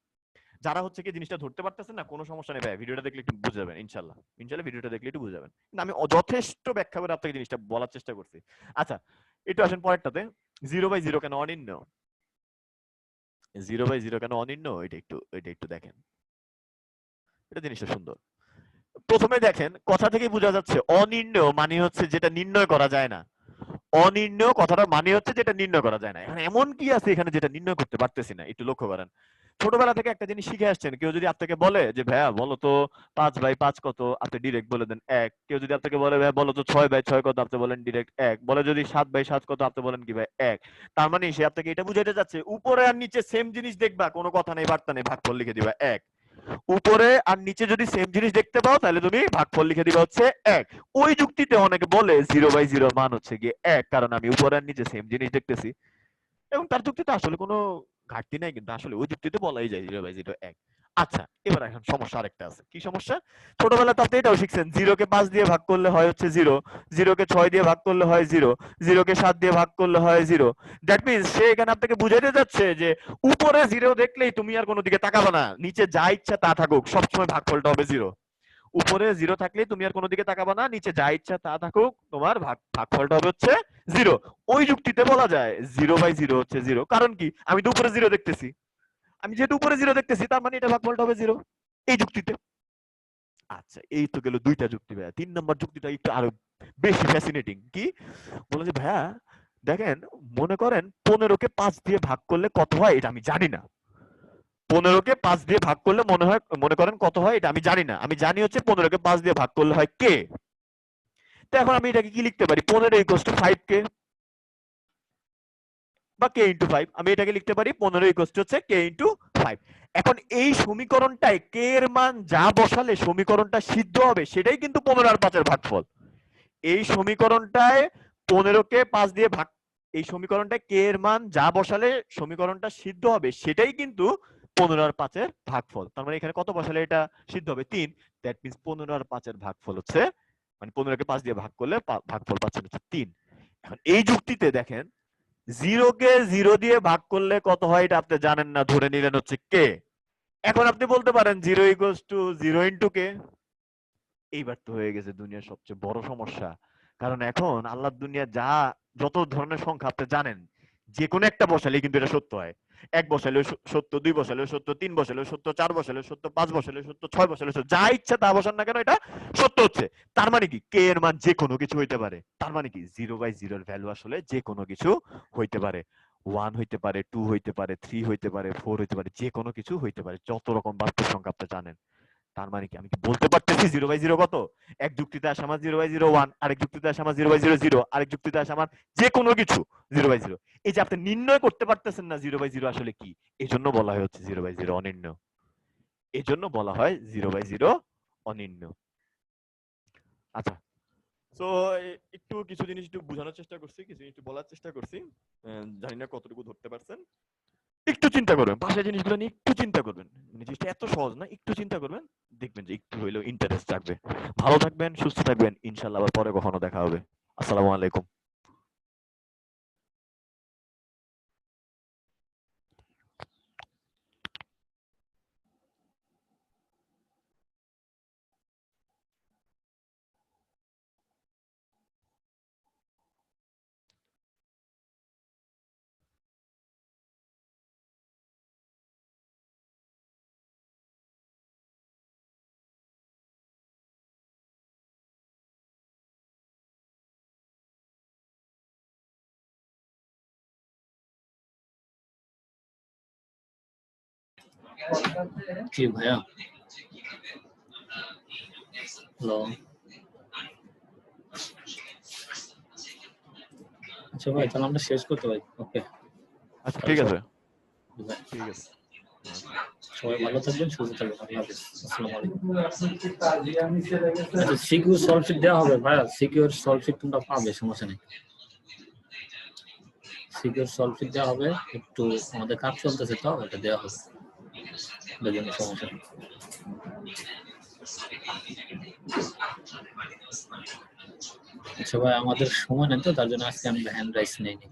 যারা হচ্ছে কি জিনিসটা ধরতে পারতেছেন না, কোনো সমস্যা নেই ভাই, ভিডিওটা দেখলে একটু বুঝে যাবেন ইনশাআল্লাহ। ইনশাআল্লাহ ভিডিওটা দেখলে একটু বুঝে যাবেন। কিন্তু আমি যথেষ্ট ব্যাখ্যা করে আপনাকে জিনিসটা বলার চেষ্টা করছি। আচ্ছা একটু আসেন পরেরটাতে। 0/0 কেন অনির্ণয়? 0/0 কেন অনির্ণয়? এটা একটু দেখেন। এটা জিনিসটা সুন্দর। প্রথমে দেখেন, কথা থেকেই বোঝা যাচ্ছে অনির্ণয় মানে হচ্ছে যেটা নির্ণয় করা যায় না। অনির্ণয় কথাটা মানে হচ্ছে যেটা নির্ণয় করা যায় না। এখন এমন কি আছে এখানে যেটা নির্ণয় করতে পারতেছি না? একটু লক্ষ্য করেন। ছোটবেলা থেকে একটা জিনিস শিখে আসছেন, কেউ যদি আপনাকে বলে যে ভাইয়া বলো তো 5/5 কত, আপনি ডিরেক্ট বলে দেন 1। কেউ যদি আপনাকে বলে ভাইয়া বলো তো 6/6 কত, আপনি বলেন ডিরেক্ট 1। বলে যদি 7/7 কত, আপনি বলেন কি ভাই 1। তার মানে সে আপনাকে এটা বুঝাইতে যাচ্ছে উপরে আর নিচে সেম জিনিস দেখবা, কোনো কথা নেই বার্তা নেই, ভাগফল লিখে দিবা 1। উপরে আর নিচে যদি সেম জিনিস দেখতে পাও তাহলে তুমি ভাগফল লিখে দিবা হচ্ছে 1। ওই যুক্তিতে অনেকে বলে 0/0 মান হচ্ছে গিয়ে 1, কারণ আমি উপরে আর নিচে সেম জিনিস দেখতেছি। এবং তার যুক্তিতে আসলে কোনো ঘাটতি নাই, কিন্তু আসলে ওই যুক্তিতে বলাই যায় 0/0 1। আচ্ছা, এবার এখন সমস্যা আরেকটা আছে। কি সমস্যা? ছোটবেলায় তো আপনি এটাও শিখছেন, 0 কে 5 দিয়ে ভাগ করলে হয় হচ্ছে 0, 0 কে 6 দিয়ে ভাগ করলে হয় 0, 0 কে 7 দিয়ে ভাগ করলে হয় 0। দ্যাট মিন্স সে এখানে আপনাকে বুঝাইতে যাচ্ছে যে উপরে 0 দেখলেই তুমি আর কোনো দিকে তাকাবে না, নিচে যা ইচ্ছা তা থাকুক, সবসময় ভাগফলটা হবে 0। উপরে 0 থাকলে তুমি আর কোনো দিকে তাকাবে না, নিচে যা ইচ্ছা তা থাকুক, তোমার ভাগফলটা হবে হচ্ছে 0। ওই যুক্তিতে বলা যায় 0/0 হচ্ছে 0। কারণ কি? আমি তো উপরে 0 দেখতেছি, আমি যেহেতু উপরে 0 দেখতেছি তার মানে এটা ভাগফলটা হবে 0 এই যুক্তিতে। আচ্ছা, এই তো গেল দুইটা যুক্তি ভাইয়া। 3 নম্বর যুক্তিটা একটু আরো বেশি ফ্যাসিনেটিং। কি বলে যে ভাইয়া দেখেন, মনে করেন 15 কে 5 দিয়ে ভাগ করলে কত হয় এটা আমি জানি না। 15 কে 5 দিয়ে ভাগ করলে মনে করেন কত হয় এটা আমি জানি না। আমি জানি হচ্ছে 15 কে 5 দিয়ে ভাগ করলে হয় কে। তো এখন আমি এটাকে কি লিখতে পারি? 15 = 5k বা k × 5। আমি এটাকে লিখতে পারি 15 হচ্ছে k × 5। এখন এই সমীকরণটায় k এর মান যা বসালে সমীকরণটা সিদ্ধ হবে সেটাই কিন্তু 15 আর 5 এর ভাগফল। এই সমীকরণটায় 15 কে 5 দিয়ে ভাগ, এই সমীকরণটায় k এর মান যা বসালে সমীকরণটা সিদ্ধ হবে সেটাই কিন্তু 15 আর 5 এর ভাগফল। তার মানে এখানে কত বসালে এটা সিদ্ধ হবে? 3। দ্যাট মিন্স 15 আর 5 এর ভাগফল হচ্ছে, মানে 15 কে 5 দিয়ে ভাগ করলে ভাগফল পাচ্ছেন হচ্ছে 3। এখন এই যুক্তিতে দেখেন, 0 কে 0 দিয়ে ভাগ করলে কত হয় এটা আপনি জানেন না, ধরে নিলেন হচ্ছে কে। এখন আপনি বলতে পারেন 0 = 0 × কে। এইবার তো হয়ে গেছে দুনিয়ার সবচেয়ে বড় সমস্যা। কারণ এখন আল্লাহর দুনিয়া যত ধরনের সংখ্যা আপনি জানেন, যে কোনো একটা বসালেই কিন্তু এটা সত্য হয়। 1 বসালেও সত্য, 2 বসালেও সত্য, 3 বসালেও সত্য, 4 বসালেও সত্য, 5 বসালেও সত্য, 6 বসালেও সত্য, যা ইচ্ছা তা বসান না কেন এটা সত্য হচ্ছে। তার মানে কি কে এর মান যে কোনো কিছু হইতে পারে। তার মানে কি 0/0 এর ভ্যালু আসলে যে কোনো কিছু হইতে পারে। 1 হইতে পারে, 2 হইতে পারে, 3 হইতে পারে, 4 হইতে পারে, যে কোনো কিছু হইতে পারে, যত রকম বাস্তব সংখ্যা আপনি জানেন। তার মানে কি আমি কি বলতে পারতেছি 0/0 কত? এক যুক্তিতে আসে আমার 0/0 1, আরেক যুক্তিতে আসে আমার 0/0 0, আরেক যুক্তিতে আসে আমার যে কোনো কিছু 0/0। এই যে আপনি নির্ণয় করতে পারতেছেন না 0/0 আসলে কি, এজন্য বলা হয় হচ্ছে 0/0 অনির্ণয়। এজন্য বলা হয় 0/0 অনির্ণয়। আচ্ছা, তো একটু কিছু জিনিস একটু বোঝানোর চেষ্টা করছি, কিছু জিনিস একটু বলার চেষ্টা করছি। জানি না কতটুকু ধরতে পারছেন। একটু চিন্তা করবেন, বাসায় জিনিসগুলো নিয়ে একটু চিন্তা করবেন। জিনিসটা এত সহজ না, একটু চিন্তা করবেন, দেখবেন যে একটু হইলেও ইন্টারেস্ট থাকবে। ভালো থাকবেন, সুস্থ থাকবেন, ইনশাআল্লাহ আবার পরে কখনো দেখা হবে। আসসালামু আলাইকুম। কি ভাইয়া? হ্যালো, আচ্ছা ভাই, তাহলে আমরা শেষ করতে পারি। ওকে, আচ্ছা ঠিক আছে, ঠিক আছে। সবাই ভালো থাকবেন, সুস্থ থাকবেন। আল্লাহ হাফেজ। আসসালামু আলাইকুম। আচ্ছা, সিকিউর সলভ শিট দেওয়া হবে ভাইয়া, সিকিউর সলভ শিট তোমরা পাবে, সমস্যা নেই। সিকিউর সলভ শিট দেওয়া হবে, একটু আমাদের কাজ চলতেছে তো, এটা দেওয়া হবে, বেজন্য সমস্যা নেই। আচ্ছা ভাই, আমাদের সময় নেই তো, তার জন্য আজকে আমি হ্যান্ড রাইস নেইনি।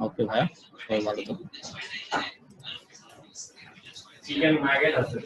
ওকে ভাইয়া, সবাই ভালো থাকবেন। চিকেন নাগেট আছে।